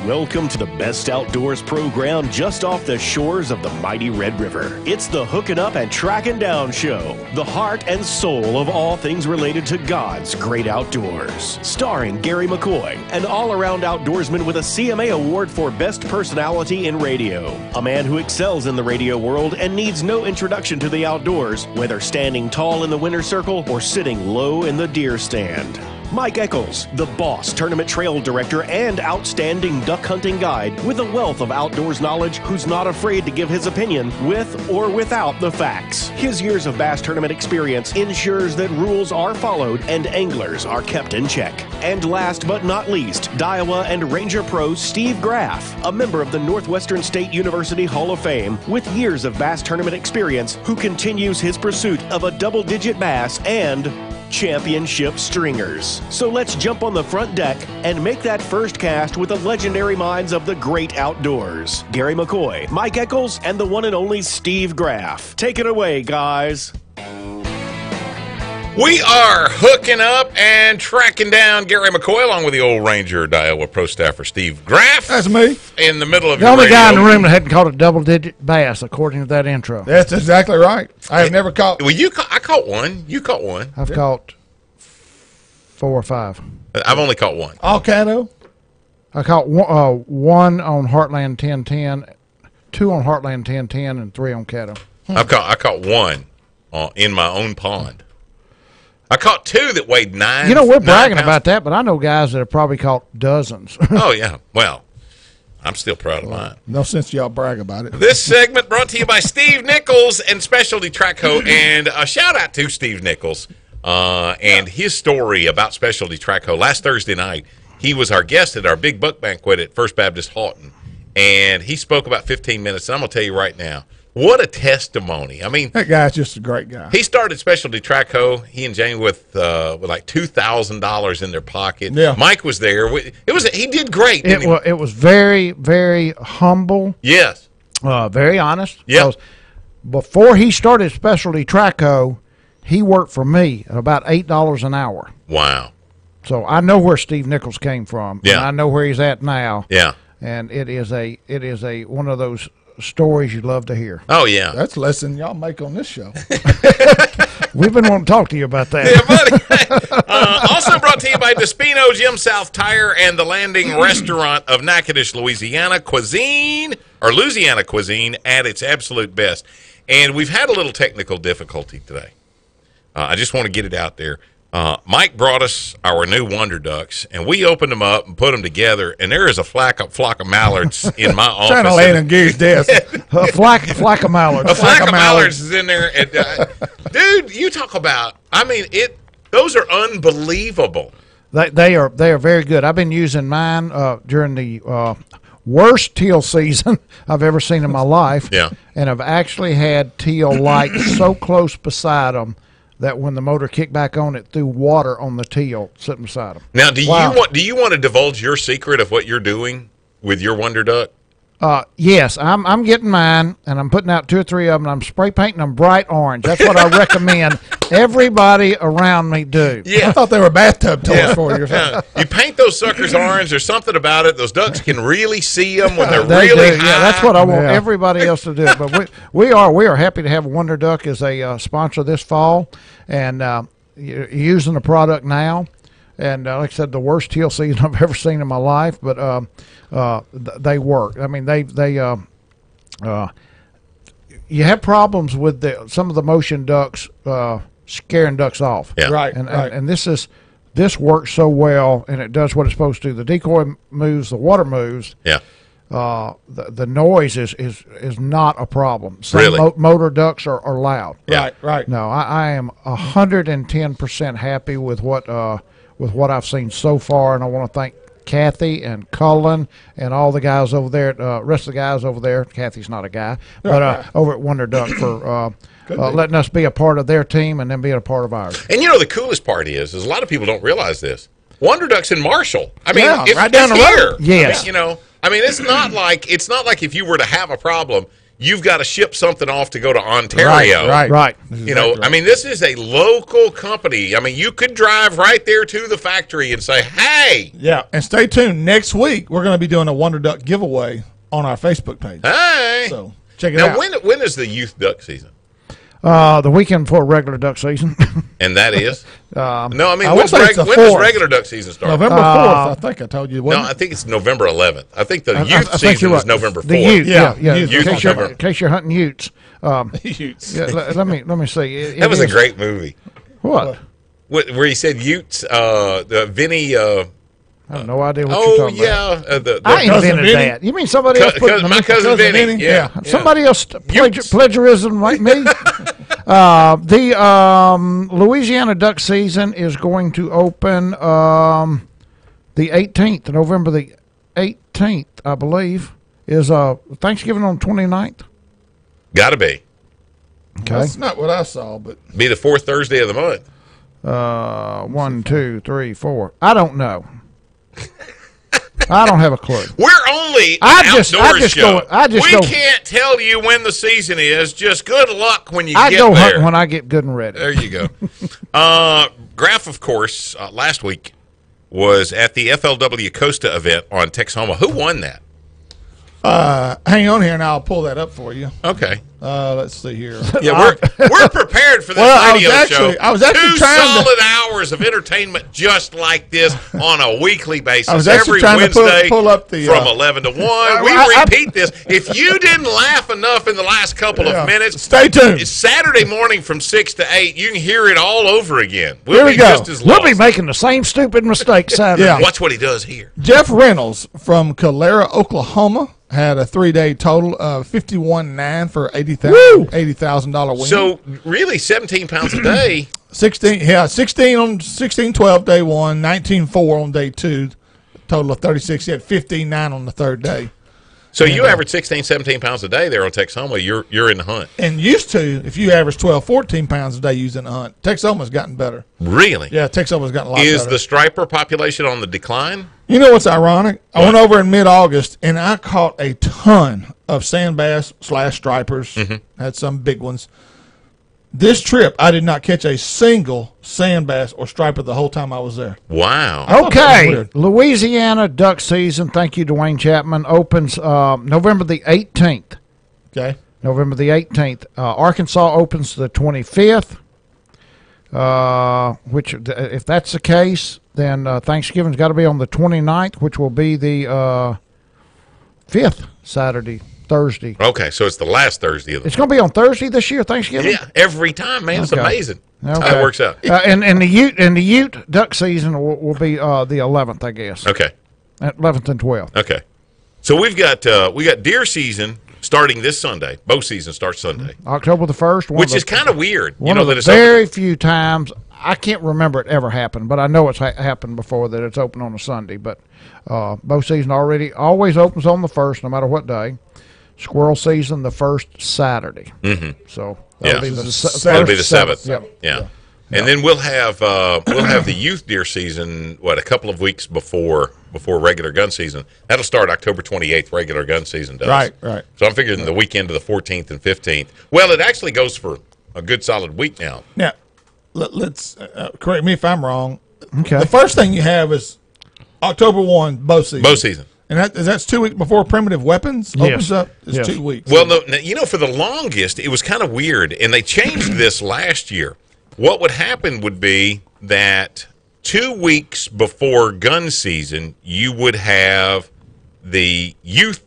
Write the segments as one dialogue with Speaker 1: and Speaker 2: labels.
Speaker 1: Welcome to the Best Outdoors program just off the shores of the mighty Red River. It's the Hooking Up and Tracking Down Show, the heart and soul of all things related to God's great outdoors. Starring Gary McCoy, an all-around outdoorsman with a CMA Award for Best Personality in Radio. A man who excels in the radio world and needs no introduction to the outdoors, whether standing tall in the winner's circle or sitting low in the deer stand. Mike Eccles, the boss tournament trail director and outstanding duck hunting guide with a wealth of outdoors knowledge who's not afraid to give his opinion with or without the facts. His years of bass tournament experience ensures that rules are followed and anglers are kept in check. And last but not least, Daiwa and Ranger Pro Steve Graff, a member of the Northwestern State University Hall of Fame with years of bass tournament experience who continues his pursuit of a double-digit bass and championship stringers. So let's jump on the front deck and make that first cast with the legendary minds of the great outdoors. Gary McCoy, Mike Eccles, and the one and only Steve Graff. Take it away, guys.
Speaker 2: We are hooking up and tracking down Gary McCoy along with the old Ranger Iowa Pro staffer Steve Graff.
Speaker 3: That's me.
Speaker 2: In the middle of
Speaker 4: the only guy in the room that hadn't caught a double-digit bass, according to that intro.
Speaker 3: That's exactly right. I have never caught.
Speaker 2: Well, I caught one. You caught one.
Speaker 4: I've caught 4 or 5.
Speaker 2: I've only caught one.
Speaker 3: All Cano?
Speaker 4: I caught one on Heartland 1010, 2 on Heartland 1010, and 3 on Caddo.
Speaker 2: I caught one in my own pond. I caught 2 that weighed 9.
Speaker 4: You know, we're bragging about that, but I know guys that have probably caught dozens.
Speaker 2: Oh, yeah. Well, I'm still proud of mine.
Speaker 3: No sense y'all brag about it.
Speaker 2: This segment brought to you by Steve Nichols and Specialty Track Co. And a shout-out to Steve Nichols and his story about Specialty Track Co. Last Thursday night, he was our guest at our big buck banquet at First Baptist Houghton, and he spoke about 15 minutes. And I'm going to tell you right now, what a testimony. I mean,
Speaker 3: that guy's just a great guy.
Speaker 2: He started Specialty Track Co. He and Jamie with like $2,000 in their pocket.
Speaker 3: Yeah.
Speaker 2: Mike was there. He did great.
Speaker 4: It was very, very humble.
Speaker 2: Yes.
Speaker 4: Very honest.
Speaker 2: Yeah.
Speaker 4: Before he started Specialty Track Co., he worked for me at about $8 an hour.
Speaker 2: Wow.
Speaker 4: So I know where Steve Nichols came from.
Speaker 2: Yeah.
Speaker 4: And I know where he's at now.
Speaker 2: Yeah.
Speaker 4: And it is a one of those stories you love to hear.
Speaker 2: Oh, yeah.
Speaker 3: That's less than y'all make on this show.
Speaker 4: We've been wanting to talk to you about that.
Speaker 2: Yeah, buddy. Also brought to you by Despino Jim South Tire and the Landing Restaurant of Natchitoches, Louisiana cuisine at its absolute best. And we've had a little technical difficulty today. I just want to get it out there. Mike brought us our new Wonder Ducks, and we opened them up and put them together, and there is a flock of mallards in my office.
Speaker 3: Trying to land on Gary's desk.
Speaker 4: A flock of mallards.
Speaker 2: A flock of mallards is in there. And, dude, you talk about, I mean, those are unbelievable.
Speaker 4: They are very good. I've been using mine during the worst teal season I've ever seen in my life.
Speaker 2: Yeah.
Speaker 4: And I've actually had teal light so close beside them that when the motor kicked back on, it threw water on the teal sitting beside them.
Speaker 2: Now, do you want to divulge your secret of what you're doing with your Wonder Duck?
Speaker 4: Yes, I'm getting mine, and I'm putting out 2 or 3 of them, and I'm spray painting them bright orange. That's what I recommend everybody around me do.
Speaker 2: Yeah.
Speaker 3: I thought they were bathtub toys for you.
Speaker 2: You paint those suckers orange. There's something about it. Those ducks can really see them when they're
Speaker 4: they
Speaker 2: really
Speaker 4: do.
Speaker 2: high.
Speaker 4: Yeah, that's what I want everybody else to do. But we are happy to have Wonder Duck as a sponsor this fall, and using the product now. And like I said, the worst teal season I've ever seen in my life, but they work. I mean, you have problems with some of the motion ducks scaring ducks off.
Speaker 2: Yeah.
Speaker 3: Right,
Speaker 4: And this works so well, and it does what it's supposed to do. The decoy moves, the water moves.
Speaker 2: Yeah.
Speaker 4: The noise is not a problem. Some
Speaker 2: Really?
Speaker 4: Motor ducks are loud.
Speaker 2: Yeah.
Speaker 3: Right.
Speaker 4: No, I am 110% happy with what I've seen so far, and I want to thank Kathy and Cullen and all the guys over there, rest of the guys over there. Kathy's not a guy, but over at Wonder Duck for letting us be a part of their team and then being a part of ours.
Speaker 2: And you know, the coolest part is a lot of people don't realize this. Wonder Duck's in Marshall. I mean,
Speaker 3: Yeah,
Speaker 2: it's
Speaker 3: right down the
Speaker 2: here.
Speaker 3: road.
Speaker 4: Yes.
Speaker 2: I mean, it's not like if you were to have a problem, you've got to ship something off to go to Ontario.
Speaker 4: Right.
Speaker 2: You know, I mean, this is a local company. I mean, you could drive right there to the factory and say, hey.
Speaker 3: Yeah, and stay tuned. Next week, we're going to be doing a Wonder Duck giveaway on our Facebook page.
Speaker 2: Hey.
Speaker 3: So check it
Speaker 2: Now,
Speaker 3: out.
Speaker 2: when is the youth duck season?
Speaker 4: The weekend before regular duck season.
Speaker 2: And that is? No, I mean,
Speaker 3: I
Speaker 2: when
Speaker 3: will say it's the
Speaker 2: does
Speaker 3: 4th.
Speaker 2: regular duck season start?
Speaker 3: November 4th, I think I told you.
Speaker 2: No,
Speaker 3: Wasn't
Speaker 2: I
Speaker 3: it?
Speaker 2: think it's November 11th. I think the
Speaker 4: I
Speaker 2: youth
Speaker 4: think
Speaker 2: season
Speaker 4: you're
Speaker 2: is
Speaker 4: right.
Speaker 2: November 4th.
Speaker 4: The ute,
Speaker 3: Yeah,
Speaker 4: yeah.
Speaker 3: youth
Speaker 2: Youth
Speaker 4: In case you're hunting utes.
Speaker 3: Utes.
Speaker 4: Yeah, let me see.
Speaker 2: That was a great movie.
Speaker 4: What?
Speaker 2: Where he said Utes, the Vinny.
Speaker 4: I have no idea what you're talking about. I
Speaker 3: Cousin
Speaker 4: invented
Speaker 3: Vinny?
Speaker 4: that. You mean somebody else put in the
Speaker 2: my
Speaker 4: mix?
Speaker 2: cousin
Speaker 3: Cousin
Speaker 2: Vinny.
Speaker 3: Vinny?
Speaker 2: Yeah.
Speaker 3: Yeah.
Speaker 4: Somebody else plagiarism like me. The Louisiana duck season is going to open the 18th, November the 18th, I believe. Is Thanksgiving on the 29th?
Speaker 2: Gotta be.
Speaker 4: Okay.
Speaker 3: That's not what I saw, but
Speaker 2: Be the fourth Thursday of the month.
Speaker 4: 1, 2, 3, 4. I don't know. I don't have a clue.
Speaker 2: We're only
Speaker 4: I
Speaker 2: an
Speaker 4: just
Speaker 2: outdoors show.
Speaker 4: we
Speaker 2: can't tell you when the season is. Just good luck when you
Speaker 4: I
Speaker 2: get
Speaker 4: go
Speaker 2: there.
Speaker 4: hunting when I get good and ready.
Speaker 2: There you go. Graf, of course, last week was at the FLW Costa event on Texoma. Who won that?
Speaker 3: hang on here and I'll pull that up for you.
Speaker 2: Okay.
Speaker 3: Let's see here.
Speaker 2: Yeah, we're prepared for this
Speaker 3: Well,
Speaker 2: radio show.
Speaker 3: I was actually
Speaker 2: Two
Speaker 3: trying to-
Speaker 2: solid hours of entertainment just like this on a weekly basis.
Speaker 3: I was actually
Speaker 2: every
Speaker 3: trying to
Speaker 2: Wednesday
Speaker 3: pull up the,
Speaker 2: from 11 to 1. We repeat this. If you didn't laugh enough in the last couple of minutes,
Speaker 3: Stay tuned.
Speaker 2: it's Saturday morning from 6 to 8. You can hear it all over again.
Speaker 3: Here we
Speaker 2: be
Speaker 3: go.
Speaker 2: just as
Speaker 4: We'll be
Speaker 2: lost.
Speaker 4: making the same stupid mistake Saturday.
Speaker 3: Yeah.
Speaker 2: Watch what he does here.
Speaker 3: Jeff Reynolds from Calera, Oklahoma, had a 3-day total of 51.9 for $80,000 win.
Speaker 2: So really, 17 pounds a day.
Speaker 3: 16 on 12 day one, 19.4 on day two, total of 36. He had 15.9 on the third day.
Speaker 2: So you average 16, 17 pounds a day there on Texoma. You're in the hunt.
Speaker 3: And used to, if you average 12, 14 pounds a day using the hunt, Texoma's gotten better.
Speaker 2: Really?
Speaker 3: Yeah, Texoma's gotten a lot
Speaker 2: Is
Speaker 3: better.
Speaker 2: the striper population on the decline?
Speaker 3: You know what's ironic? I went over in mid-August, and I caught a ton of sand bass / stripers. Had some big ones. This trip, I did not catch a single sand bass or striper the whole time I was there.
Speaker 2: Wow.
Speaker 3: that was
Speaker 4: Okay,
Speaker 3: weird.
Speaker 4: Louisiana duck season. Thank you, Dwayne Chapman. Opens November the 18th.
Speaker 3: Okay.
Speaker 4: November the 18th. Arkansas opens the 25th. Which, if that's the case, then Thanksgiving's got to be on the 29th, which will be the 5th Saturday, Thursday.
Speaker 2: Okay, so it's the last Thursday of the
Speaker 4: It's going to be on Thursday this year, Thanksgiving.
Speaker 2: Yeah, every time, man. It's
Speaker 4: Okay.
Speaker 2: amazing. That's how
Speaker 4: Okay.
Speaker 2: it works out.
Speaker 4: And the Ute duck season will be the 11th, I guess.
Speaker 2: Okay.
Speaker 4: 11th and 12th.
Speaker 2: Okay. So we got deer season starting this Sunday. Bow season starts Sunday,
Speaker 4: October the 1st.
Speaker 2: which is kind of weird.
Speaker 4: One of the very few times, I can't remember it ever happened, but I know it's happened before that it's open on a Sunday. But bow season always opens on the 1st, no matter what day. Squirrel season the first Saturday. Mm-hmm. So that'll be the
Speaker 2: That'll be the 7th.
Speaker 4: Yep.
Speaker 2: Yeah. And then we'll have the youth deer season a couple of weeks before regular gun season. That'll start October 28th. Regular gun season does.
Speaker 3: Right.
Speaker 2: So I'm figuring the weekend of the 14th and 15th. Well, it actually goes for a good solid week now.
Speaker 3: Now, let's correct me if I'm wrong.
Speaker 4: Okay.
Speaker 3: The first thing you have is October 1, bow season.
Speaker 2: Bow season.
Speaker 3: And that's 2 weeks before primitive weapons opens up. It's
Speaker 4: Yes.
Speaker 3: 2 weeks.
Speaker 2: Well, no, for the longest, it was kind of weird, and they changed this last year. What would happen would be that 2 weeks before gun season, you would have the youth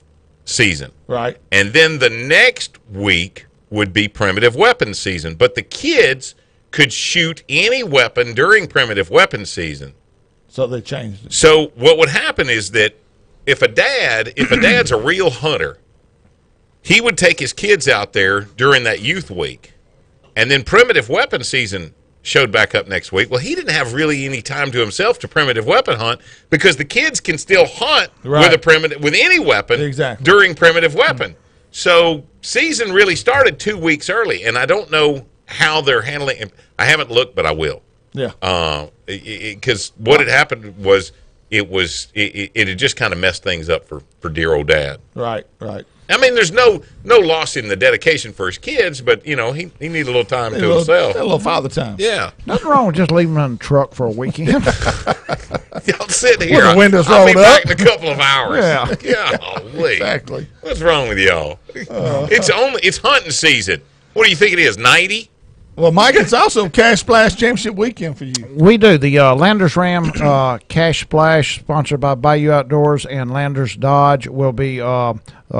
Speaker 2: season.
Speaker 3: Right.
Speaker 2: And then the next week would be primitive weapons season. But the kids could shoot any weapon during primitive weapons season.
Speaker 3: So they changed it.
Speaker 2: So what would happen is that if a dad's a real hunter, he would take his kids out there during that youth week. And then primitive weapon season showed back up next week. Well, he didn't have really any time to himself to primitive weapon hunt because the kids can still hunt with any weapon during primitive weapon. So season really started 2 weeks early, and I don't know how they're handling it. I haven't looked, but I will.
Speaker 3: Yeah.
Speaker 2: Because what had happened was it had just kind of messed things up for dear old dad.
Speaker 3: Right.
Speaker 2: I mean, there's no loss in the dedication for his kids, but he needed a little time to himself.
Speaker 3: A little father time.
Speaker 2: Yeah.
Speaker 4: Nothing wrong with just leaving him in the truck for a weekend.
Speaker 2: Y'all sit here.
Speaker 3: With the windows
Speaker 2: I'll be
Speaker 3: rolled
Speaker 2: back
Speaker 3: up.
Speaker 2: in a couple of hours.
Speaker 3: Yeah.
Speaker 2: Golly.
Speaker 3: Exactly.
Speaker 2: What's wrong with y'all? It's hunting season. What do you think it is? 90?
Speaker 3: Well, Mike, it's also Cash Splash Championship weekend for you.
Speaker 4: We do. The Landers Ram Cash Splash, sponsored by Bayou Outdoors and Landers Dodge, will be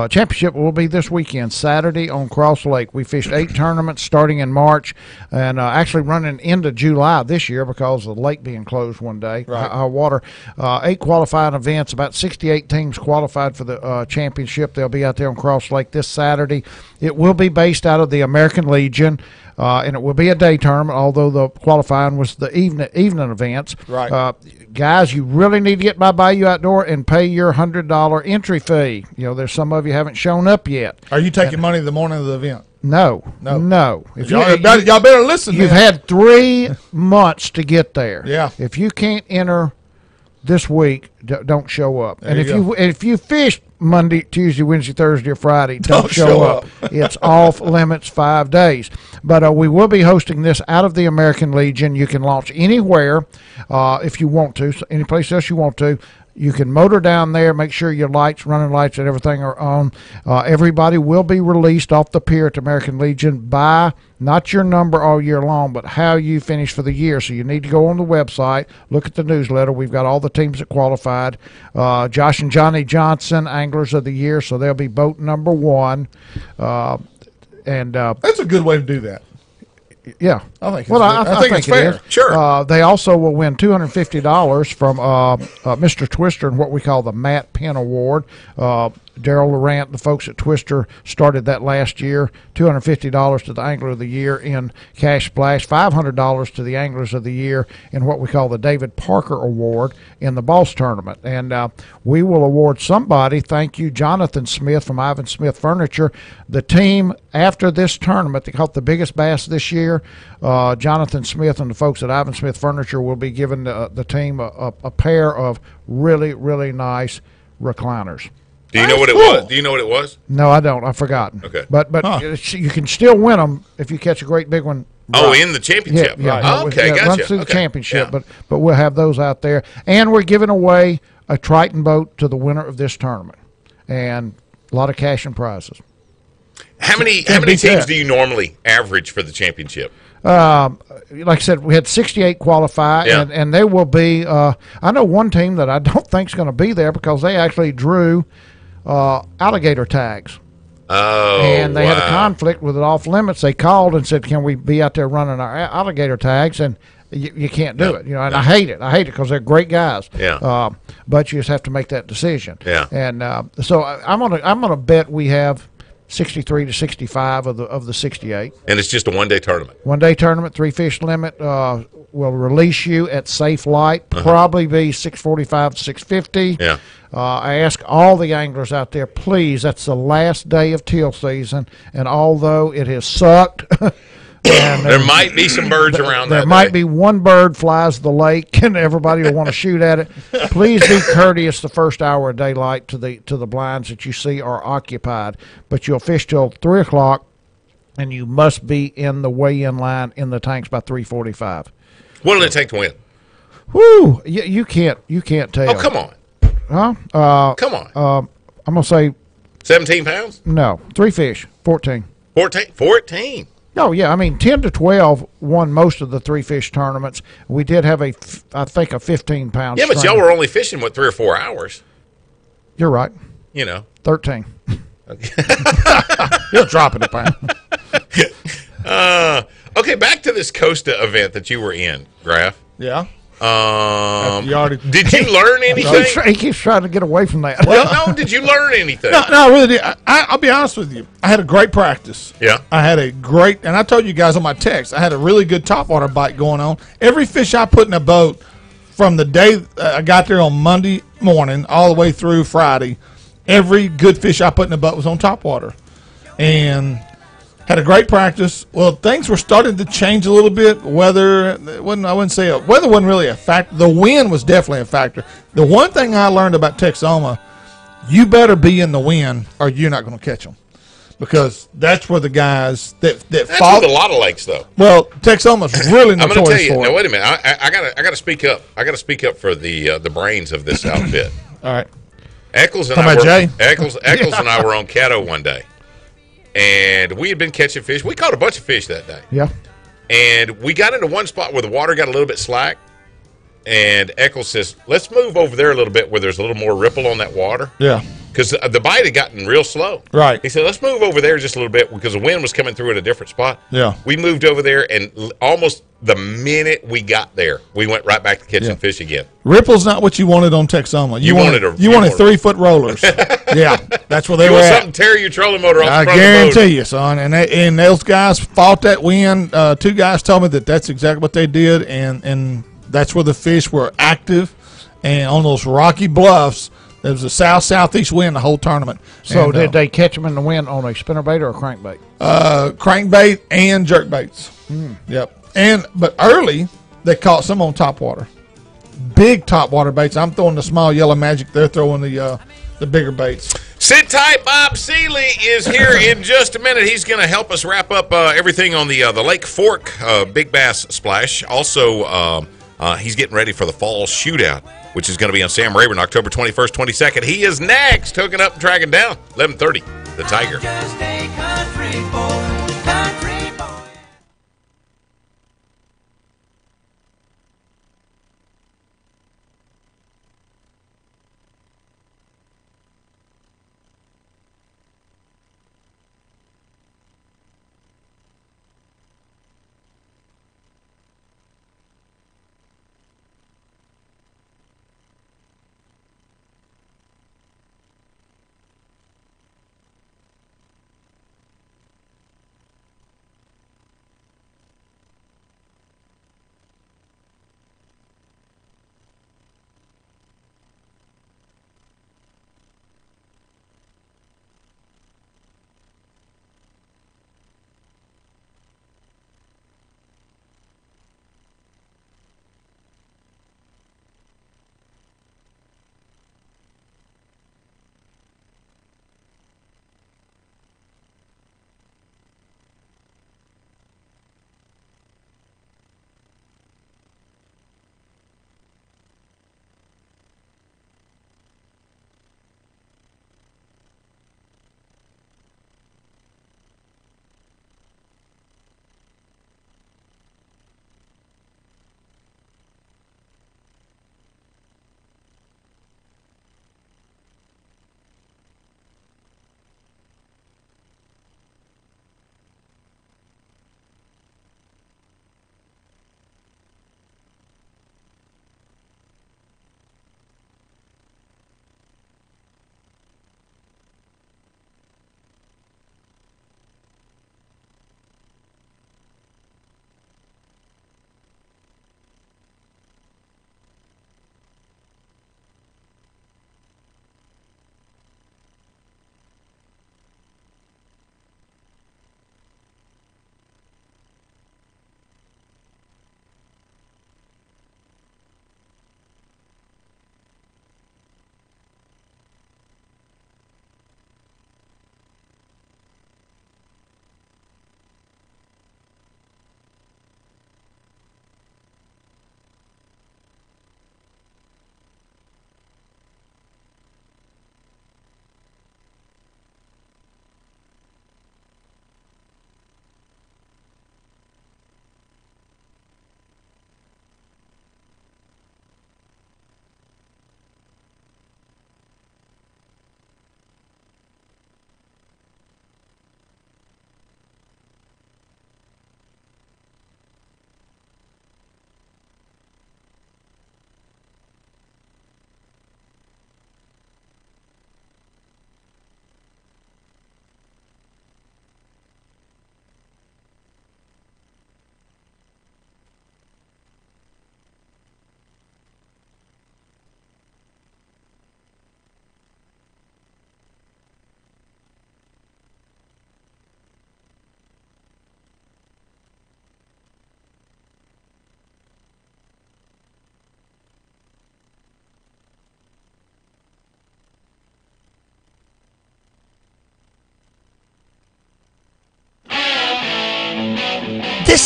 Speaker 4: championship will be this weekend, Saturday on Cross Lake. We fished 8 tournaments starting in March and actually running into July this year because of the lake being closed one day.
Speaker 3: Right.
Speaker 4: High water. 8 qualifying events. About 68 teams qualified for the championship. They'll be out there on Cross Lake this Saturday. It will be based out of the American Legion. And it will be a day tournament, although the qualifying was the evening events.
Speaker 3: Right.
Speaker 4: Guys, you really need to get by Bayou Outdoor and pay your $100 entry fee. There's some of you haven't shown up yet.
Speaker 3: Are you taking money the morning of the event?
Speaker 4: No.
Speaker 3: If y'all better listen.
Speaker 4: You've had 3 months to get there.
Speaker 3: Yeah.
Speaker 4: If you can't enter this week, don't show up.
Speaker 3: There you go.
Speaker 4: If you fished Monday, Tuesday, Wednesday, Thursday, or Friday, don't show up. It's off limits 5 days. But we will be hosting this out of the American Legion. You can launch anywhere if you want to, any place else you want to. You can motor down there, make sure your running lights and everything are on. Everybody will be released off the pier at American Legion by not your number all year long, but how you finish for the year. So you need to go on the website, look at the newsletter. We've got all the teams that qualified. Josh and Johnny Johnson, Anglers of the Year, so they'll be boat number 1.
Speaker 3: That's a good way to do that.
Speaker 4: Yeah,
Speaker 3: I think.
Speaker 4: I think
Speaker 3: it's fair.
Speaker 4: it is.
Speaker 2: Sure.
Speaker 4: They also will win $250 from Mr. Twister in what we call the Matt Penn Award. Daryl Laurent, the folks at Twister, started that last year. $250 to the Angler of the Year in Cash Splash, $500 to the Anglers of the Year in what we call the David Parker Award in the Boss Tournament. And we will award somebody, thank you, Jonathan Smith from Ivan Smith Furniture. The team after this tournament, they caught the biggest bass this year. Jonathan Smith and the folks at Ivan Smith Furniture will be giving the team a pair of really, really nice recliners.
Speaker 2: Do you know what it was? Do you know what it was?
Speaker 4: No, I don't. I've forgotten.
Speaker 2: Okay.
Speaker 4: But you can still win them if you catch a great big one.
Speaker 2: Oh, in the championship.
Speaker 4: Yeah.
Speaker 2: Oh, okay, gotcha.
Speaker 4: Runs through the championship,
Speaker 2: Yeah.
Speaker 4: but we'll have those out there. And we're giving away a Triton boat to the winner of this tournament. And a lot of cash and prizes.
Speaker 2: How many
Speaker 3: beat
Speaker 2: teams
Speaker 3: that.
Speaker 2: do you normally average for the championship?
Speaker 4: Like I said, we had 68 qualify,
Speaker 2: Yeah.
Speaker 4: and there will be I know one team that I don't think is going to be there because they actually drew alligator tags.
Speaker 2: Oh,
Speaker 4: And they had a
Speaker 2: wow.
Speaker 4: conflict with it off limits. They called and said, can we be out there running our alligator tags? And you can't do it. And I hate it. I hate it because they're great guys.
Speaker 2: Yeah.
Speaker 4: But you just have to make that decision.
Speaker 2: Yeah.
Speaker 4: And so I'm gonna bet we have 63 to 65 of the 68.
Speaker 2: And it's just a one-day tournament.
Speaker 4: 1 day tournament, 3 fish limit. Will release you at safe light. Probably be 6:45 to 6:50.
Speaker 2: Yeah.
Speaker 4: I ask all the anglers out there, please. That's the last day of teal season, and although it has sucked, and
Speaker 2: There might be some birds around
Speaker 4: there
Speaker 2: that
Speaker 4: might
Speaker 2: day.
Speaker 4: be one bird flies the lake, and everybody will want to shoot at it. Please be courteous the first hour of daylight to the blinds that you see are occupied. But you'll fish till 3 o'clock, and you must be in the weigh-in line in the tanks by 3:45.
Speaker 2: What will it take to win?
Speaker 4: Whoo! You can't tell.
Speaker 2: Oh, come on.
Speaker 4: Huh?
Speaker 2: Come on.
Speaker 4: I'm gonna say
Speaker 2: 17 pounds?
Speaker 4: no. 3 fish, 14.
Speaker 2: 14? 14.
Speaker 4: Oh yeah, I mean 10 to 12 won most of the 3 fish tournaments. We did have I think a 15-pound.
Speaker 2: Yeah, but
Speaker 4: stringer.
Speaker 2: y'all were only fishing, 3 or 4 hours?
Speaker 4: You're right. 13.
Speaker 3: You're dropping a pound.
Speaker 2: Okay, back to this Costa event that you were in, Graf.
Speaker 3: Yeah.
Speaker 2: Um,
Speaker 3: You already.
Speaker 2: Did you learn anything?
Speaker 4: He keeps trying to get away from that.
Speaker 2: Well, no, did you learn anything?
Speaker 3: No, I really did. I'll be honest with you. I had a great practice.
Speaker 2: Yeah.
Speaker 3: I had a great, and I told you guys on my text, I had a really good topwater bite going on. Every fish I put in a boat from the day I got there on Monday morning all the way through Friday, every good fish I put in the boat was on topwater. And had a great practice. Well, things were starting to change a little bit. Weather, I wouldn't say weather wasn't really a factor. The wind was definitely a factor. The one thing I learned about Texoma, you better be in the wind or you're not going to catch them, because that's where the guys that
Speaker 2: That's
Speaker 3: fall.
Speaker 2: with a lot of lakes, though.
Speaker 3: Well, Texoma's really
Speaker 2: I'm going to tell
Speaker 3: notorious
Speaker 2: you.
Speaker 3: for
Speaker 2: Now,
Speaker 3: it.
Speaker 2: wait a minute. I got to speak up. I got to speak up for the brains of this outfit.
Speaker 3: All right.
Speaker 2: Eccles and
Speaker 3: Talking
Speaker 2: I
Speaker 3: about
Speaker 2: were
Speaker 3: Jay?
Speaker 2: Eccles and I were on Caddo one day, and we had been catching fish. We caught a bunch of fish that day,
Speaker 4: Yeah.
Speaker 2: and we got into one spot where the water got a little bit slack. And Eccles says, "Let's move over there a little bit where there's a little more ripple on that water."
Speaker 3: Yeah.
Speaker 2: Because the bite had gotten real slow.
Speaker 3: Right.
Speaker 2: He said, "Let's move over there just a little bit," because the wind was coming through at a different spot.
Speaker 3: Yeah.
Speaker 2: We moved over there, and almost the minute we got there, we went right back to catching
Speaker 3: Yeah.
Speaker 2: fish again.
Speaker 3: Ripple's not what you wanted on Texoma.
Speaker 2: You wanted a-
Speaker 3: you
Speaker 2: you
Speaker 3: wanted
Speaker 2: wanted-
Speaker 3: 3-foot rollers. Yeah, that's where they
Speaker 2: You
Speaker 3: were
Speaker 2: want
Speaker 3: at.
Speaker 2: something to tear your trolling motor off
Speaker 3: I
Speaker 2: the front of the boat.
Speaker 3: guarantee you, son. And those guys fought that wind. 2 guys told me that that's exactly what they did, and that's where the fish were active. And on those rocky bluffs, there was a southeast wind the whole tournament.
Speaker 4: So
Speaker 3: And,
Speaker 4: did they catch them in the wind on a spinnerbait or a crankbait?
Speaker 3: crankbait and jerk baits? Yep. But early they caught some on topwater, big topwater baits. I'm throwing the small yellow magic. They're throwing the bigger baits.
Speaker 2: Sit tight. Bob Seeley is here in just a minute. He's going to help us wrap up everything on the Lake Fork Big Bass Splash. Also, he's getting ready for the Fall Shootout, which is going to be on Sam Rayburn, October 21st, 22nd. He is next, hooking up and tracking down. 11:30, the Tiger.
Speaker 5: Just a country boy, country boy.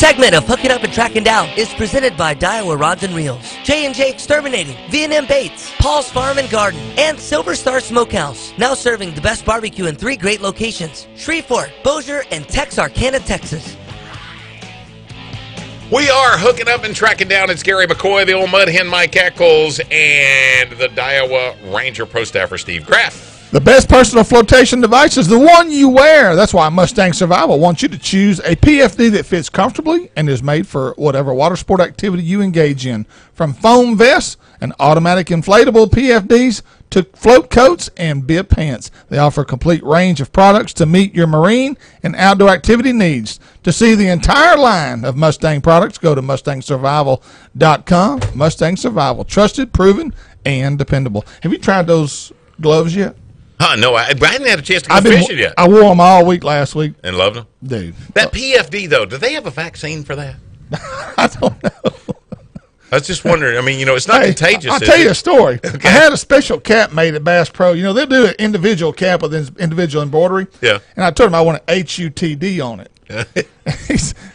Speaker 6: segment of Hooking Up and Tracking Down is presented by Daiwa Rods and Reels, J&J Exterminating, V&M Baits, Paul's Farm and Garden, and Silver Star Smokehouse. Now serving the best barbecue in 3 great locations: Shreveport, Bossier, and Texarkana, Texas.
Speaker 2: We are hooking up and tracking down. It's Gary McCoy, the old mud hen Mike Eccles, and the Daiwa Ranger Pro Staffer Steve Graff.
Speaker 3: The best personal flotation device is the one you wear. That's why Mustang Survival wants you to choose a PFD that fits comfortably and is made for whatever water sport activity you engage in. From foam vests and automatic inflatable PFDs to float coats and bib pants, they offer a complete range of products to meet your marine and outdoor activity needs. To see the entire line of Mustang products, go to MustangSurvival.com. Mustang Survival, trusted, proven, and dependable. Have you tried those gloves yet?
Speaker 2: No, I hadn't had a chance to go fishing yet.
Speaker 3: I wore them all week last week.
Speaker 2: And loved them?
Speaker 3: Dude.
Speaker 2: That PFD, though, do they have a vaccine for that?
Speaker 3: I don't know.
Speaker 2: I was just wondering. I mean, it's not contagious.
Speaker 3: I'll tell you a story. Okay. I had a special cap made at Bass Pro. They'll do an individual cap with individual embroidery.
Speaker 2: Yeah.
Speaker 3: And I told him I want an HUTD on it.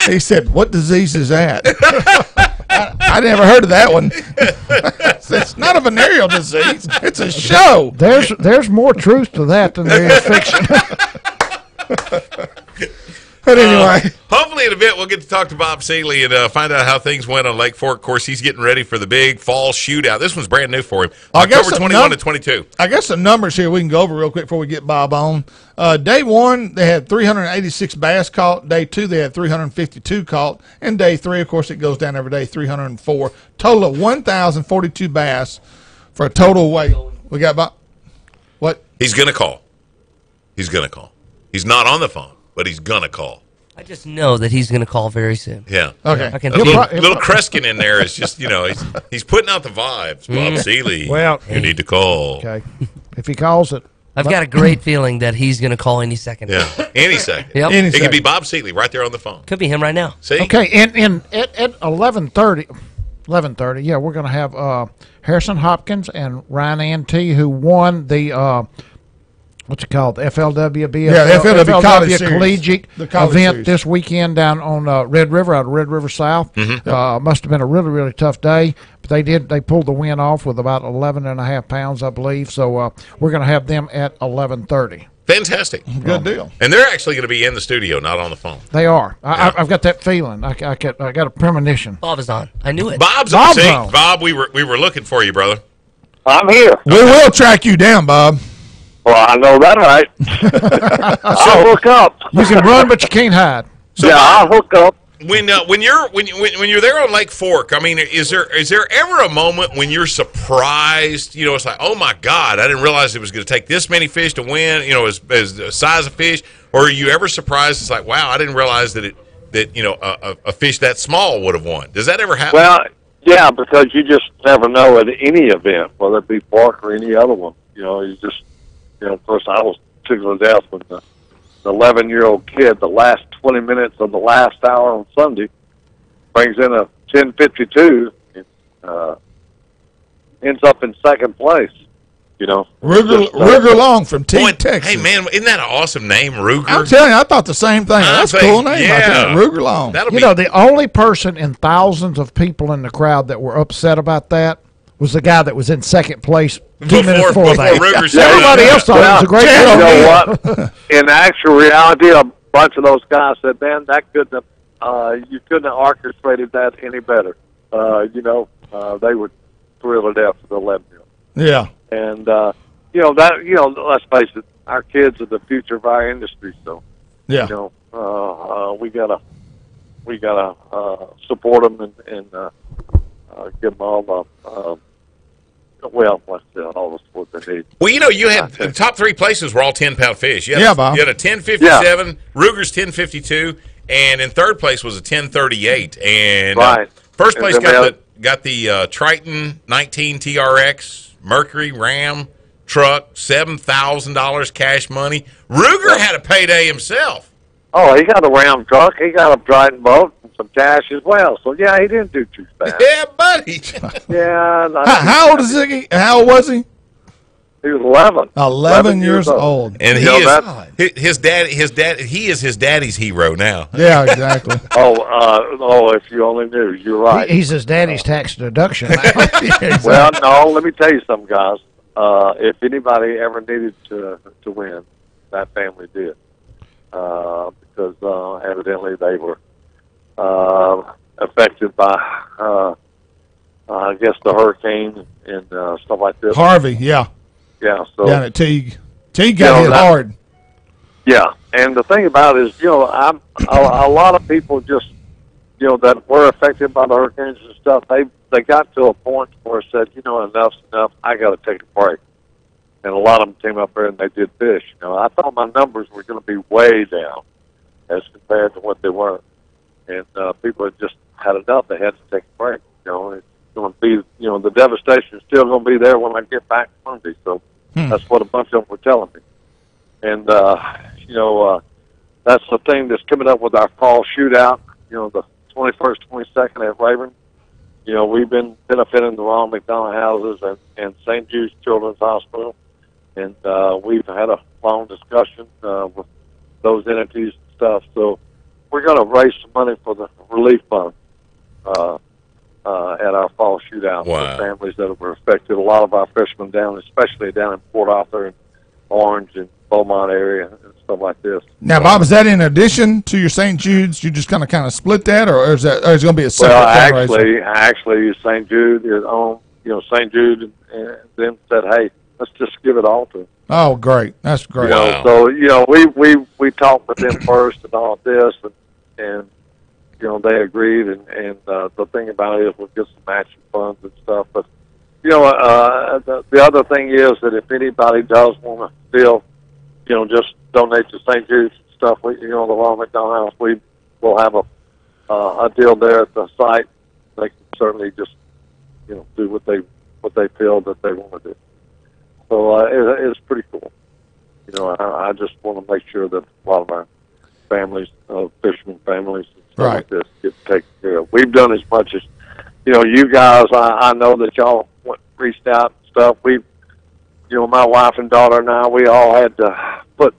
Speaker 3: He said, "What disease is that?" I never heard of that one. It's not a venereal disease. It's a show.
Speaker 4: There's more truth to that than there is fiction.
Speaker 3: But anyway.
Speaker 2: Hopefully in a bit we'll get to talk to Bob Seeley and find out how things went on Lake Fork. Of course, he's getting ready for the big fall shootout. This one's brand new for him. October 21 to 22.
Speaker 3: I guess some numbers here we can go over real quick before we get Bob on. Day 1, they had 386 bass caught. Day 2, they had 352 caught. And day 3, of course, it goes down every day, 304. Total of 1,042 bass for a total weight. We got Bob. What?
Speaker 2: He's going to call. He's going to call. He's not on the phone, but he's going to call.
Speaker 6: I just know that he's going to call very soon.
Speaker 2: Yeah.
Speaker 3: Okay.
Speaker 6: I can
Speaker 2: little Kreskin in there is just, he's putting out the vibes. Bob Seeley,
Speaker 4: Well,
Speaker 2: you need to call.
Speaker 4: Okay. If he calls it.
Speaker 6: I've got a great feeling that he's going to call any second.
Speaker 2: Yeah, any second.
Speaker 6: Yep.
Speaker 3: Any
Speaker 2: It could
Speaker 3: second.
Speaker 2: be Bob Seeley right there on the phone.
Speaker 6: Could be him right now.
Speaker 2: See?
Speaker 4: Okay, and at 11:30, yeah, we're going to have Harrison Hopkins and Ryan Ante, who won the what's it called? FLWB.
Speaker 3: Yeah, FLW College Series.
Speaker 4: Collegiate
Speaker 3: The college
Speaker 4: event
Speaker 3: series.
Speaker 4: this weekend down on Red River, out of Red River South. Must have been a really, really tough day, but they pulled the win off with about 11.5 pounds, I believe. So we're going to have them at 11:30.
Speaker 2: Fantastic.
Speaker 3: Good deal.
Speaker 2: And they're actually going to be in the studio, not on the phone.
Speaker 4: They are. I've got that feeling. I got a premonition.
Speaker 6: Bob is on. I knew it.
Speaker 2: Bob's
Speaker 4: Bob's
Speaker 2: see,
Speaker 4: on.
Speaker 2: Bob, we were looking for you, brother.
Speaker 7: I'm here.
Speaker 3: We will track you down, Bob.
Speaker 7: Well, I know that right. I'll hook up.
Speaker 4: You can run, but you can't hide.
Speaker 7: Yeah, I'll hook up.
Speaker 2: When you're there on Lake Fork, I mean, is there ever a moment when you're surprised? It's like, oh my God, I didn't realize it was going to take this many fish to win. As the size of fish, or are you ever surprised? It's like, wow, I didn't realize that a fish that small would have won. Does that ever happen?
Speaker 7: Well, yeah, because you just never know at any event, whether it be Park or any other one. You just, of course, I was tickled to death when the 11-year-old kid, the last 20 minutes of the last hour on Sunday, brings in a 10.52, ends up in second place.
Speaker 3: Ruger Long from
Speaker 2: Boy,
Speaker 3: Texas.
Speaker 2: hey man, isn't that an awesome name, Ruger?
Speaker 3: I'm telling you, I thought the same thing. That's a cool name.
Speaker 2: Yeah.
Speaker 3: Ruger Long.
Speaker 2: That'll
Speaker 4: You
Speaker 2: be
Speaker 4: know, the only person in thousands of people in the crowd that were upset about that was the guy that was in second place 2 minutes before that.
Speaker 2: Ruger showed
Speaker 4: Everybody
Speaker 2: up.
Speaker 4: else thought it was a great
Speaker 7: You
Speaker 4: deal.
Speaker 7: know what? In actual reality, a bunch of those guys said, "Man, that couldn't have, you couldn't have orchestrated that any better." They were thrilled to death for the 11-year-old.
Speaker 3: Yeah.
Speaker 7: And let's face it, our kids are the future of our industry. So,
Speaker 3: Yeah.
Speaker 7: we gotta support them and give them all the all the support they need.
Speaker 2: Well, you had the top 3 places were all 10-pound fish.
Speaker 3: Bob.
Speaker 2: You had a 10.57, Ruger's 10.52, and in third place was a 10.38. And
Speaker 7: Right.
Speaker 2: First place
Speaker 7: And then
Speaker 2: got the Triton 19 TRX Mercury Ram truck, $7,000 cash money. Ruger had a payday himself.
Speaker 7: Oh, he got a Ram truck. He got a Triton boat and some cash as well. So yeah, he didn't do too bad.
Speaker 2: Yeah, buddy.
Speaker 7: Yeah.
Speaker 3: How old is he? How old was he?
Speaker 7: He was 11.
Speaker 3: 11 years old.
Speaker 2: And
Speaker 7: You
Speaker 2: he
Speaker 7: know,
Speaker 2: is his dad. He is his daddy's hero now.
Speaker 3: Yeah, exactly.
Speaker 7: If you only knew. You're right.
Speaker 4: He's his daddy's tax deduction.
Speaker 7: Well, no, let me tell you something, guys. If anybody ever needed to win, that family did. Because evidently they were affected by, I guess, the hurricane and stuff like this.
Speaker 3: Harvey, yeah.
Speaker 7: Yeah, so
Speaker 3: Down at Teague. Teague got hit hard.
Speaker 7: yeah, and the thing about it is, a lot of people just, that were affected by the hurricanes and stuff. They got to a point where it said, enough's enough. I got to take a break. And a lot of them came up there and they did fish. I thought my numbers were going to be way down as compared to what they were, and people had just had enough. They had to take a break. It's going to be, the devastation is still going to be there when I get back Monday. So that's what a bunch of them were telling me. And that's the thing that's coming up with our fall shootout. The 21st, 22nd at Rayburn. We've been benefiting the Ronald McDonald Houses and St. Jude's Children's Hospital, and we've had a long discussion with those entities and stuff. So we're going to raise some money for the relief fund at our fall shootout
Speaker 2: Wow.
Speaker 7: for families that were affected. A lot of our fishermen especially down in Port Arthur and Orange and Beaumont area and stuff like this.
Speaker 3: Now, Bob, is that in addition to your St. Jude's? You just kind of split that, or is it going to be a separate fundraiser?
Speaker 7: Actually, St. Jude is on. St. Jude and then said, "Hey, let's just give it all to them."
Speaker 3: Oh, great! That's great.
Speaker 2: Wow.
Speaker 7: So we talked with them first and all this, and they agreed. And the thing about it is we'll get some matching funds and stuff. But the other thing is that if anybody does want to still, just donate to St. Jude's stuff, the Ronald McDonald House, we will have a deal there at the site. They can certainly just do what they feel that they want to do. So it's pretty cool. I just want to make sure that a lot of our families, fishermen families, and stuff like this, get taken care of. We've done as much as you guys. I know that y'all reached out and stuff. My wife and daughter and I, we all had to put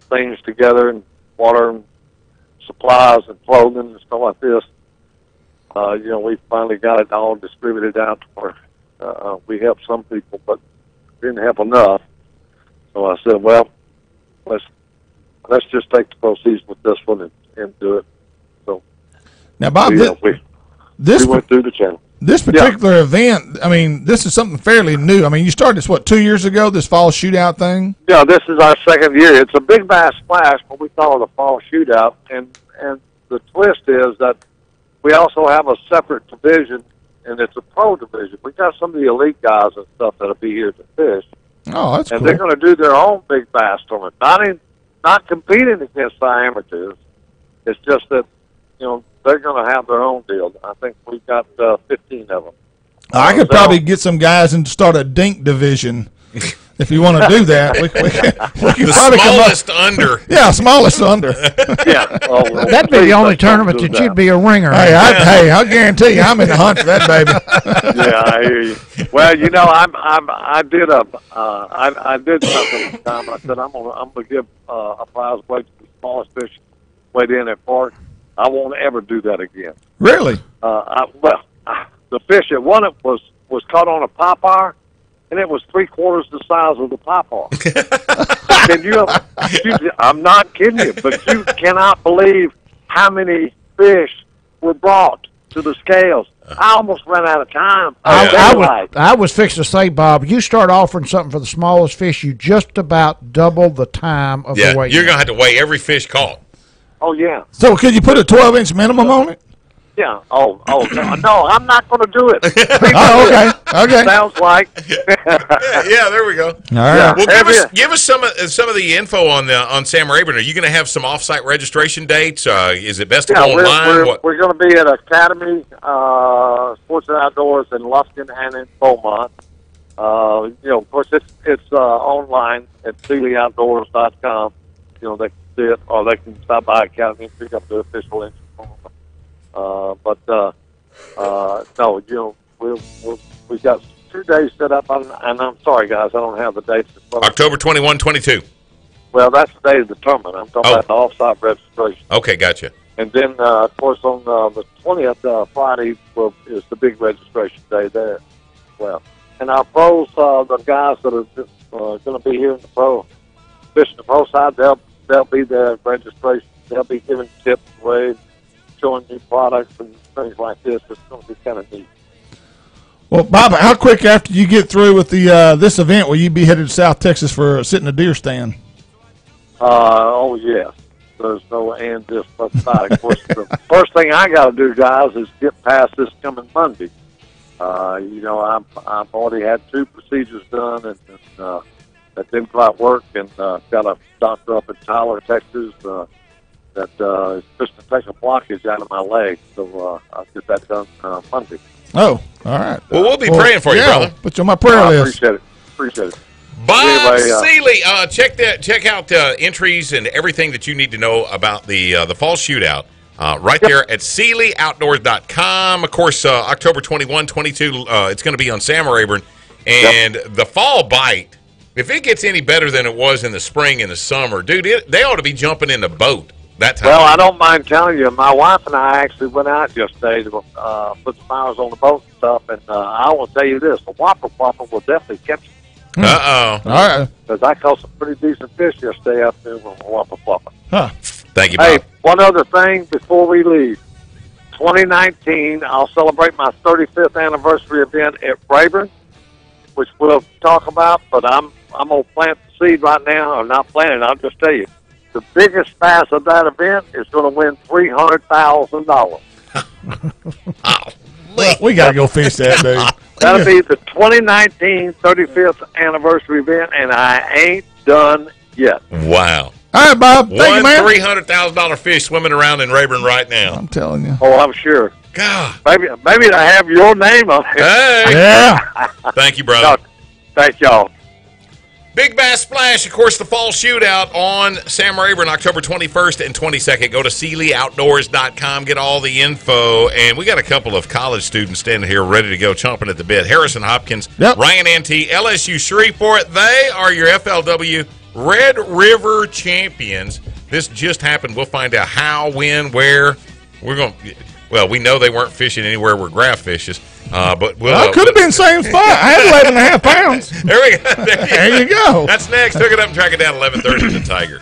Speaker 7: things together and water and supplies and clothing and stuff like this. We finally got it all distributed out to where we helped some people, but didn't help enough. So I said, well, let's just take the proceeds with this one and do it. So
Speaker 3: now, Bob,
Speaker 7: we went through the channel.
Speaker 3: This particular event, I mean, this is something fairly new. I mean, you started this, 2 years ago, this fall shootout thing?
Speaker 7: Yeah, this is our second year. It's a big bass splash, but we call it a fall shootout. And the twist is that we also have a separate division, and it's a pro division. We got some of the elite guys and stuff that'll be here to fish.
Speaker 3: Oh, that's
Speaker 7: and
Speaker 3: cool.
Speaker 7: They're going to do their own big bass tournament. Not competing against the amateurs. It's just that, they're going to have their own deal. I think we've got 15 of them.
Speaker 3: I could probably get some guys and start a dink division. If you want to do that, we can
Speaker 2: The
Speaker 3: probably
Speaker 2: smallest under.
Speaker 3: Yeah, smallest under.
Speaker 7: Yeah. Oh,
Speaker 4: That'd be the only tournament that you'd be a ringer.
Speaker 3: Hey, I guarantee you, I'm in the hunt for that, baby.
Speaker 7: Yeah, I hear you. Well, I did something one time. I said I'm gonna give a prize away to the smallest fish weighed in at Park. I won't ever do that again.
Speaker 3: Really?
Speaker 7: The fish that won it was caught on a popeye, and it was 3/4 the size of the popeye. I'm not kidding you, but you cannot believe how many fish were brought to the scales. I almost ran out of time.
Speaker 4: I was fixing to say, Bob, you start offering something for the smallest fish, you just about double the time of the weight.
Speaker 2: You're going to have to weigh every fish caught.
Speaker 7: Oh, yeah.
Speaker 3: So could you put a 12-inch minimum on it?
Speaker 7: Yeah. Oh, no, I'm not going to do it.
Speaker 3: Okay.
Speaker 7: Sounds like.
Speaker 2: Yeah, there we go.
Speaker 3: All right.
Speaker 2: Well, give us some of the info on Sam Rayburn. Are you going to have some off-site registration dates? Is it best to go online?
Speaker 7: We're going to be at Academy Sports and Outdoors in Lufkin and in Beaumont. Of course, it's online at SealyOutdoors.com. They can see it, or they can stop by Academy and pick up the official entry form. No, we've got 2 days set up, and I'm sorry, guys, I don't have the dates in front of me.
Speaker 2: October 21, 22.
Speaker 7: Well, that's the day of the tournament. I'm talking about the off-site registration.
Speaker 2: Okay, gotcha.
Speaker 7: And then, of course, on the 20th, Friday, is the big registration day there as well. And our pros, the guys that are going to be here in the fishing the pro side, they'll be there at registration. They'll be giving tips away, showing new products and things like this. It's going to be kind of neat.
Speaker 3: Well, Bob, how quick after you get through with the this event will you be headed to South Texas for sitting a deer stand?
Speaker 7: Oh, yes. There's no and just but that. Of course, the first thing I got to do, guys, is get past this coming Monday. I've already had 2 procedures done, and that didn't quite work, and got a doctor up in Tyler, Texas, that is just to take a blockage out of my leg. So I'll get that done Monday.
Speaker 3: Oh, all right.
Speaker 2: Well, we'll be praying for you, brother.
Speaker 3: Put you on my prayer list.
Speaker 7: Appreciate it.
Speaker 2: Bob
Speaker 7: Anyway,
Speaker 2: Seeley, check out entries and everything that you need to know about the fall shootout right there at SeeleyOutdoors.com. Of course, October 21, 22, it's going to be on Sam Rayburn. And the fall bite, if it gets any better than it was in the spring and the summer, dude, they ought to be jumping in the boat that time.
Speaker 7: Well, I don't mind telling you, my wife and I actually went out yesterday to put some hours on the boat and stuff, and I will tell you this, the whopper will definitely catch you.
Speaker 2: Uh-oh.
Speaker 3: All right.
Speaker 7: Because I caught some pretty decent fish yesterday out there with a whopper.
Speaker 3: Huh.
Speaker 2: Thank you, Bob.
Speaker 7: Hey, one other thing before we leave. 2019, I'll celebrate my 35th anniversary event at Rayburn, which we'll talk about, but I'm going to plant the seed right now. I'm not planting, I'll just tell you. The biggest bass of that event is going to win $300,000.
Speaker 3: Well, we got to go fish that, dude.
Speaker 7: That'll be the 2019 35th anniversary event, and I ain't done yet.
Speaker 2: Wow.
Speaker 3: All right, Bob. Thank you, man.
Speaker 2: $300,000 fish swimming around in Rayburn right now.
Speaker 3: I'm telling you.
Speaker 7: Oh, I'm sure.
Speaker 2: God.
Speaker 7: Maybe to have your name on it.
Speaker 2: Hey.
Speaker 3: Yeah.
Speaker 2: Thank you, brother.
Speaker 7: Thank y'all.
Speaker 2: Big Bass Splash, of course, the fall shootout on Sam Rayburn, October 21st and 22nd. Go to SeeleyOutdoors.com, get all the info. And we got a couple of college students standing here ready to go, chomping at the bit. Harrison Hopkins, Ryan Ante, LSU Shreveport. They are your FLW Red River champions. This just happened. We'll find out how, when, where. Well, we know they weren't fishing anywhere where Graf fishes. But
Speaker 3: could have been same spot. I had 11.5 pounds.
Speaker 2: There we go.
Speaker 3: There you go.
Speaker 2: That's next. Hook it up and track it down 11:30 to the Tiger.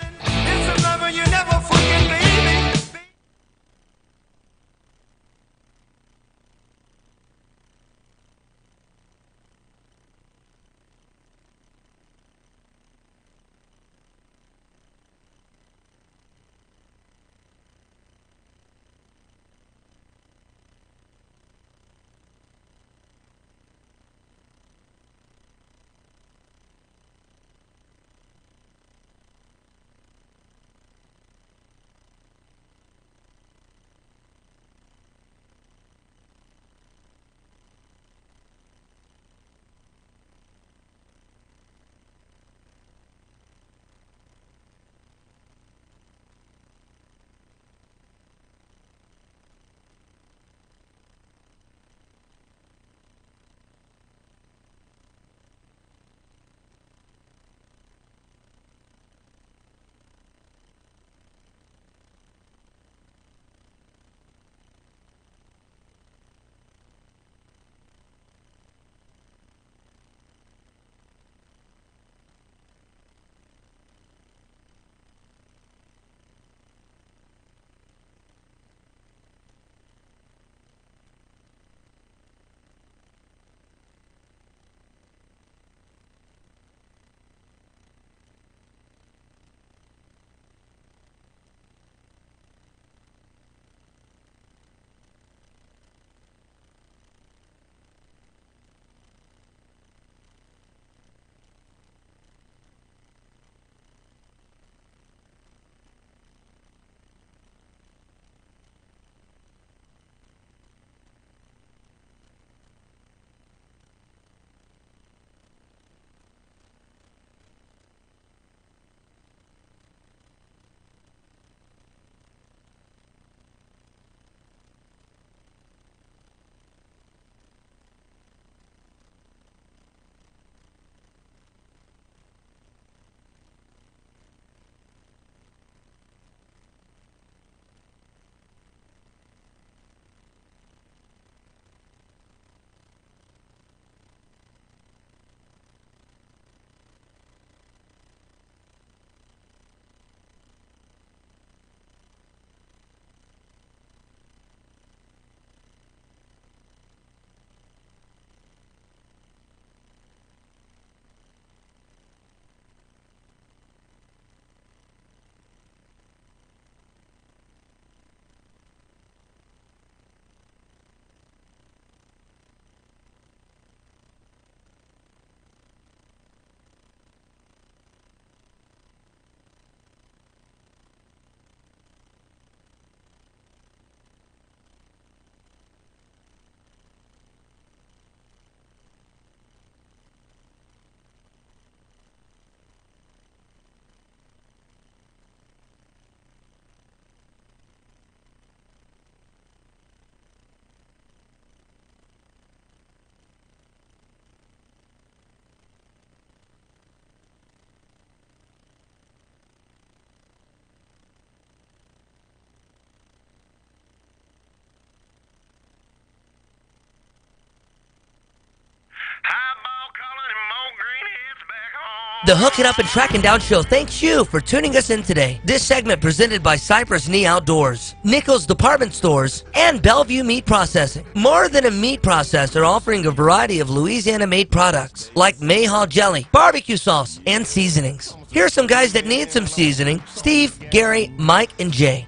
Speaker 6: The Hook It Up and Tracking Down Show thanks you for tuning us in today. This segment presented by Cypress Knee Outdoors, Nichols Department Stores, and Bellevue Meat Processing. More than a meat processor, offering a variety of Louisiana-made products like Mayhaw jelly, barbecue sauce, and seasonings. Here are some guys that need some seasoning: Steve, Gary, Mike, and Jay.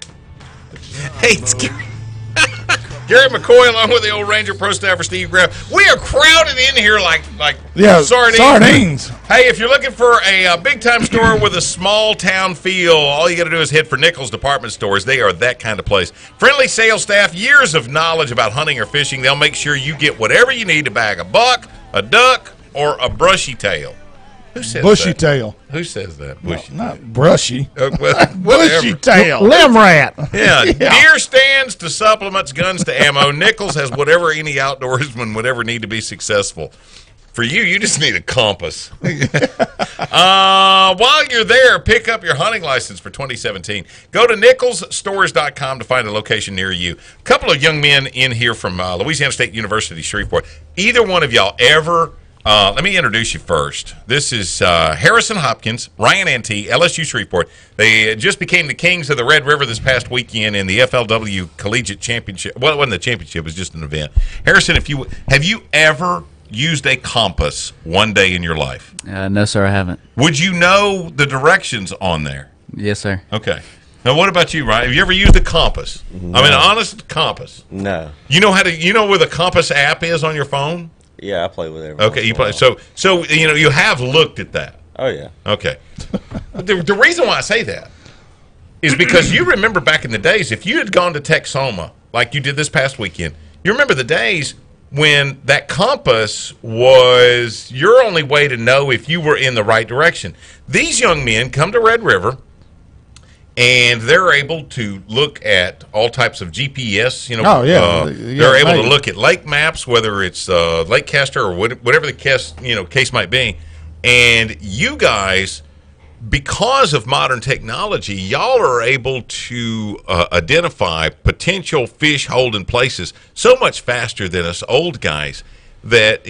Speaker 2: Hey, it's Gary McCoy along with the old Ranger Pro Staffer Steve Graham. We are crowded in here like sardines. Hey, if you're looking for a big-time store with a small-town feel, all you got to do is head for Nichols Department Stores. They are that kind of place. Friendly sales staff, years of knowledge about hunting or fishing. They'll make sure you get whatever you need to bag a buck, a duck, or a brushy tail. Who says
Speaker 3: Bushy
Speaker 2: that?
Speaker 3: tail.
Speaker 2: Who says that? Bushy.
Speaker 3: Not brushy.
Speaker 2: Bushy
Speaker 3: tail.
Speaker 4: Limb rat.
Speaker 2: Yeah, deer stands to supplements, guns to ammo. Nichols has whatever any outdoorsman would ever need to be successful. For you, you just need a compass. While you're there, pick up your hunting license for 2017. Go to nicholsstores.com to find a location near you. A couple of young men in here from Louisiana State University, Shreveport. Either one of y'all ever... let me introduce you first. This is Harrison Hopkins, Ryan Ante, LSU Shreveport. They just became the kings of the Red River this past weekend in the FLW Collegiate Championship. Well, it wasn't a championship; it was just an event. Harrison, have you ever used a compass one day in your life?
Speaker 8: No, sir, I haven't.
Speaker 2: Would you know the directions on there?
Speaker 8: Yes, sir.
Speaker 2: Okay. Now, what about you, Ryan? Have you ever used a compass?
Speaker 9: No.
Speaker 2: I mean, an honest compass.
Speaker 9: No.
Speaker 2: You know where the compass app is on your phone?
Speaker 9: Yeah, I play with it.
Speaker 2: Okay, you play. So you have looked at that.
Speaker 9: Oh yeah.
Speaker 2: Okay. The reason why I say that is because you remember back in the days, if you had gone to Texoma like you did this past weekend, you remember the days when that compass was your only way to know if you were in the right direction. These young men come to Red River, and they're able to look at all types of GPS. They're able to look at lake maps, whether it's Lake Castor or whatever the case might be. And you guys, because of modern technology, y'all are able to identify potential fish holding places so much faster than us old guys that,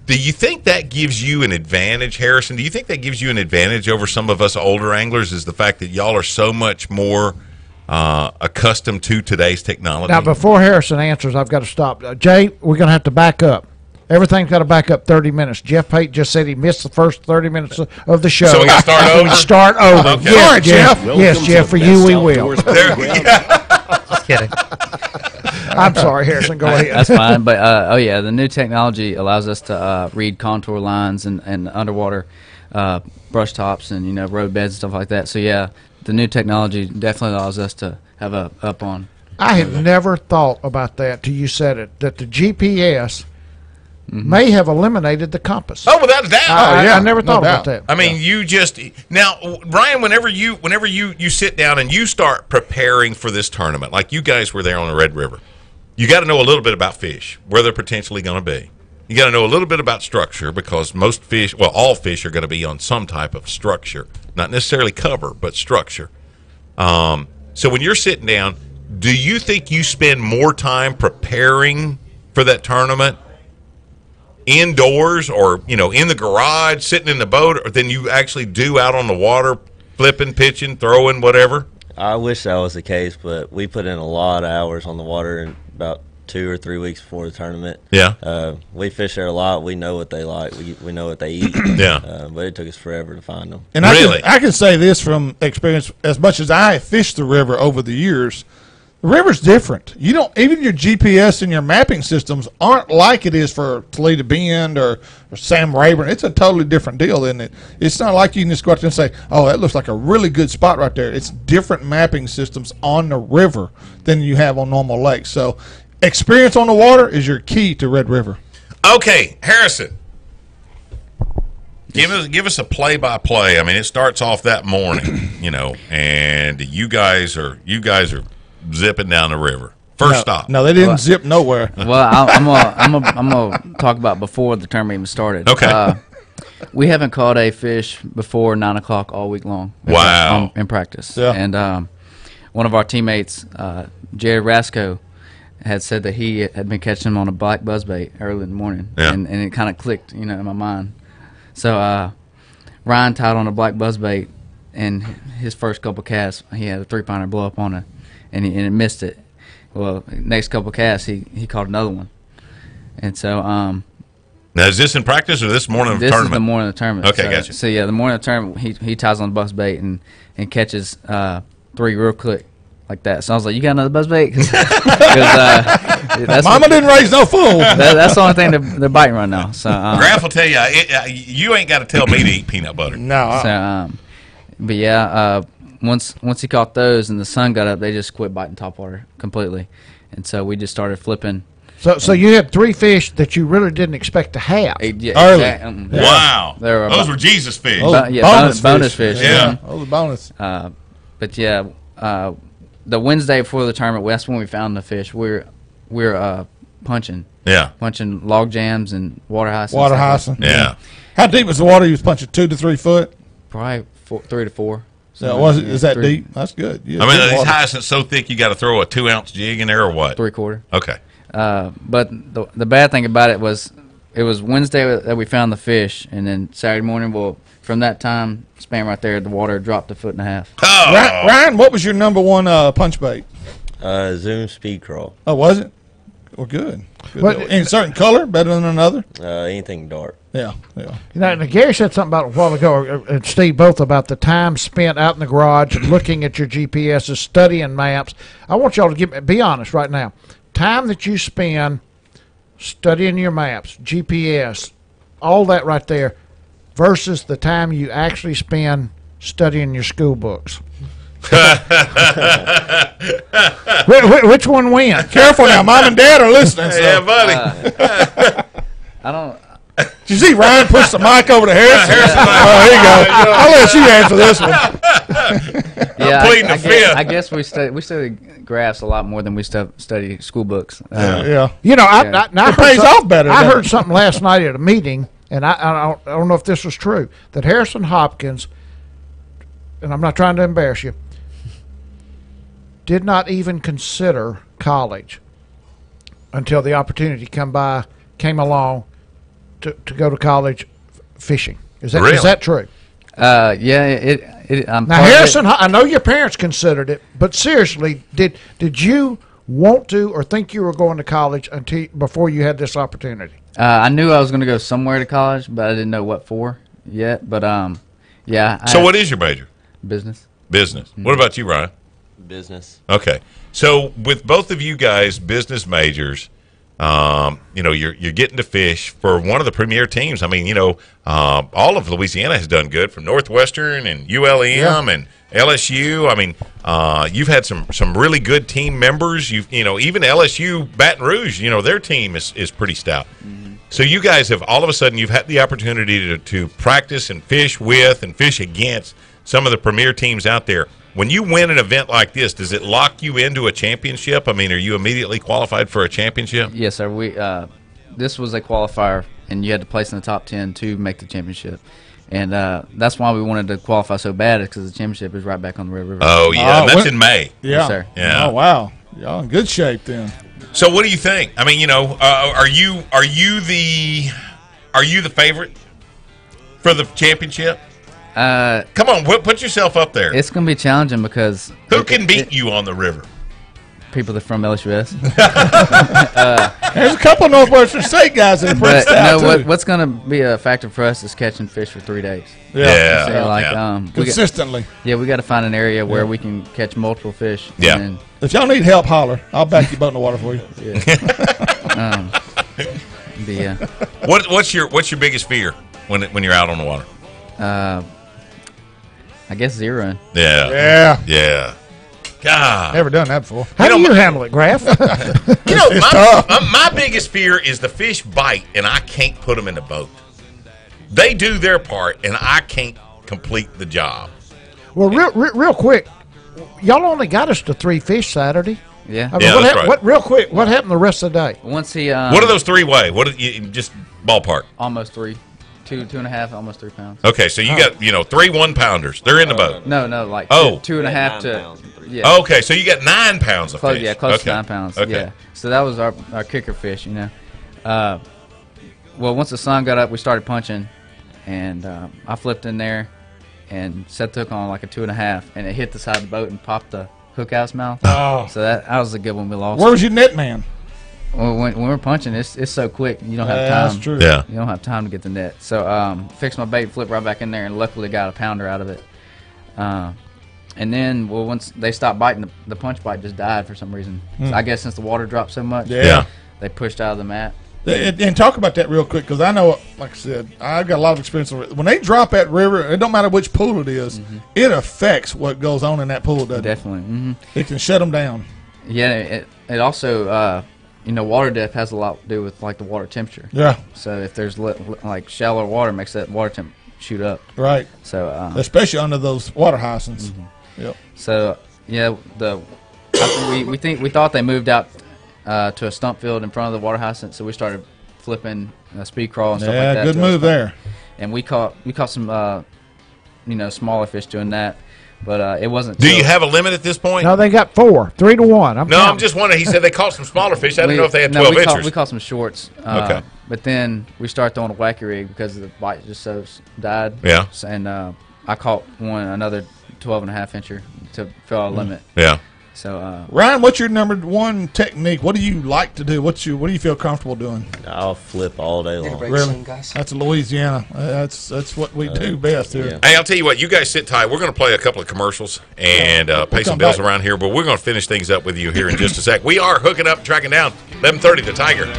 Speaker 2: do you think that gives you an advantage, Harrison? Do you think that gives you an advantage over some of us older anglers, is the fact that y'all are so much more accustomed to today's technology?
Speaker 4: Now, before Harrison answers, I've got to stop. Jay, we're going to have to back up. Everything's got to back up 30 minutes. Jeff Pate just said he missed the first 30 minutes of the show.
Speaker 2: So we got to start over?
Speaker 4: Start over.
Speaker 2: Okay.
Speaker 4: Yes,
Speaker 2: All right,
Speaker 4: Jeff.
Speaker 1: Welcome
Speaker 4: Yes,
Speaker 1: to
Speaker 4: Jeff,
Speaker 1: the
Speaker 4: for
Speaker 1: best
Speaker 4: you we will.
Speaker 1: outdoors program.
Speaker 8: Just kidding.
Speaker 4: I'm sorry, Harrison. Go ahead.
Speaker 8: That's fine. But, the new technology allows us to read contour lines and underwater brush tops and, road beds and stuff like that. So, yeah, the new technology definitely allows us to have a up on.
Speaker 4: I had never thought about that till you said it, that the GPS may have eliminated the compass.
Speaker 2: Oh, without a doubt.
Speaker 4: I never thought about that.
Speaker 2: I mean, now, Ryan, whenever you sit down and you start preparing for this tournament, like you guys were there on the Red River, you got to know a little bit about fish, where they're potentially going to be. You got to know a little bit about structure, because all fish are going to be on some type of structure, not necessarily cover, but structure. So when you're sitting down, do you think you spend more time preparing for that tournament indoors or in the garage sitting in the boat than you actually do out on the water flipping, pitching, throwing, whatever?
Speaker 9: I wish that was the case, but we put in a lot of hours on the water in about 2 or 3 weeks before the tournament.
Speaker 2: Yeah.
Speaker 9: We fish there a lot. We know what they like. We know what they eat.
Speaker 2: Yeah.
Speaker 9: But it took us forever to find them.
Speaker 3: And
Speaker 2: Really?
Speaker 3: I can say this from experience, as much as I have fished the river over the years, the river's different. You don't, even your GPS and your mapping systems aren't like it is for Toledo Bend or Sam Rayburn. It's a totally different deal, isn't it? It's not like you can just go out there and say, oh, that looks like a really good spot right there. It's different mapping systems on the river than you have on normal lakes. So experience on the water is your key to Red River.
Speaker 2: Okay, Harrison, give us a play-by-play. I mean, it starts off that morning, and you guys are zipping down the river. First stop.
Speaker 3: No, they didn't zip nowhere.
Speaker 8: Well, I'm gonna talk about before the tournament even started.
Speaker 2: Okay.
Speaker 8: We haven't caught a fish before 9 o'clock all week long.
Speaker 2: Wow.
Speaker 8: In practice.
Speaker 3: Yeah.
Speaker 8: And one of our teammates, Jared Rasco, had said that he had been catching them on a black buzzbait early in the morning.
Speaker 2: Yeah.
Speaker 8: And it kind of clicked, in my mind. So Ryan tied on a black buzzbait, and his first couple casts, he had a 3-pounder blow up on it, and it missed it. Well, next couple casts, he caught another one, and so
Speaker 2: now is this in practice or this morning of the
Speaker 8: this
Speaker 2: tournament?
Speaker 8: is the morning of the tournament.
Speaker 2: Okay,
Speaker 8: so,
Speaker 2: gotcha.
Speaker 8: So yeah, the morning of the tournament, he ties on the buzzbait and catches 3 real quick like that. So I was like, "You got another buzzbait?" Because
Speaker 3: Mama didn't raise no fool.
Speaker 8: that's the only thing they're biting right now. So
Speaker 2: Graf will tell you, you ain't got to tell me to eat peanut butter.
Speaker 3: No.
Speaker 8: So, but yeah, once he caught those and the sun got up, they just quit biting topwater completely, and so we just started flipping.
Speaker 4: So you had 3 fish that you really didn't expect to have.
Speaker 3: Early.
Speaker 2: Wow.
Speaker 8: They were
Speaker 2: Those were Jesus fish.
Speaker 8: bonus fish.
Speaker 2: Yeah.
Speaker 3: Those are bonus.
Speaker 8: But yeah, the Wednesday before the tournament, that's when we found the fish. We're punching log jams and water hyacinths.
Speaker 3: Water hyacinth.
Speaker 2: Yeah.
Speaker 3: How deep was the water you was punching? 2 to 3 foot?
Speaker 8: Probably 3 to 4.
Speaker 3: So was it? Is that
Speaker 8: 3.
Speaker 3: deep? That's good.
Speaker 2: I mean, are these hyacinths so thick you got to throw a 2-ounce jig in there or what?
Speaker 8: 3/4.
Speaker 2: Okay.
Speaker 8: But the bad thing about it was Wednesday that we found the fish, and then Saturday morning, from that time span right there, the water dropped 1.5 feet.
Speaker 2: Oh.
Speaker 3: Ryan, what was your number one punch bait?
Speaker 9: Zoom speed crawl.
Speaker 3: Oh, was it? Well, good.
Speaker 4: But-
Speaker 3: In certain color, better than another?
Speaker 9: Anything dark.
Speaker 3: Yeah.
Speaker 4: Now, Gary said something about a while ago, and Steve both, about the time spent out in the garage and looking at your GPSs, studying maps. I want y'all to be honest right now. Time that you spend studying your maps, GPS, all that right there, versus the time you actually spend studying your school books. Which one wins?
Speaker 3: Careful now. Mom and Dad are listening. So.
Speaker 2: Yeah, buddy.
Speaker 8: I don't.
Speaker 3: Did you see Ryan push the mic over to Harrison? Oh, here you go. I'll let you answer this one.
Speaker 8: Yeah,
Speaker 2: pleading the fifth.
Speaker 8: I guess we study graphs a lot more than we study school books.
Speaker 3: Yeah.
Speaker 4: You know, I
Speaker 3: It pays off better.
Speaker 4: I
Speaker 3: doesn't
Speaker 4: heard
Speaker 3: it?
Speaker 4: something last night at a meeting, and I don't know if this was true, that Harrison Hopkins, and I'm not trying to embarrass you, did not even consider college until the opportunity came along to go to college fishing. Is
Speaker 2: Really?
Speaker 4: that true?
Speaker 8: Yeah.
Speaker 4: Now, Harrison, I know your parents considered it, but seriously, did you want to or think you were going to college before you had this opportunity?
Speaker 8: I knew I was going to go somewhere to college, but I didn't know what for yet. But yeah.
Speaker 2: So what is your major?
Speaker 8: Business.
Speaker 2: Business. What about you, Ryan?
Speaker 9: Business.
Speaker 2: Okay. So with both of you guys business majors, you're getting to fish for one of the premier teams. I mean, all of Louisiana has done good, from Northwestern and ULM and LSU. I mean, you've had some really good team members. Even LSU Baton Rouge, their team is pretty stout. Mm-hmm. So you guys have all of a sudden you've had the opportunity to practice and fish with and fish against some of the premier teams out there. When you win an event like this, does it lock you into a championship? I mean, are you immediately qualified for a championship?
Speaker 8: Yes, sir. This was a qualifier, and you had to place in the top 10 to make the championship. And that's why we wanted to qualify so bad, because the championship is right back on the Red River.
Speaker 2: Oh, yeah. And that's in May.
Speaker 3: Yeah.
Speaker 8: Yes, sir.
Speaker 2: Yeah.
Speaker 3: Oh, wow. Y'all in good shape then.
Speaker 2: So what do you think? I mean, are you the favorite for the championship? Come on, put yourself up there.
Speaker 8: It's going to be challenging because
Speaker 2: Who can beat you on the river?
Speaker 8: people that are from LSUS.
Speaker 3: There's a couple of Northwestern State guys that are pretty
Speaker 8: But
Speaker 3: stout, too.
Speaker 8: what's going to be a factor for us is catching fish for 3 days.
Speaker 2: Yeah.
Speaker 8: So, like,
Speaker 2: yeah.
Speaker 8: we got,
Speaker 3: Consistently.
Speaker 8: we got to find an area where we can catch multiple fish.
Speaker 2: Yeah.
Speaker 8: And
Speaker 3: If y'all need help, holler. I'll back your boat in the water for you.
Speaker 2: What's your biggest fear when you're out on the water?
Speaker 8: I guess zeroing.
Speaker 2: Yeah.
Speaker 3: Yeah.
Speaker 2: Yeah. God.
Speaker 3: Never done that before.
Speaker 4: How do you handle it, Graf?
Speaker 2: My biggest fear is the fish bite and I can't put them in the boat. They do their part and I can't complete the job.
Speaker 4: Well, real quick, y'all only got us to 3 fish Saturday.
Speaker 8: Yeah.
Speaker 4: I mean,
Speaker 2: Yeah, that's right.
Speaker 4: real quick, what happened the rest of the day?
Speaker 8: Once he
Speaker 2: What do those 3 weigh? Just ballpark?
Speaker 8: almost 3, 2.5, almost 3 pounds.
Speaker 2: Okay, so you got 3 1-pounders. They're in the boat.
Speaker 8: No, like
Speaker 2: Oh.
Speaker 8: 2.5 to
Speaker 9: 9 pounds and 3.
Speaker 2: Okay, so you got 9 pounds of
Speaker 8: close,
Speaker 2: fish.
Speaker 8: yeah, close
Speaker 2: Okay.
Speaker 8: to 9 pounds.
Speaker 2: Okay.
Speaker 8: Yeah. So that was our kicker fish, Well, once the sun got up, we started punching, and I flipped in there and set the hook on like a 2.5, and it hit the side of the boat and popped the hook out its mouth.
Speaker 3: Oh.
Speaker 8: So that was a good one we lost.
Speaker 3: Where was your net man?
Speaker 8: Well, when we're punching, it's so quick. You don't have time.
Speaker 3: That's true.
Speaker 2: Yeah.
Speaker 8: You don't have time to get the net. So fixed my bait, flipped right back in there, and luckily got a pounder out of it. And then, once they stopped biting, the punch bite just died for some reason. So I guess since the water dropped so much,
Speaker 3: Yeah.
Speaker 8: they pushed out of the mat.
Speaker 3: And talk about that real quick, because I know, like I said, I've got a lot of experience with it. When they drop that river, it don't matter which pool it is, it affects what goes on in that pool, doesn't
Speaker 8: Definitely.
Speaker 3: it? It can shut them down.
Speaker 8: Yeah, it also, water depth has a lot to do with like the water temperature.
Speaker 3: Yeah.
Speaker 8: So if there's like shallow water, makes that water temp shoot up.
Speaker 3: Right.
Speaker 8: So
Speaker 3: especially under those water hyacinths. Yep.
Speaker 8: So yeah, we thought they moved out to a stump field in front of the water hyacinth, so we started flipping speed crawl and stuff like that.
Speaker 3: Yeah, good move there.
Speaker 8: And we caught some smaller fish doing that, but it wasn't.
Speaker 2: Do you have a limit at this point?
Speaker 4: No, they got 4, 3-1.
Speaker 2: I'm just wondering. He said they caught some smaller fish. I didn't know if they had 12 inchers.
Speaker 8: We caught some shorts.
Speaker 2: Okay.
Speaker 8: But then we started throwing a wacky rig because the bite just died.
Speaker 2: Yeah.
Speaker 8: And I caught another 12.5 incher to fill our limit.
Speaker 2: Yeah.
Speaker 8: So
Speaker 3: Ryan, what's your number one technique? What do you like to do? What do you feel comfortable doing?
Speaker 9: I'll flip all day long.
Speaker 3: Really? That's Louisiana. That's what we do best here.
Speaker 9: Yeah.
Speaker 2: Hey, I'll tell you what. You guys sit tight. We're going to play a couple of commercials and pay some bills around here, but we're going to finish things up with you here in just a sec. We are hooking up and tracking down 11:30 the Tiger.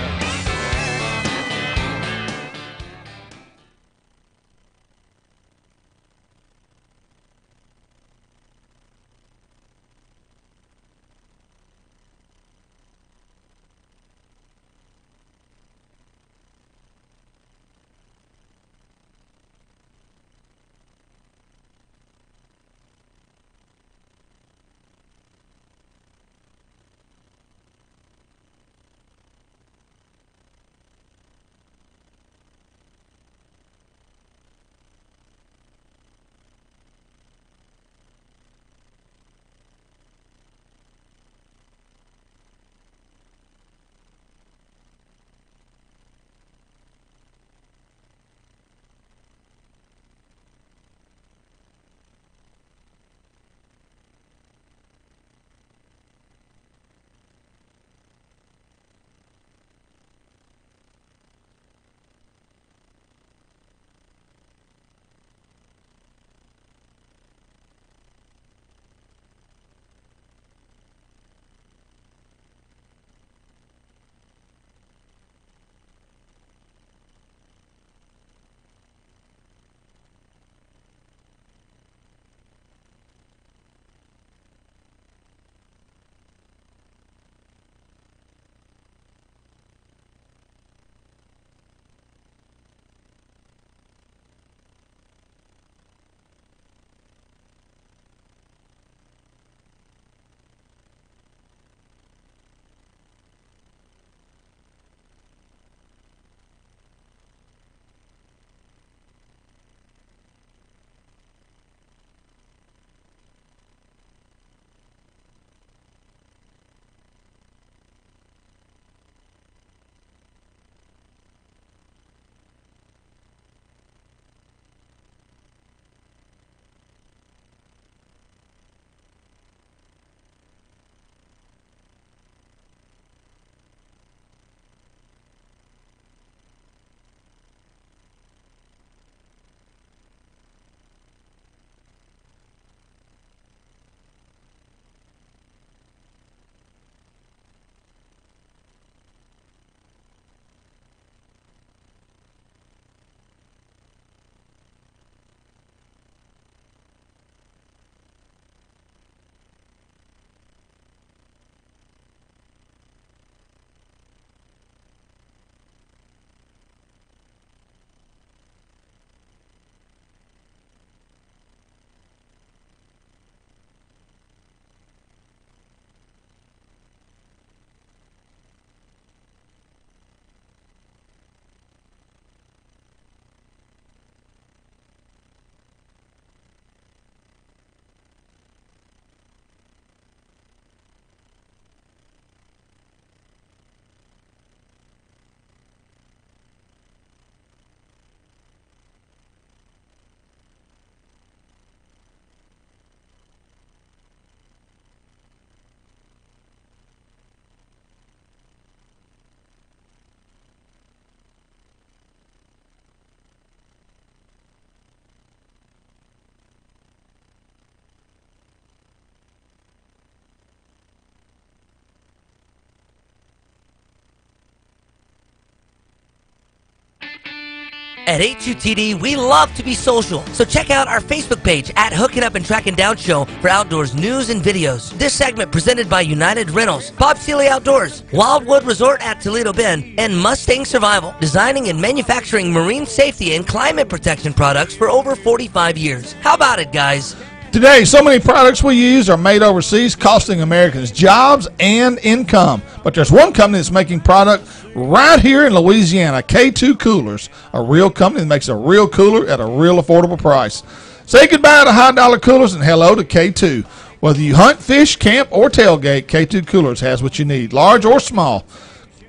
Speaker 6: At HUTD, we love to be social, so check out our Facebook page at Hooking Up and Tracking Down Show for outdoors news and videos. This segment presented by United Rentals, Bob Seeley Outdoors, Wildwood Resort at Toledo Bend, and Mustang Survival, designing and manufacturing marine safety and climate protection products for over 45 years. How about it, guys?
Speaker 3: Today, so many products we use are made overseas, costing Americans jobs and income. But there's one company that's making product right here in Louisiana, K2 Coolers, a real company that makes a real cooler at a real affordable price. Say goodbye to high-dollar coolers and hello to K2. Whether you hunt, fish, camp, or tailgate, K2 Coolers has what you need, large or small.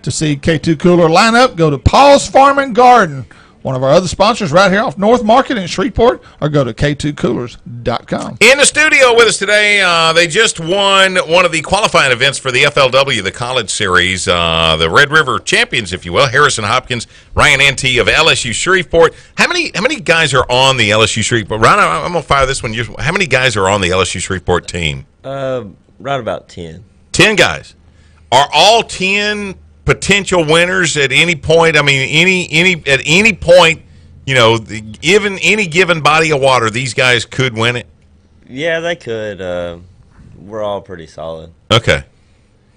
Speaker 3: To see K2 Cooler lineup, go to Paul's Farm and Garden, one of our other sponsors right here off North Market in Shreveport, or go to K2Coolers.com.
Speaker 2: In the studio with us today, they just won one of the qualifying events for the FLW, the College Series, the Red River champions, if you will, Harrison Hopkins, Ryan Ante of LSU Shreveport. How many guys are on the LSU Shreveport? Ryan, I'm going to fire this one. How many guys are on the LSU Shreveport team?
Speaker 9: Right about 10.
Speaker 2: 10 guys. Are all 10 potential winners at any point? I mean, at any point, even any given body of water, these guys could win it.
Speaker 9: Yeah, they could. We're all pretty solid.
Speaker 2: Okay.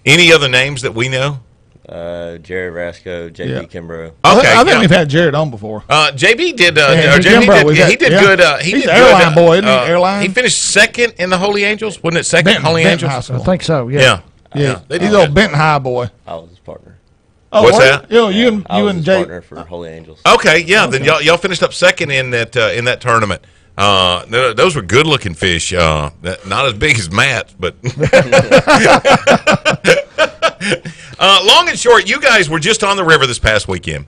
Speaker 2: Any other names that we know?
Speaker 9: Jerry Rasco, JB Kimbrough.
Speaker 2: Okay,
Speaker 3: I think we've had Jared on before.
Speaker 2: JB did.
Speaker 3: He
Speaker 2: did good.
Speaker 3: He's an airline boy, isn't he? Airline.
Speaker 2: He finished second in the Holy Angels, wasn't it? Second in Holy
Speaker 3: Benton High
Speaker 2: Angels.
Speaker 3: School.
Speaker 4: I think so. Yeah.
Speaker 2: Yeah.
Speaker 3: He's an old Benton High boy.
Speaker 9: I was his partner.
Speaker 3: Oh,
Speaker 2: What's
Speaker 3: were
Speaker 2: that?
Speaker 3: You
Speaker 9: I was
Speaker 3: and
Speaker 9: his
Speaker 3: Jay.
Speaker 9: partner for Holy Angels.
Speaker 2: Okay, yeah. Then y'all finished up second in that tournament. Those were good looking fish. Not as big as Matt's, but long and short, you guys were just on the river this past weekend,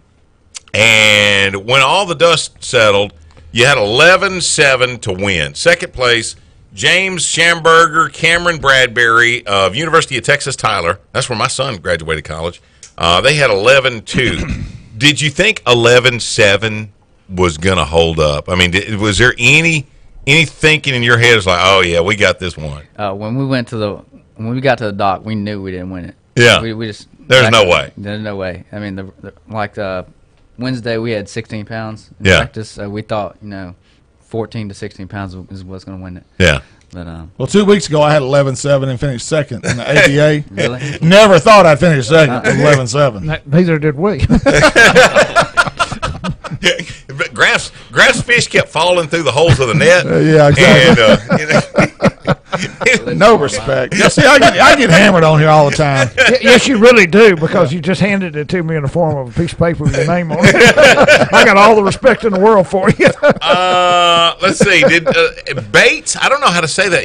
Speaker 2: and when all the dust settled, you had 11-7 to win. Second place, James Schamberger, Cameron Bradbury of University of Texas Tyler. That's where my son graduated college. They had 11-2. Did you think 11-7 was going to hold up? I mean, was there any thinking in your head? It's like, oh yeah, we got this one.
Speaker 8: When we got to the dock, we knew we didn't win it.
Speaker 2: Yeah,
Speaker 8: we just
Speaker 2: there's no way.
Speaker 8: There's no way. I mean, the Wednesday we had 16 pounds in
Speaker 2: Yeah.
Speaker 8: practice. So we thought 14 to 16 pounds is what's going to win it.
Speaker 2: Yeah.
Speaker 8: But
Speaker 3: Well, 2 weeks ago, I had 11-7 and finished second in the ATA.
Speaker 8: Really?
Speaker 3: Never thought I'd finish second with 11-7.
Speaker 4: Neither did we.
Speaker 2: Graph's fish kept falling through the holes of the net.
Speaker 3: Yeah, exactly.
Speaker 2: And,
Speaker 3: No respect. Yeah, see, I get hammered on here all the time.
Speaker 4: Yes, you really do, because you just handed it to me in the form of a piece of paper with your name on it. I got all the respect in the world for you.
Speaker 2: let's see. Did Bates? I don't know how to say that.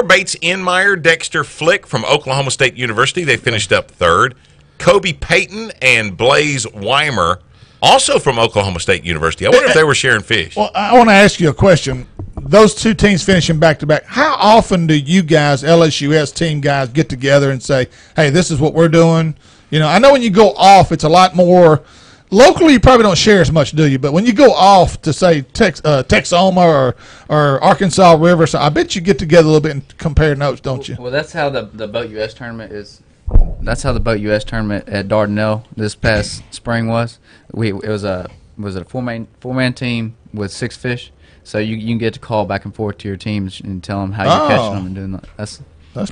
Speaker 2: Bates Enmeyer, Dexter Flick from Oklahoma State University. They finished up third. Kobe Payton and Blaze Weimer, also from Oklahoma State University. I wonder if they were sharing fish.
Speaker 3: Well, I want to ask you a question. Those two teams finishing back-to-back, how often do you guys, LSUS team guys, get together and say, hey, this is what we're doing? I know when you go off, it's a lot more – locally you probably don't share as much, do you? But when you go off to, say, Texoma or Arkansas River, so I bet you get together a little bit and compare notes, don't you?
Speaker 8: Well, that's how the Boat US tournament is. That's how the Boat US tournament at Dardanelle this past spring was. It was a four-man team with 6 fish. So you can get to call back and forth to your teams and tell them how you're catching them and doing that.
Speaker 3: That's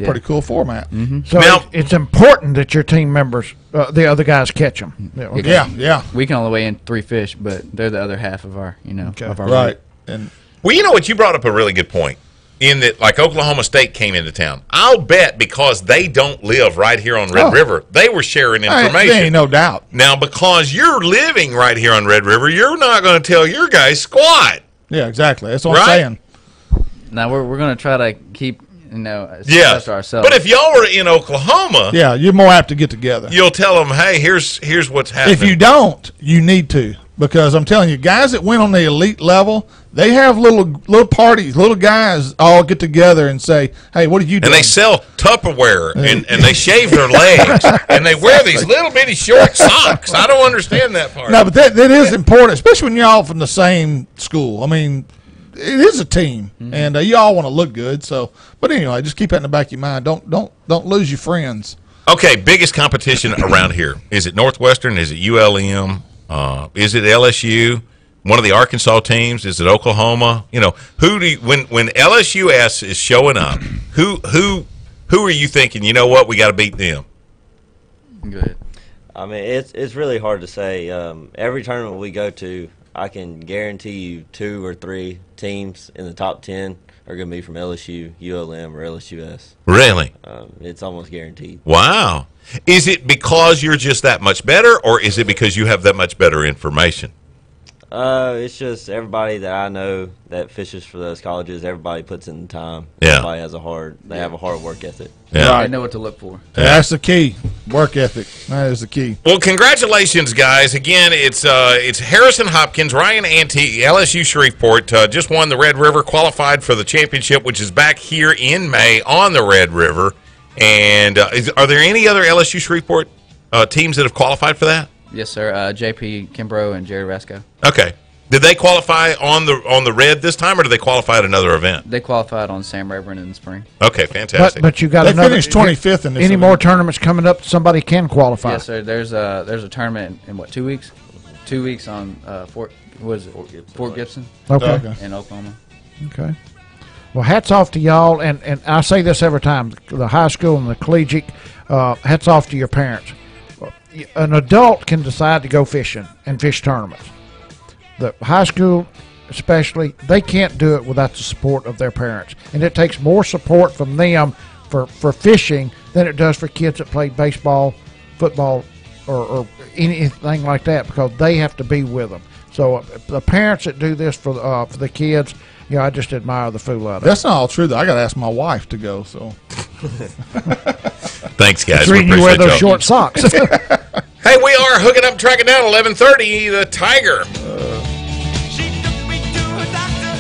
Speaker 3: a pretty cool format.
Speaker 8: Mm-hmm.
Speaker 4: So
Speaker 2: Now-
Speaker 4: it's important that your team members, the other guys, catch them.
Speaker 3: Yeah.
Speaker 8: We can only weigh in 3 fish, but they're the other half of our of our
Speaker 3: Right.
Speaker 8: weight.
Speaker 3: And
Speaker 2: Well, you know what? You brought up a really good point. In that, like Oklahoma State came into town. I'll bet because they don't live right here on Red River, they were sharing information.
Speaker 3: there ain't no doubt.
Speaker 2: Now, because you're living right here on Red River, you're not going to tell your guys squat.
Speaker 3: Yeah, exactly. That's what
Speaker 2: Right?
Speaker 3: I'm saying.
Speaker 8: Now we're going to try to keep
Speaker 2: Yeah.
Speaker 8: best of ourselves.
Speaker 2: But if y'all were in Oklahoma,
Speaker 3: Yeah, you're more apt to get together.
Speaker 2: you'll tell them, hey, here's what's happening.
Speaker 3: If you don't, you need to, because I'm telling you, guys that win on the elite level, they have little parties, little guys all get together and say, hey, what are you doing?
Speaker 2: And they sell Tupperware, and they shave their legs, and they wear these little bitty short socks. I don't understand that part.
Speaker 3: No, but that is important, especially when you're all from the same school. I mean, it is a team, and you all want to look good. So, but anyway, just keep that in the back of your mind. Don't lose your friends.
Speaker 2: Okay, biggest competition around here. Is it Northwestern? Is it ULM? Is it LSU? one of the Arkansas teams? Is it Oklahoma? You know, who do you, when LSUS is showing up? Who are you thinking? You know what? We got to beat them.
Speaker 8: Good.
Speaker 9: I mean, it's really hard to say. Every tournament we go to, I can guarantee you 2 or 3 teams in the top 10 are going to be from LSU, ULM, or LSUS.
Speaker 2: Really?
Speaker 9: It's almost guaranteed.
Speaker 2: Wow. Is it because you're just that much better, or is it because you have that much better information?
Speaker 9: It's just everybody that I know that fishes for those colleges. Everybody puts in the time.
Speaker 2: Yeah.
Speaker 9: Everybody has they have a hard work ethic.
Speaker 2: Yeah.
Speaker 8: They know what to look for.
Speaker 3: Yeah. That's the key. Work ethic. That is the key.
Speaker 2: Well, congratulations, guys. Again, it's Harrison Hopkins, Ryan Ante, LSU Shreveport, just won the Red River, qualified for the championship, which is back here in May on the Red River. And are there any other LSU Shreveport teams that have qualified for that?
Speaker 8: Yes, sir. JP Kimbrough and Jerry Rasco.
Speaker 2: Okay. Did they qualify on the Red this time, or did they qualify at another event?
Speaker 8: They qualified on Sam Rayburn in the spring.
Speaker 2: Okay, fantastic.
Speaker 4: But you got
Speaker 3: They
Speaker 4: another.
Speaker 3: finished 25th in this
Speaker 4: Any
Speaker 3: event.
Speaker 4: more tournaments coming up? Somebody can qualify.
Speaker 8: Yes, sir. There's a tournament in what, 2 weeks? 2 weeks on Fort Gibson
Speaker 4: Okay.
Speaker 8: in Oklahoma.
Speaker 4: Okay. Well, hats off to y'all, and I say this every time: the high school and the collegiate. Hats off to your parents. An adult can decide to go fishing and fish tournaments. The high school, especially, they can't do it without the support of their parents, and it takes more support from them for fishing than it does for kids that play baseball, football, or anything like that, because they have to be with them. So the parents that do this for the kids, you know, I just admire the fool out of it.
Speaker 3: That's not all true, though. I got to ask my wife to go. So
Speaker 2: Thanks, guys.
Speaker 4: It's
Speaker 2: We
Speaker 4: reading you wear
Speaker 2: appreciate
Speaker 4: those
Speaker 2: y'all.
Speaker 4: short socks.
Speaker 2: Hey, we are hooking up, tracking down 11:30. The Tiger.
Speaker 5: She took me to a doctor.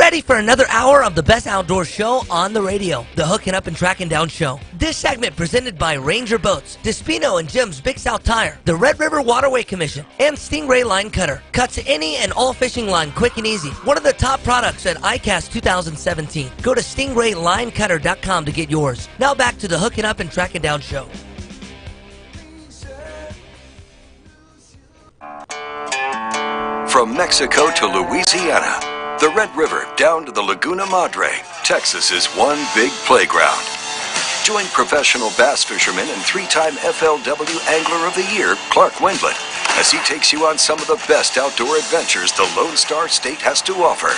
Speaker 6: ready for another hour of the best outdoor show on the radio, the Hooking Up and Tracking Down Show. This segment presented by Ranger Boats, Despino and Jim's Big South Tire, the Red River Waterway Commission, and Stingray Line Cutter. Cuts any and all fishing line quick and easy. One of the top products at ICAST 2017. Go to stingraylinecutter.com to get yours. Now back to the Hooking Up and Tracking Down Show.
Speaker 10: From Mexico to Louisiana, the Red River down to the Laguna Madre, Texas is one big playground. Join professional bass fisherman and three-time FLW Angler of the Year, Clark Wendlandt, as he takes you on some of the best outdoor adventures the Lone Star State has to offer.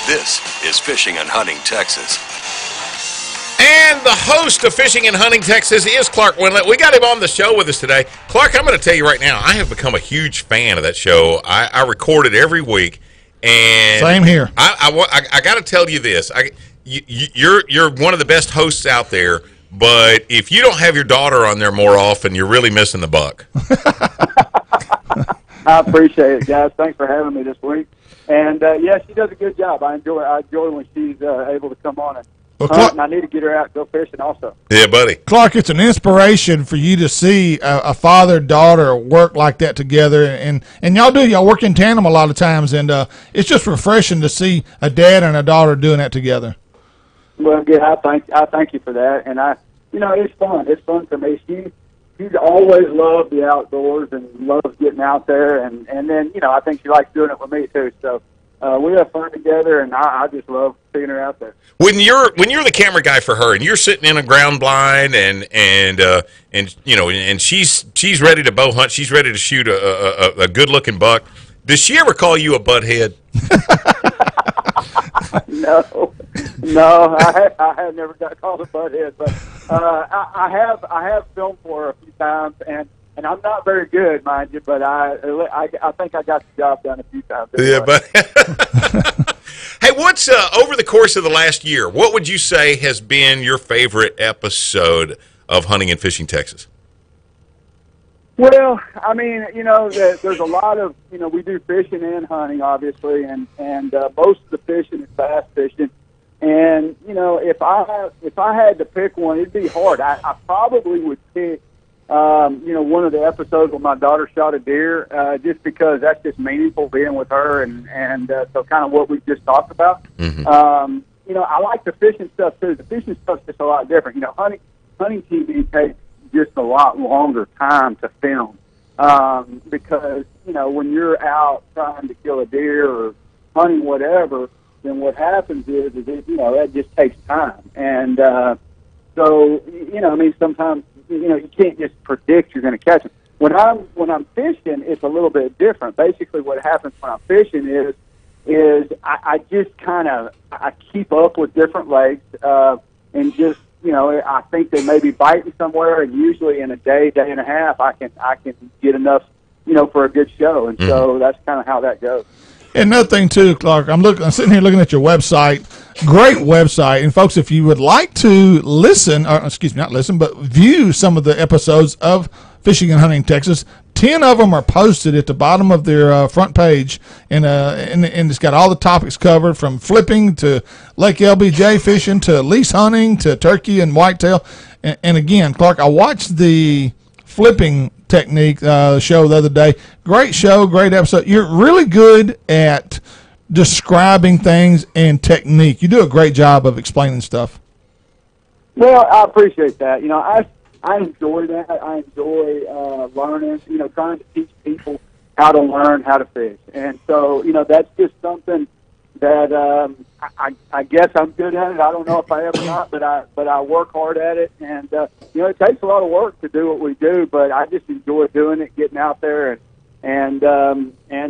Speaker 10: This is Fishing and Hunting Texas.
Speaker 2: And the host of Fishing and Hunting Texas is Clark Wendlandt. We got him on the show with us today. Clark, I'm going to tell you right now, I have become a huge fan of that show. I record it every week. And
Speaker 3: same here.
Speaker 2: I got to tell you this. You're one of the best hosts out there, but if you don't have your daughter on there more often, you're really missing the buck.
Speaker 11: I appreciate it, guys. Thanks for having me this week. And, yeah, she does a good job. I enjoy when she's able to come on and hunt, and I need to get her out and go fishing also.
Speaker 2: Yeah, buddy.
Speaker 3: Clark, it's an inspiration for you to see a father-daughter work like that together, and y'all work in tandem a lot of times, and it's just refreshing to see a dad and a daughter doing that together.
Speaker 11: Well, yeah, I thank you for that, and it's fun. It's fun for me. She's always loved the outdoors and loves getting out there, and then I think she likes doing it with me too. So we have fun together, and I just love seeing her out there.
Speaker 2: When you're the camera guy for her, and you're sitting in a ground blind, and she's ready to bow hunt, she's ready to shoot a good looking buck. Does she ever call you a butthead? No, I have never got called a butthead, but I have filmed for her a few times, and I'm not very good, mind you, but I think I got the job done a few times. Yeah, but hey, what's over the course of the last year, what would you say has been your favorite episode of Hunting and Fishing Texas?
Speaker 11: Well, I mean, there's a lot of, we do fishing and hunting, obviously, and most of the fishing is bass fishing. And, if I had to pick one, it'd be hard. I probably would pick, one of the episodes where my daughter shot a deer, just because that's just meaningful being with her, and so kind of what we just talked about.
Speaker 2: Mm-hmm.
Speaker 11: I like the fishing stuff too. The fishing stuff's just a lot different. Hunting TV takes just a lot longer time to film, because when you're out trying to kill a deer or hunting whatever, then what happens is that just takes time, and so sometimes you can't just predict you're going to catch them. When I'm fishing, it's a little bit different. Basically, what happens when I'm fishing is I just kind of I keep up with different lakes, and just I think they may be biting somewhere, and usually in a day and a half, I can get enough for a good show, and so that's kind of how that goes.
Speaker 3: And another thing too, Clark, I'm sitting here looking at your website. Great website. And folks, if you would like to but view some of the episodes of Fishing and Hunting Texas, 10 of them are posted at the bottom of their front page, and it's got all the topics covered, from flipping to Lake LBJ fishing to lease hunting to turkey and whitetail. And again, Clark, I watched the flipping technique show the other day. Great show, great episode. You're really good at describing things and technique. You do a great job of explaining stuff.
Speaker 11: Well, I appreciate that. I enjoy that. I enjoy learning, trying to teach people how to learn how to fish. And so, that's just something that I guess I'm good at it. I don't know if I am or not, but I work hard at it. And, it takes a lot of work to do what we do, but I just enjoy doing it, getting out there, and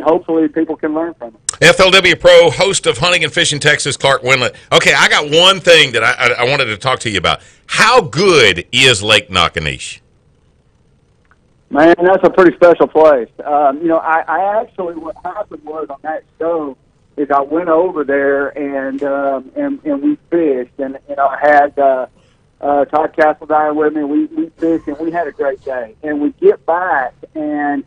Speaker 11: hopefully people can learn from it.
Speaker 2: FLW Pro, host of Hunting and Fishing Texas, Clark Wendlandt. Okay, I got one thing that I wanted to talk to you about. How good is Lake Knockanish?
Speaker 11: Man, that's a pretty special place. I actually, what happened was on that show is I went over there and we fished, and I had Todd Castledine with me. We fished and we had a great day. And we get back, and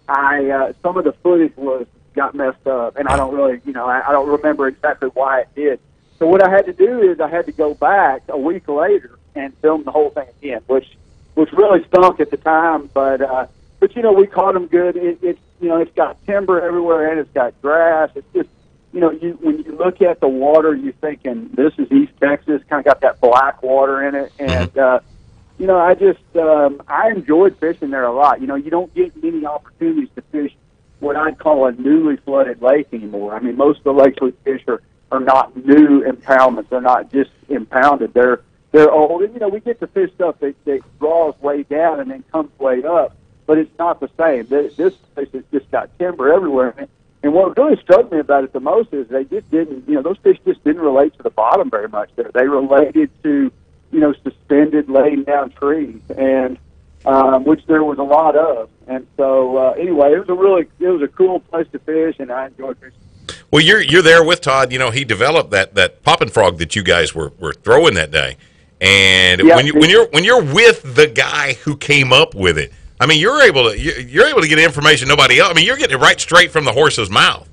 Speaker 11: some of the footage was got messed up, and I don't really, I don't remember exactly why it did. So what I had to do is I had to go back a week later and film the whole thing again, which really stunk at the time, but we caught them good. It's got timber everywhere and it's got grass. It's just, when you look at the water, you're thinking this is East Texas, kind of got that black water in it, and I enjoyed fishing there a lot. You don't get many opportunities to fish what I'd call a newly flooded lake anymore. I mean, most of the lakes we fish are not new impoundments. They're not just impounded. They're old, and we get to fish stuff that draws way down and then comes way up, but it's not the same. This place has just got timber everywhere. And what really struck me about it the most is they just didn't, those fish just didn't relate to the bottom very much there. They related to, suspended, laying down trees, and which there was a lot of. And so, anyway, it was a cool place to fish, and I enjoyed fishing.
Speaker 2: Well, you're there with Todd. He developed that popping frog that you guys were throwing that day, and
Speaker 11: yeah,
Speaker 2: when you're with the guy who came up with it, I mean, you're able to get information nobody else. I mean, you're getting it right straight from the horse's mouth.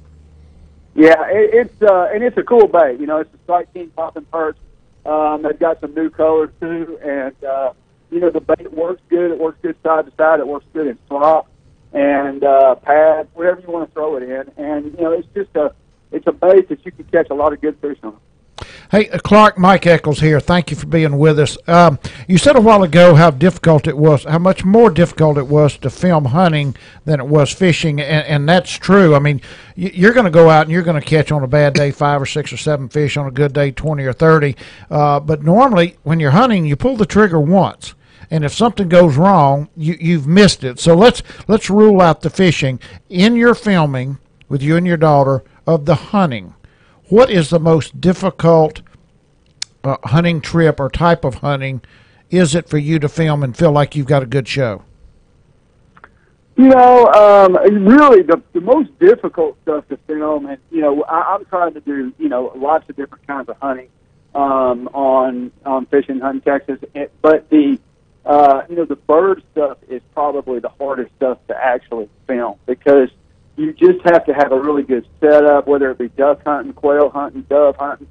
Speaker 11: Yeah, it's a cool bait. It's a Strike King popping perch. They've got some new colors too, and the bait works good. It works good side to side. It works good in slop and pad, whatever you want to throw it in. And it's a bait that you can catch a lot of good fish on.
Speaker 4: Hey, Clark, Mike Eccles here. Thank you for being with us. You said a while ago how much more difficult it was to film hunting than it was fishing, and that's true. I mean, you're going to go out and you're going to catch on a bad day 5 or 6 or 7 fish, on a good day 20 or 30. But normally when you're hunting, you pull the trigger once. And if something goes wrong, you've missed it. So let's rule out the fishing. In your filming with you and your daughter of the hunting, what is the most difficult hunting trip or type of hunting is it for you to film and feel like you've got a good show?
Speaker 11: Really the most difficult stuff to film, and I'm trying to do lots of different kinds of hunting on fishing, hunting Texas, but the bird stuff is probably the hardest stuff to actually film, because you just have to have a really good setup, whether it be duck hunting, quail hunting, dove hunting.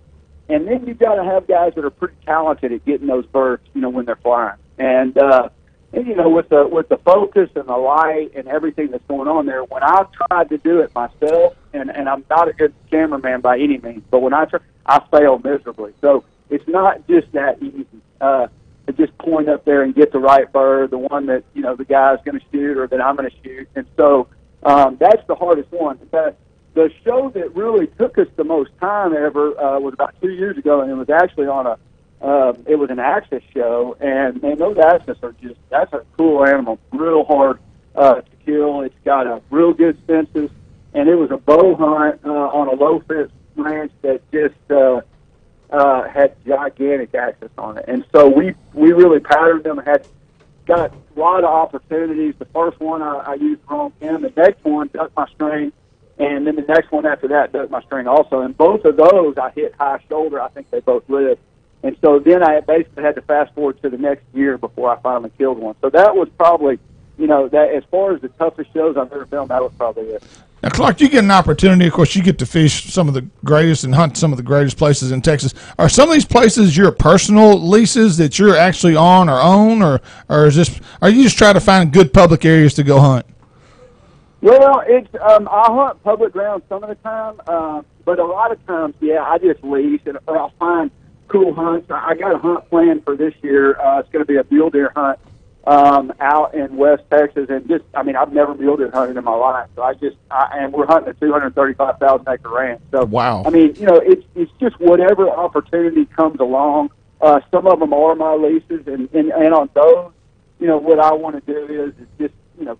Speaker 11: And then you've got to have guys that are pretty talented at getting those birds, when they're flying. And with the focus and the light and everything that's going on there, when I tried to do it myself, and I'm not a good cameraman by any means, but when I fail miserably. So it's not just that easy to just point up there and get the right bird, the one that, the guy's going to shoot or that I'm going to shoot. And so that's the hardest one. The show that really took us the most time ever was about 2 years ago, and it was actually on it was an axis show, and man, those axis that's a cool animal, real hard to kill. It's got a real good senses, and it was a bow hunt on a low fence ranch that just had gigantic axis on it, and so we really patterned them. Got a lot of opportunities. The first one I used wrong pin. The next one ducked my string, and then the next one after that ducked my string also. And both of those I hit high shoulder. I think they both lived. And so then I basically had to fast forward to the next year before I finally killed one. So that was probably, that as far as the toughest shows I've ever filmed, that was probably it.
Speaker 3: Now, Clark, you get an opportunity. Of course, you get to fish some of the greatest and hunt some of the greatest places in Texas. Are some of these places your personal leases that you're actually on or own, or are you just trying to find good public areas to go hunt?
Speaker 11: Well, I hunt public ground some of the time, but a lot of times, I just lease, or I'll find cool hunts. I got a hunt planned for this year. It's going to be a mule deer hunt out in West Texas, and I've never mule deer hunted in my life, so and we're hunting a 235,000 acre ranch. So
Speaker 3: wow,
Speaker 11: it's just whatever opportunity comes along. Some of them are my leases, and on those, what I want to do is just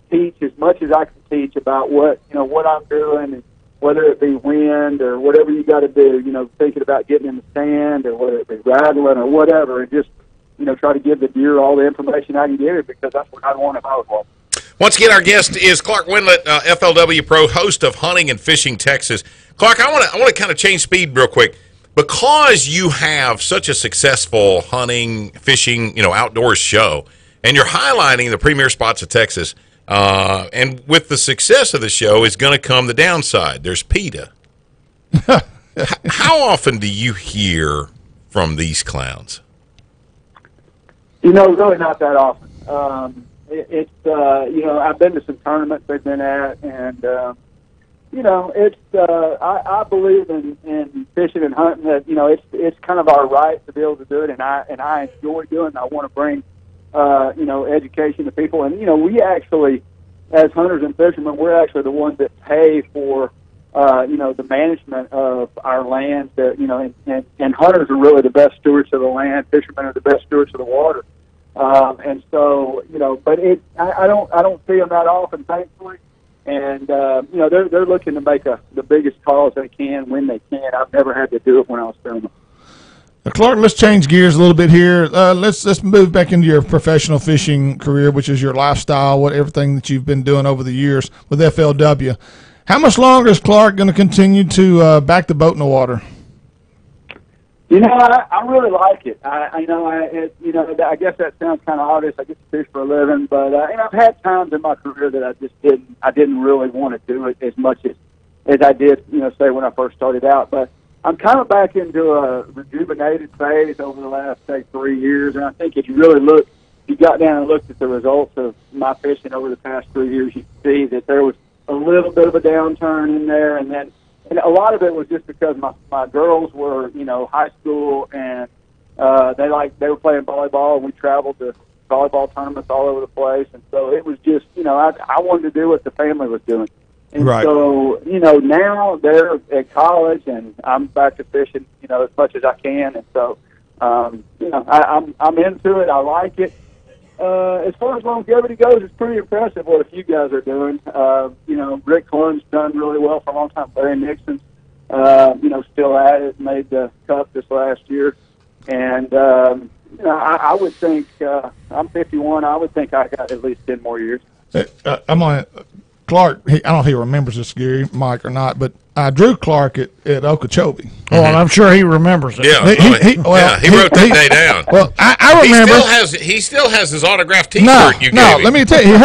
Speaker 11: teach as much as I can teach about what I'm doing, and whether it be wind or whatever you got to do, thinking about getting in the stand, or whether it be rattling or whatever, and just try to give the deer all the information I can give it, because that's what I want if I was one.
Speaker 2: Once again, our guest is Clark Wendlandt, FLW Pro, host of Hunting and Fishing Texas. Clark, I want to kind of change speed real quick. Because you have such a successful hunting, fishing, outdoors show, and you're highlighting the premier spots of Texas, And with the success of the show is going to come the downside. There's PETA. How often do you hear from these clowns?
Speaker 11: Really not that often. I've been to some tournaments they've been at, and I believe in fishing and hunting. That it's kind of our right to be able to do it, and I enjoy doing it. And I want to bring education to people, and we actually, as hunters and fishermen, we're actually the ones that pay for the management of our land. That and hunters are really the best stewards of the land. Fishermen are the best stewards of the water. And so, but I don't see them that often, thankfully. And they're looking to make the biggest calls they can when they can. I've never had to do it when I was filming.
Speaker 3: Clark, let's change gears a little bit here. Let's move back into your professional fishing career, which is your lifestyle, everything that you've been doing over the years with FLW. How much longer is Clark going to continue to back the boat in the water?
Speaker 11: I really like it. I guess that sounds kind of obvious. I get to fish for a living, but I've had times in my career that I didn't really want to do it as much as I did, say when I first started out. But I'm kind of back into a rejuvenated phase over the last, say, 3 years, and I think if you got down and looked at the results of my fishing over the past 3 years, you can see that there was a little bit of a downturn in there, and a lot of it was just because my girls were, high school, and they were playing volleyball, and we traveled to volleyball tournaments all over the place, and so it was just, I wanted to do what the family was doing. And
Speaker 3: right.
Speaker 11: So, now they're at college, and I'm back to fishing, as much as I can, and so, I'm into it. I like it. As far as longevity goes, it's pretty impressive what a few guys are doing. Rick Clunn's done really well for a long time. Larry Nixon, still at it, made the cup this last year. And, I would think, I'm 51, I would think I got at least 10 more years.
Speaker 3: Clark, I don't know if he remembers this, Gary, Mike, or not, but I drew Clark at Okeechobee.
Speaker 4: Mm-hmm. Oh, and I'm sure he remembers it.
Speaker 2: Yeah, he wrote that day down.
Speaker 3: Well, I remember.
Speaker 2: He still has his autographed T-shirt. You gave him.
Speaker 3: Let me tell you, he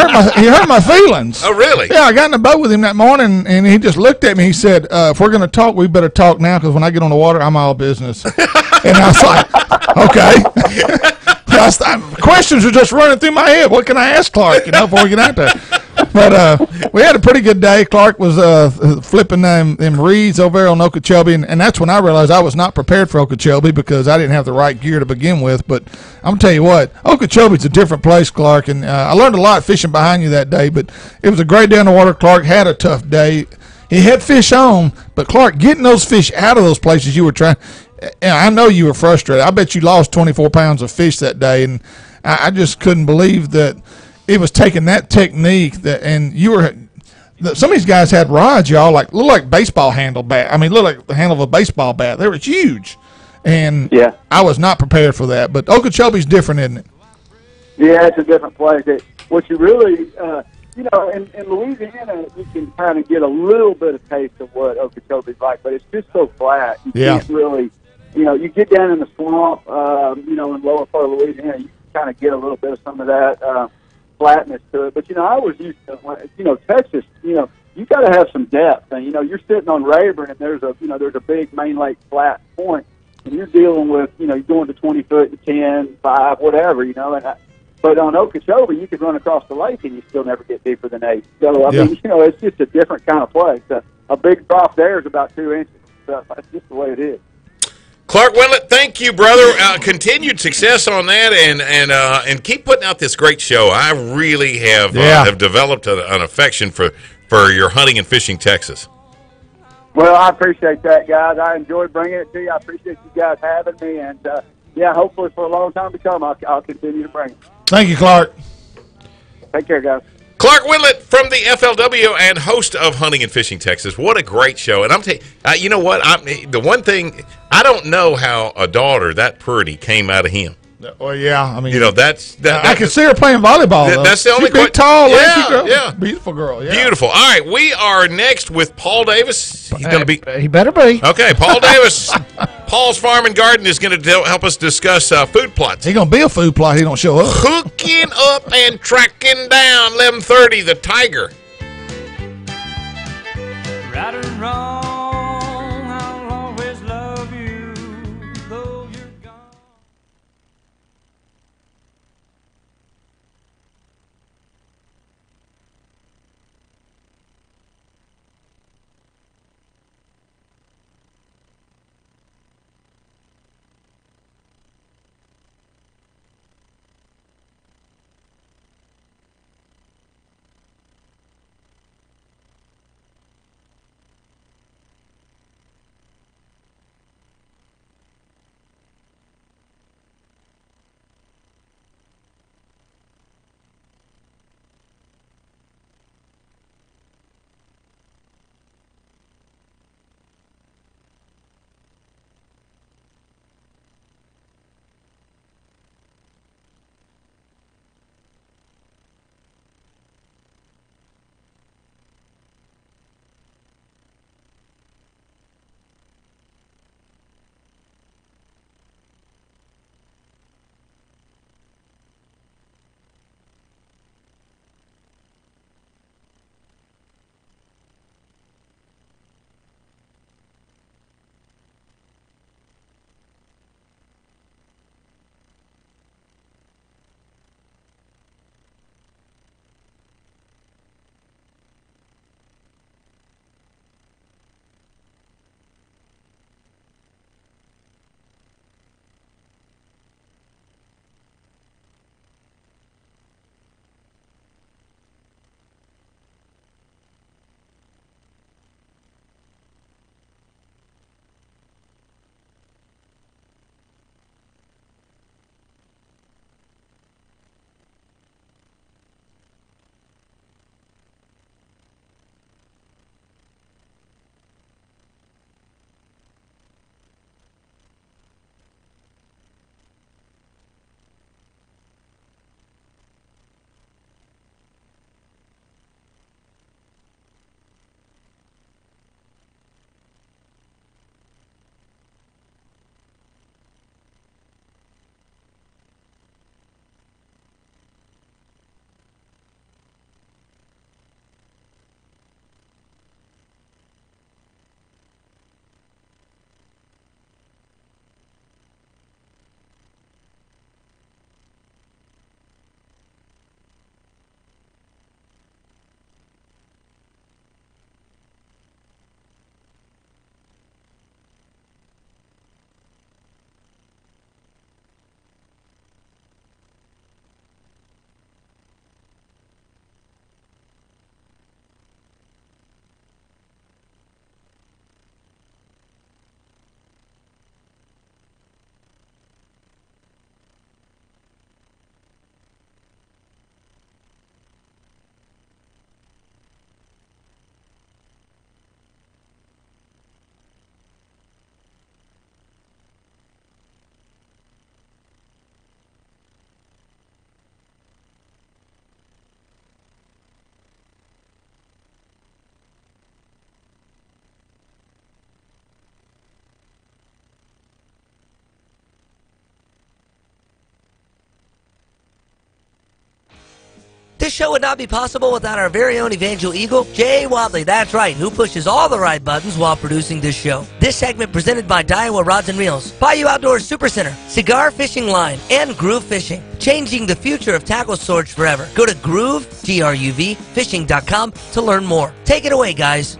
Speaker 3: hurt my feelings.
Speaker 2: Oh, really?
Speaker 3: Yeah, I got in the boat with him that morning, and he just looked at me. He said, "If we're going to talk, we better talk now, because when I get on the water, I'm all business." And I was like, "Okay." Questions are just running through my head. What can I ask Clark? Before we get out there. But we had a pretty good day. Clark was flipping them reeds over there on Okeechobee, and that's when I realized I was not prepared for Okeechobee because I didn't have the right gear to begin with. But I'm going to tell you what, Okeechobee's a different place, Clark, and I learned a lot fishing behind you that day, but it was a great day on the water. Clark had a tough day. He had fish on, but Clark, getting those fish out of those places you were trying – I know you were frustrated. I bet you lost 24 pounds of fish that day, and I just couldn't believe that it was taking that technique and you were. Some of these guys had rods, y'all, look like baseball handle bat. I mean, look like the handle of a baseball bat. They were huge, and I was not prepared for that. But Okeechobee's different, isn't it?
Speaker 11: Yeah, it's a different place. What you really, in Louisiana, you can kind of get a little bit of taste of what Okeechobee's like, but it's just so flat. You can't really. You get down in the swamp, in lower part of Louisiana, you kind of get a little bit of some of that flatness to it. But, I was used to, Texas, you got to have some depth. And, you're sitting on Rayburn and there's a big main lake flat point, and you're dealing with, you're going to 20 foot to 10, 5, whatever, but on Okeechobee, you could run across the lake and you still never get deeper than 8. So, I mean, it's just a different kind of place. A big drop there is about 2 inches. So that's just the way it is.
Speaker 2: Clark Wendlandt, thank you, brother. Continued success on that, and keep putting out this great show. I really have developed an affection for your hunting and fishing Texas.
Speaker 11: Well, I appreciate that, guys. I enjoyed bringing it to you. I appreciate you guys having me, and hopefully for a long time to come, I'll continue to bring it.
Speaker 3: Thank you, Clark.
Speaker 11: Take care, guys.
Speaker 2: Clark Wendlandt from the FLW and host of Hunting and Fishing Texas. What a great show. And I'm telling you, you know what? The one thing, I don't know how a daughter that pretty came out of him.
Speaker 3: Well, yeah. I mean,
Speaker 2: I
Speaker 3: can see her playing volleyball, though.
Speaker 2: That's the only
Speaker 3: big, tall, lanky girl.
Speaker 2: Yeah.
Speaker 3: Beautiful girl, yeah.
Speaker 2: Beautiful. All right, we are next with Paul Davis. He's going to be.
Speaker 4: He better be.
Speaker 2: Okay, Paul Davis. Paul's Farm and Garden is going to help us discuss food plots.
Speaker 3: He's going to be a food plot. He don't show up.
Speaker 2: Hooking up and tracking down 11:30, the Tiger.
Speaker 5: Right or wrong, I'll always love you, though you're gone.
Speaker 6: This show would not be possible without our very own Evangel Eagle, Jay Wadley. That's right, who pushes all the right buttons while producing this show. This segment presented by Daiwa Rods and Reels, Bayou Outdoors Supercenter, Cigar Fishing Line, and Groove Fishing. Changing the future of tackle storage forever. Go to Groove, G-R-U-V, fishing.com to learn more. Take it away, guys.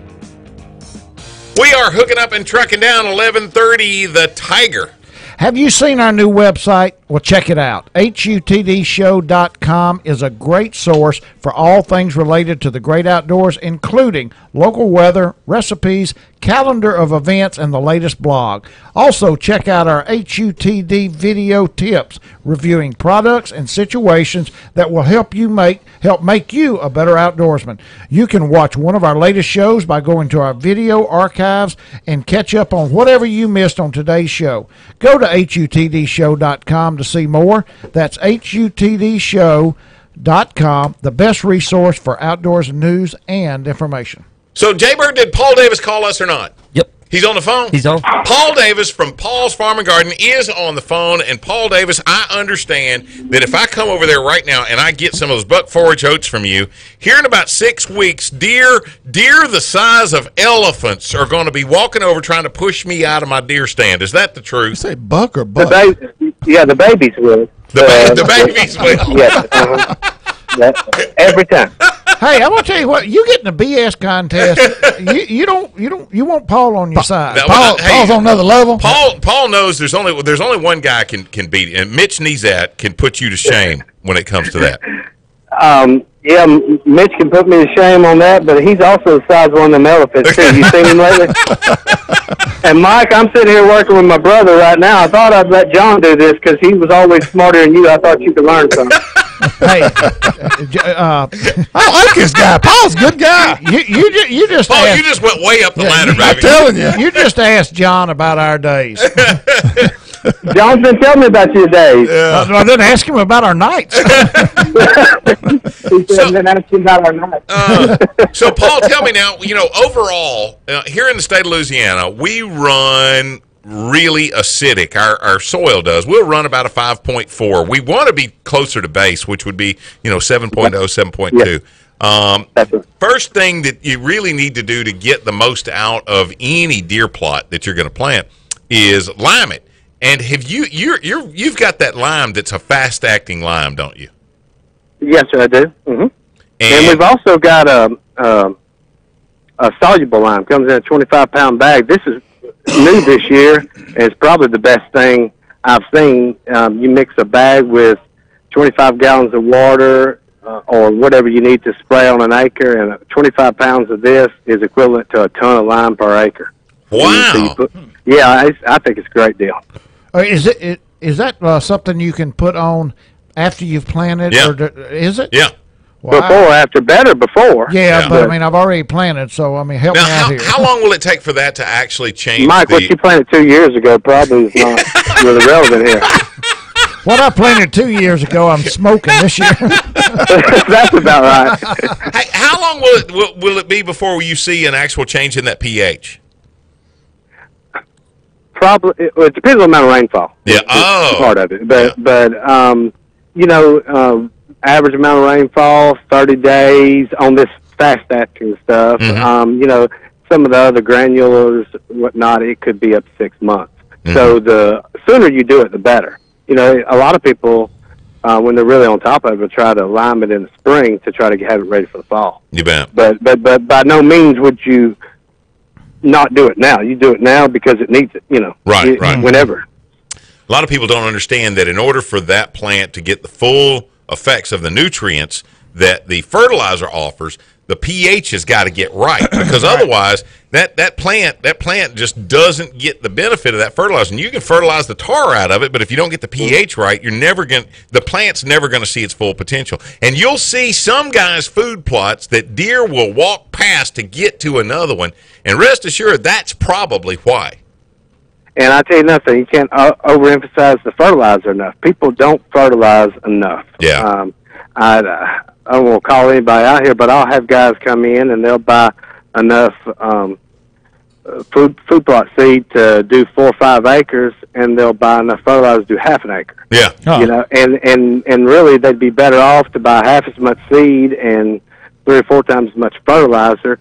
Speaker 2: We are hooking up and trucking down 11:30, the Tiger.
Speaker 4: Have you seen our new website? Well, check it out. HUTDshow.com is a great source for all things related to the great outdoors, including local weather, recipes, calendar of events, and the latest blog. Also, check out our HUTD video tips, reviewing products and situations that will help make you a better outdoorsman. You can watch one of our latest shows by going to our video archives and catch up on whatever you missed on today's show. Go to HUTDshow.com to see more. That's HUTDshow.com, the best resource for outdoors news and information.
Speaker 2: So, Jaybird, did Paul Davis call us or not?
Speaker 6: Yep.
Speaker 2: He's on the phone?
Speaker 6: He's on.
Speaker 2: Paul Davis from Paul's Farm and Garden is on the phone. And, Paul Davis, I understand that if I come over there right now and I get some of those buck forage oats from you, here in about 6 weeks, deer the size of elephants are going to be walking over trying to push me out of my deer stand. Is that the truth?
Speaker 3: You say buck or buck?
Speaker 12: The babies will.
Speaker 2: The babies will.
Speaker 12: Yes. Every time.
Speaker 4: Hey, I'm gonna tell you what. You get in a BS contest. You want Paul on your side.
Speaker 3: Paul's on another level.
Speaker 2: Paul knows there's only one guy can beat it, and Mitch Nezat can put you to shame when it comes to that.
Speaker 12: Yeah, Mitch can put me to shame on that, but he's also the size of one of them elephants too. You seen him lately? And Mike, I'm sitting here working with my brother right now. I thought I'd let John do this because he was always smarter than you. I thought you could learn something.
Speaker 4: Hey,
Speaker 3: I like this guy. Paul's a good guy.
Speaker 4: You just
Speaker 2: Paul,
Speaker 4: asked,
Speaker 2: you just went way up the ladder, baby.
Speaker 3: I'm telling you.
Speaker 4: You just asked John about our days.
Speaker 12: John's been telling me about your days.
Speaker 4: I didn't ask him about our nights.
Speaker 12: He said, then ask him about our nights.
Speaker 2: So, Paul, tell me now, overall, here in the state of Louisiana, we run really acidic. Our soil does. We'll run about a 5.4. We want to be closer to base, which would be, 7.0, 7.2. First thing that you really need to do to get the most out of any deer plot that you're going to plant is lime it. And have you've got that lime that's a fast acting lime, don't you?
Speaker 12: Yes, sir, I do. Mm-hmm. And we've also got a soluble lime. Comes in a 25-pound bag. This is new this year, and it's probably the best thing I've seen. You mix a bag with 25 gallons of water or whatever you need to spray on an acre, and 25 pounds of this is equivalent to a ton of lime per acre.
Speaker 2: Wow.
Speaker 12: So I think it's a great deal.
Speaker 4: Is that something you can put on after you've planted?
Speaker 2: Yeah.
Speaker 4: Or is it?
Speaker 2: Yeah.
Speaker 4: Wow.
Speaker 12: Before, after, better before.
Speaker 4: Yeah, but I mean, I've already planted, so I mean, help me out here.
Speaker 2: How long will it take for that to actually change?
Speaker 12: Mike, what you planted 2 years ago probably is not really relevant here.
Speaker 4: What I planted 2 years ago, I'm smoking this year.
Speaker 12: That's about right.
Speaker 2: Hey, how long will it be before you see an actual change in that pH?
Speaker 12: Probably, it depends on the amount of rainfall.
Speaker 2: Yeah.
Speaker 12: It's part of it, but average amount of rainfall, 30 days on this fast acting stuff.
Speaker 2: Mm-hmm.
Speaker 12: Some of the other granulars, whatnot, it could be up to 6 months.
Speaker 2: Mm-hmm.
Speaker 12: So the sooner you do it, the better. A lot of people, when they're really on top of it, try to lime it in the spring to try to have it ready for the fall.
Speaker 2: You bet.
Speaker 12: But by no means would you not do it now. You do it now because it needs it,
Speaker 2: Right.
Speaker 12: whenever.
Speaker 2: A lot of people don't understand that in order for that plant to get the full effects of the nutrients that the fertilizer offers, the pH has got to get right, because otherwise that plant just doesn't get the benefit of that fertilizer. And you can fertilize the tar out of it, but if you don't get the pH right, the plant's never going to see its full potential. And you'll see some guys' food plots that deer will walk past to get to another one, and rest assured that's probably why.
Speaker 12: And I tell you nothing, you can't overemphasize the fertilizer enough. People don't fertilize enough.
Speaker 2: Yeah.
Speaker 12: I don't want to call anybody out here, but I'll have guys come in and they'll buy enough food plot seed to do 4 or 5 acres, and they'll buy enough fertilizer to do half an acre.
Speaker 2: Yeah.
Speaker 12: And really they'd be better off to buy half as much seed and 3 or 4 times as much fertilizer.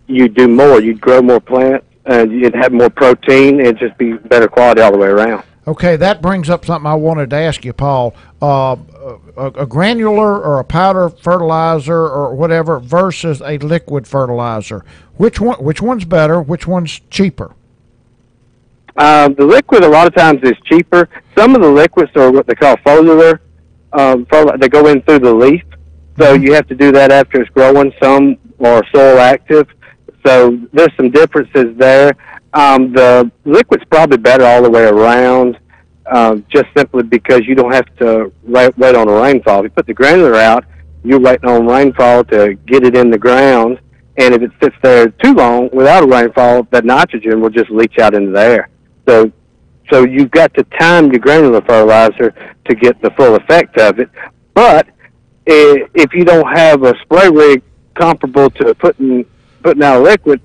Speaker 12: You'd do more. You'd grow more plants. You'd have more protein. It'd just be better quality all the way around.
Speaker 4: Okay, that brings up something I wanted to ask you, Paul. A granular or a powder fertilizer or whatever versus a liquid fertilizer. Which one's better? Which one's cheaper?
Speaker 12: The liquid a lot of times is cheaper. Some of the liquids are what they call foliar. They go in through the leaf, so you have to do that after it's growing. Some are soil active. So there's some differences there. The liquid's probably better all the way around, just simply because you don't have to wait on a rainfall. If you put the granular out, you're waiting on rainfall to get it in the ground, and if it sits there too long without a rainfall, that nitrogen will just leach out into the air. So you've got to time your granular fertilizer to get the full effect of it. But if you don't have a spray rig comparable to putting out a liquid,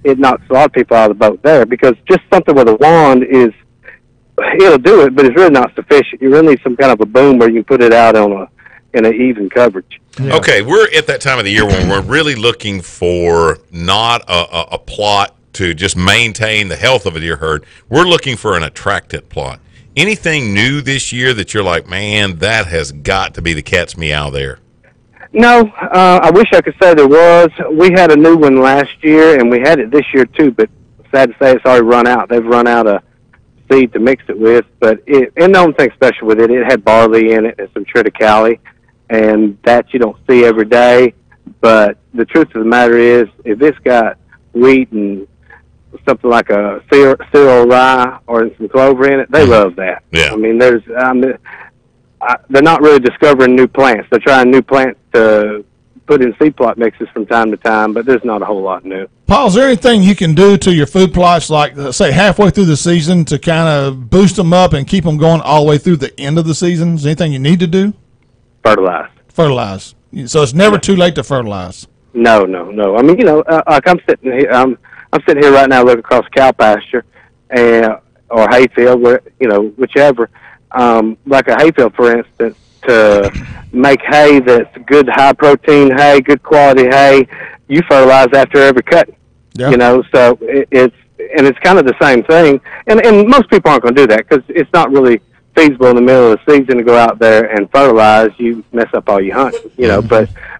Speaker 12: it knocks a lot of people out of the boat there, because just something with a wand it'll do it, but it's really not sufficient. You really need some kind of a boom where you can put it out in an even coverage.
Speaker 2: Yeah. Okay, we're at that time of the year when we're really looking for not a plot to just maintain the health of a deer herd. We're looking for an attractant plot. Anything new this year that you're like, man, that has got to be the cat's meow there?
Speaker 12: No, I wish I could say there was. We had a new one last year, and we had it this year too, but sad to say it's already run out. They've run out of seed to mix it with, and the only thing special with it had barley in it and some triticale, and that you don't see every day. But the truth of the matter is, if it's got wheat and something like a cereal rye or some clover in it, they love that.
Speaker 2: Yeah.
Speaker 12: I mean, they're not really discovering new plants. They're trying new plants to put in seed plot mixes from time to time, but there's not a whole lot new.
Speaker 3: Paul, is there anything you can do to your food plots, like, say, halfway through the season to kind of boost them up and keep them going all the way through the end of the season? Is there anything you need to do? Fertilize. So it's never too late to fertilize.
Speaker 12: No. I mean, like I'm sitting here right now looking across cow pasture or hayfield, whichever. Like a hayfield, for instance, to make hay that's good high protein hay, good quality hay, you fertilize after every cut. Yeah. So it's kind of the same thing. And most people aren't going to do that because it's not really feasible in the middle of the season to go out there and fertilize. You mess up all your hunt,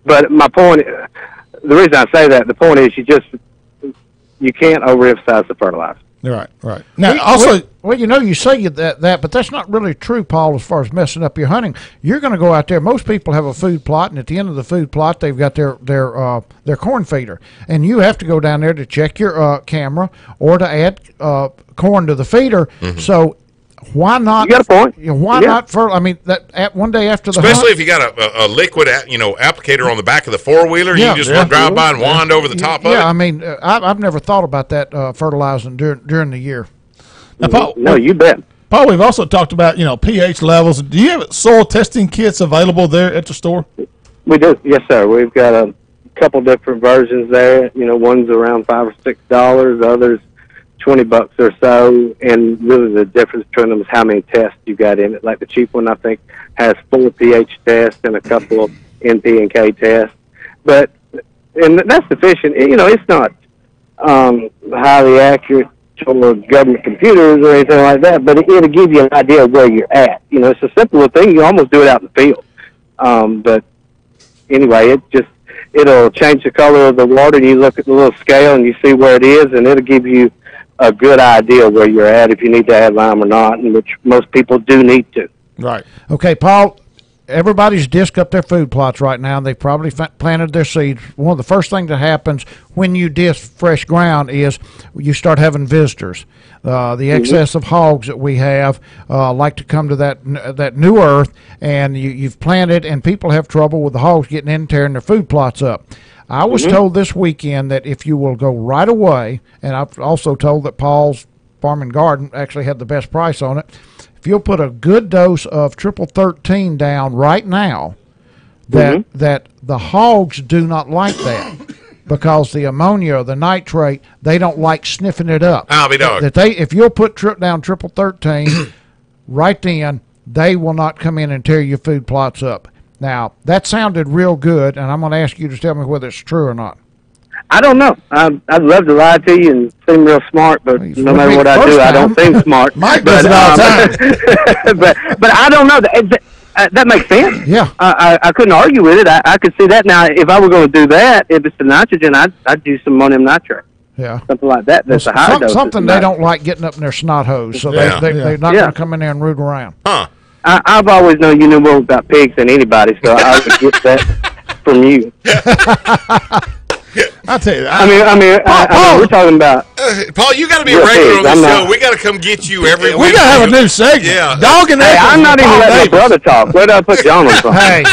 Speaker 12: But my point, the reason I say that, the point is you can't overemphasize the fertilizer.
Speaker 3: Right. Now, also,
Speaker 4: you say that, but that's not really true, Paul. As far as messing up your hunting, you're going to go out there. Most people have a food plot, and at the end of the food plot, they've got their corn feeder, and you have to go down there to check your camera or to add corn to the feeder. Mm-hmm. So why not?
Speaker 12: You got a point.
Speaker 4: Why not? One day after the
Speaker 2: especially
Speaker 4: hunt,
Speaker 2: if you got a liquid, applicator on the back of the 4-wheeler, you just drive by and wand over the top of it.
Speaker 4: Yeah, I mean, I've never thought about that fertilizing during the year.
Speaker 3: Now, Paul,
Speaker 12: no, you bet.
Speaker 3: Paul, we've also talked about pH levels. Do you have soil testing kits available there at the store?
Speaker 12: We do, yes, sir. We've got a couple different versions there. One's around $5 or $6, others $20 or so, and really the difference between them is how many tests you got in it. Like the cheap one, I think, has 4 pH tests and a couple of NP and K tests. And that's sufficient. It's not highly accurate or government computers or anything like that, but it'll give you an idea of where you're at. It's a simpler thing. You almost do it out in the field. But anyway, it'll change the color of the water, and you look at the little scale and you see where it is, and it'll give you a good idea where you're at, if you need to add lime or not, and which most people do need to.
Speaker 3: Right.
Speaker 4: Okay, Paul, everybody's disc up their food plots right now, and they've probably planted their seeds. One of the first things that happens when you disc fresh ground is you start having visitors. The excess of hogs that we have like to come to that new earth, and you've planted, and people have trouble with the hogs getting in and tearing their food plots up. I was told this weekend that if you will go right away, and I've also told that Paul's Farm and Garden actually had the best price on it, if you'll put a good dose of triple 13 down right now, that the hogs do not like that, because the ammonia or the nitrate, they don't like sniffing it up.
Speaker 2: I'll be dog.
Speaker 4: If you'll put down triple 13 right then, they will not come in and tear your food plots up. Now, that sounded real good, and I'm going to ask you to tell me whether it's true or not.
Speaker 12: I don't know. I'd love to lie to you and seem real smart, but no matter what I do, I don't seem smart.
Speaker 3: Mike does it all the
Speaker 12: time. but I don't know. That makes sense.
Speaker 4: Yeah.
Speaker 12: I couldn't argue with it. I could see that. Now, if I were going to do that, if it's the nitrogen, I'd do some ammonium nitrate.
Speaker 4: Yeah.
Speaker 12: Something like that. That's a higher dose.
Speaker 4: Something they don't like getting up in their snot hose, so they're not going to come in there and root around.
Speaker 2: Huh.
Speaker 12: I've always known you knew more about pigs than anybody, so I would get that from you.
Speaker 3: I'll tell you.
Speaker 12: I mean, we're talking about.
Speaker 2: Paul, you got to be a regular on the show. We got to come get you every week.
Speaker 3: We got to have a new segment.
Speaker 2: Yeah.
Speaker 3: Dog and
Speaker 12: I'm not even letting my brother talk. Where do I put John on?
Speaker 4: Hey.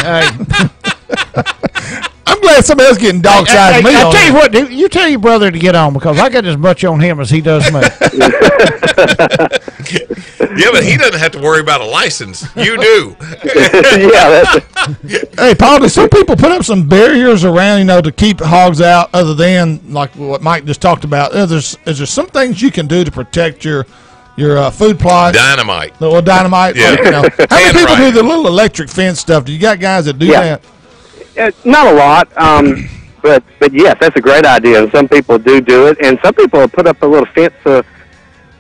Speaker 3: I'm glad somebody else getting dog sized me.
Speaker 4: I
Speaker 3: on
Speaker 4: tell
Speaker 3: it.
Speaker 4: you what, dude, you tell your brother to get on because I got as much on him as he does me.
Speaker 2: Yeah, but he doesn't have to worry about a license. You do.
Speaker 3: Hey, Paul, do some people put up some barriers around, to keep hogs out other than like what Mike just talked about? Is there some things you can do to protect your food plot?
Speaker 2: Dynamite.
Speaker 3: Well, dynamite.
Speaker 2: Yeah.
Speaker 3: How many people
Speaker 2: Right.
Speaker 3: do the little electric fence stuff? Do you got guys that do that?
Speaker 12: Not a lot, but yes, that's a great idea. And some people do it, and some people have put up a little fence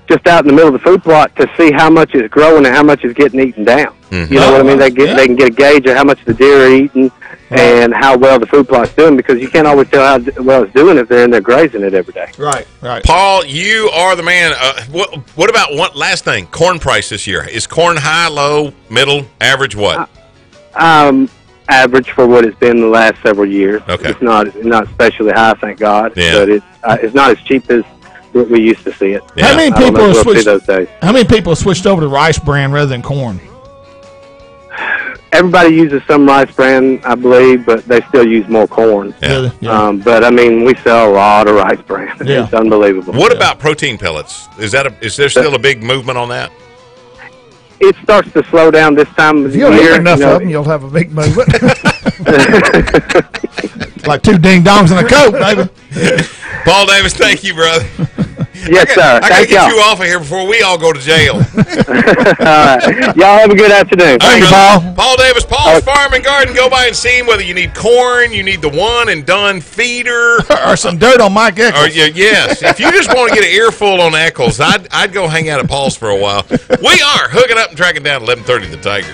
Speaker 12: just out in the middle of the food plot to see how much is growing and how much is getting eaten down.
Speaker 2: Mm-hmm.
Speaker 12: You know what I mean? They can get a gauge of how much the deer are eating and how well the food plot's doing, because you can't always tell how well it's doing if they're in there grazing it every day.
Speaker 3: Right.
Speaker 2: Paul, you are the man. What about last thing? Corn price this year. Is corn high, low, middle, average, what?
Speaker 12: Average for what it's been the last several years.
Speaker 2: Okay.
Speaker 12: It's not especially high, thank God.
Speaker 2: Yeah.
Speaker 12: But it's not as cheap as what we used to see it.
Speaker 2: Yeah.
Speaker 3: How many
Speaker 12: I don't
Speaker 3: people
Speaker 12: know
Speaker 3: have
Speaker 12: if we'll see
Speaker 3: switched?
Speaker 12: those days.
Speaker 3: How many people have switched over to rice bran rather than corn?
Speaker 12: Everybody uses some rice bran, I believe, but they still use more corn.
Speaker 2: Yeah.
Speaker 12: But I mean, we sell a lot of rice bran.
Speaker 3: Yeah.
Speaker 12: It's unbelievable.
Speaker 2: What about protein pellets? Is there still a big movement on that?
Speaker 12: It starts to slow down this time of
Speaker 4: If
Speaker 12: the
Speaker 4: you'll
Speaker 12: year.
Speaker 4: eat enough of them, you'll have a big movement.
Speaker 3: Like two ding dongs in a coat, baby.
Speaker 2: Paul Davis, thank you, brother.
Speaker 12: Yes, sir.
Speaker 2: I gotta
Speaker 12: Thank
Speaker 2: get
Speaker 12: y'all.
Speaker 2: you off of here before we all go to jail.
Speaker 12: All right. Y'all have a good afternoon.
Speaker 2: Thank you,
Speaker 3: Paul.
Speaker 2: Paul Davis, Paul's Farm and Garden. Go by and see him. Whether you need corn, you need the one and done feeder,
Speaker 3: Or some dirt on Mike Eccles.
Speaker 2: or yes, if you just want to get an earful on Eccles, I'd go hang out at Paul's for a while. We are hooking up and tracking down 11:30 the Tiger.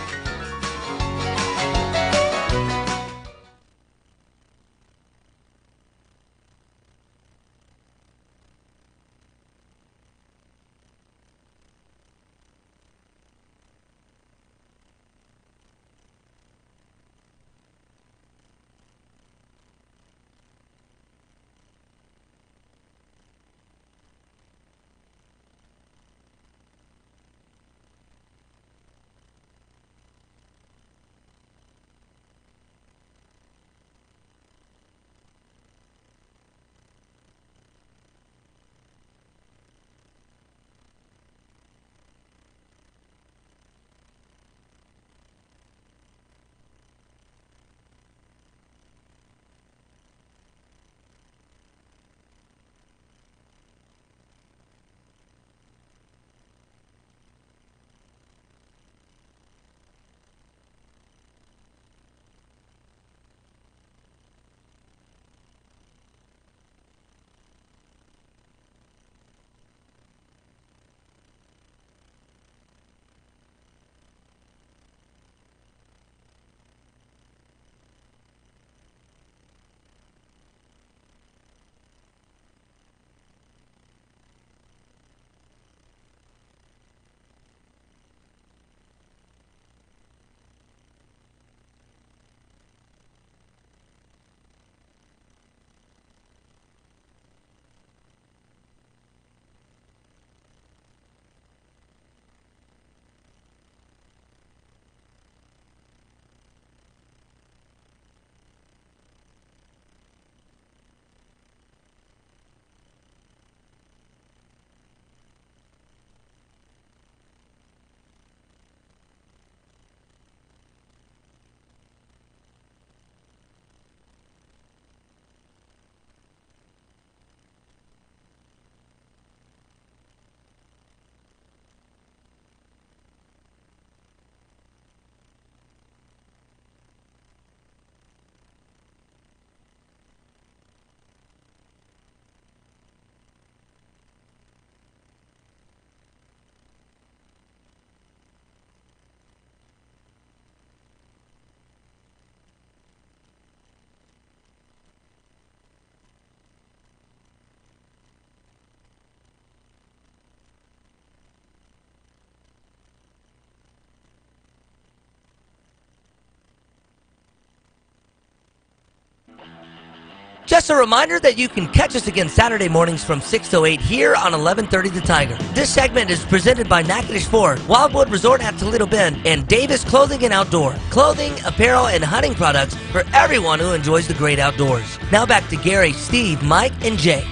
Speaker 6: Just a reminder that you can catch us again Saturday mornings from 6 to 8 here on 1130 The Tiger. This segment is presented by Natchitoches Ford, Wildwood Resort at Toledo Bend, and Davis Clothing and Outdoor. Clothing, apparel, and hunting products for everyone who enjoys the great outdoors. Now back to Gary, Steve, Mike, and Jay.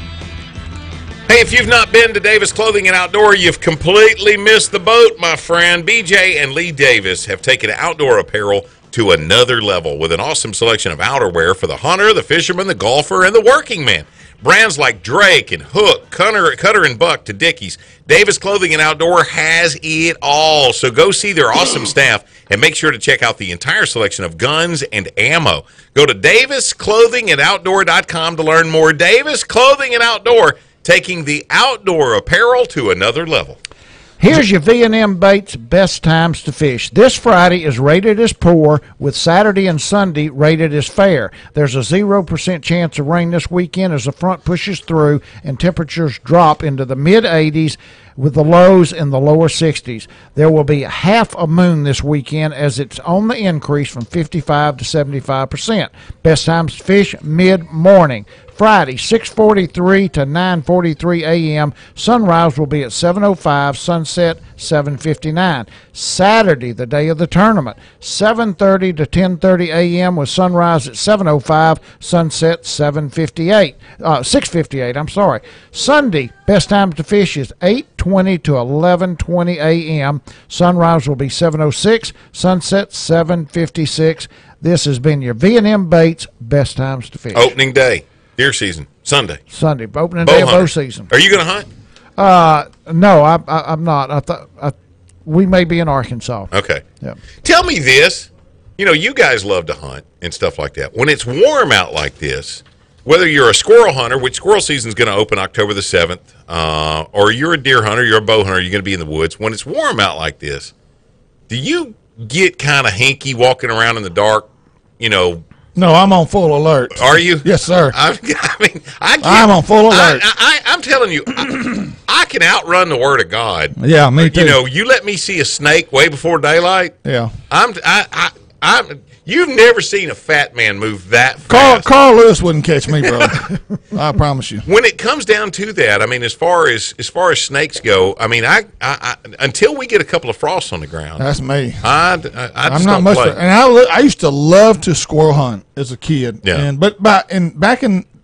Speaker 2: Hey, if you've not been to Davis Clothing and Outdoor, you've completely missed the boat, my friend. BJ and Lee Davis have taken outdoor apparel to another level with an awesome selection of outerwear for the hunter, the fisherman, the golfer, and the working man. Brands like Drake and Hook, Cutter and Buck to Dickies. Davis Clothing and Outdoor has it all. So go see their awesome staff and make sure to check out the entire selection of guns and ammo. Go to davisclothingandoutdoor.com to learn more. Davis Clothing and Outdoor, taking the outdoor apparel to another level.
Speaker 4: Here's your V&M Baits best times to fish. This Friday is rated as poor, with Saturday and Sunday rated as fair. There's a 0% chance of rain this weekend as the front pushes through and temperatures drop into the mid-80s with the lows in the lower 60s. There will be half a moon this weekend as it's on the increase from 55 to 75%. Best times to fish mid-morning. Friday, 6:43 to 9:43 a.m. Sunrise will be at 7:05, sunset 7:59. Saturday, the day of the tournament, 7:30 to 10:30 a.m. with sunrise at 7:05, sunset 6:58. I'm sorry. Sunday, best time to fish is 8:20 to 11:20 a.m. Sunrise will be 7:06, sunset 7:56. This has been your V&M Baits best times to fish.
Speaker 2: Opening day. Deer season, Sunday.
Speaker 4: Opening day of bow season.
Speaker 2: Are you going to hunt?
Speaker 4: No, I'm not. We may be in Arkansas.
Speaker 2: Okay.
Speaker 4: Yeah.
Speaker 2: Tell me this. You know, you guys love to hunt and stuff like that. When it's warm out like this, whether you're a squirrel hunter, which squirrel season is going to open October the 7th, or you're a deer hunter, you're a bow hunter, you're going to be in the woods. When it's warm out like this, do you get kind of hinky walking around in the dark, you know?
Speaker 3: No, I'm on full alert.
Speaker 2: Are you?
Speaker 3: Yes, sir.
Speaker 2: I'm
Speaker 3: on full alert.
Speaker 2: I'm telling you, I can outrun the word of God.
Speaker 3: Yeah, me too.
Speaker 2: You know, you let me see a snake way before daylight.
Speaker 3: Yeah.
Speaker 2: You've never seen a fat man move that fast.
Speaker 3: Carl Lewis wouldn't catch me, bro. I promise you.
Speaker 2: When it comes down to that, I mean, as far as snakes go, I mean, I until we get a couple of frosts on the ground,
Speaker 3: that's me.
Speaker 2: I'm
Speaker 3: not much, and I used to love to squirrel hunt as a kid.
Speaker 2: Yeah.
Speaker 3: But back in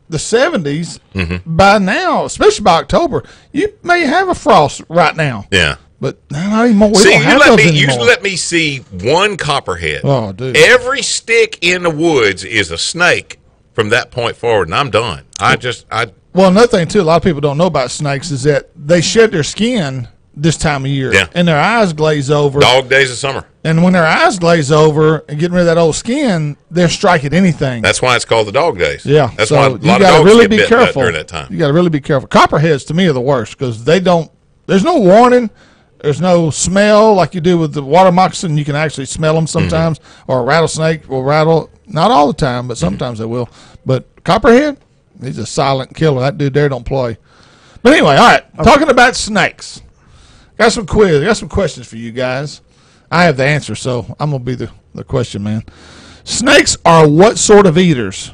Speaker 3: the 70s, by now, especially by October, you may have a frost right now.
Speaker 2: Yeah.
Speaker 3: But not anymore. We
Speaker 2: See,
Speaker 3: don't have those anymore.
Speaker 2: You let me see one copperhead.
Speaker 3: Oh, dude.
Speaker 2: Every stick in the woods is a snake from that point forward, and I'm done.
Speaker 3: Well, another thing, too, a lot of people don't know about snakes is that they shed their skin this time of year.
Speaker 2: Yeah.
Speaker 3: And their eyes glaze over.
Speaker 2: Dog days of summer.
Speaker 3: And when their eyes glaze over and getting rid of that old skin, they'll strike at anything.
Speaker 2: That's why it's called the dog days.
Speaker 3: Yeah.
Speaker 2: That's
Speaker 3: so
Speaker 2: why a lot
Speaker 3: you
Speaker 2: of
Speaker 3: gotta
Speaker 2: dogs
Speaker 3: really
Speaker 2: get
Speaker 3: be
Speaker 2: bit
Speaker 3: careful
Speaker 2: during that time.
Speaker 3: You got to really be careful. Copperheads, to me, are the worst because they don't – there's no warning. There's no smell like you do with the water moccasin. You can actually smell them sometimes. Or a rattlesnake will rattle. Not all the time, but sometimes they will. But copperhead, he's a silent killer. That dude there don't play. But anyway, all right. Talking about snakes. Got some questions for you guys. I have the answer, so I'm going to be the question man. Snakes are what sort of eaters?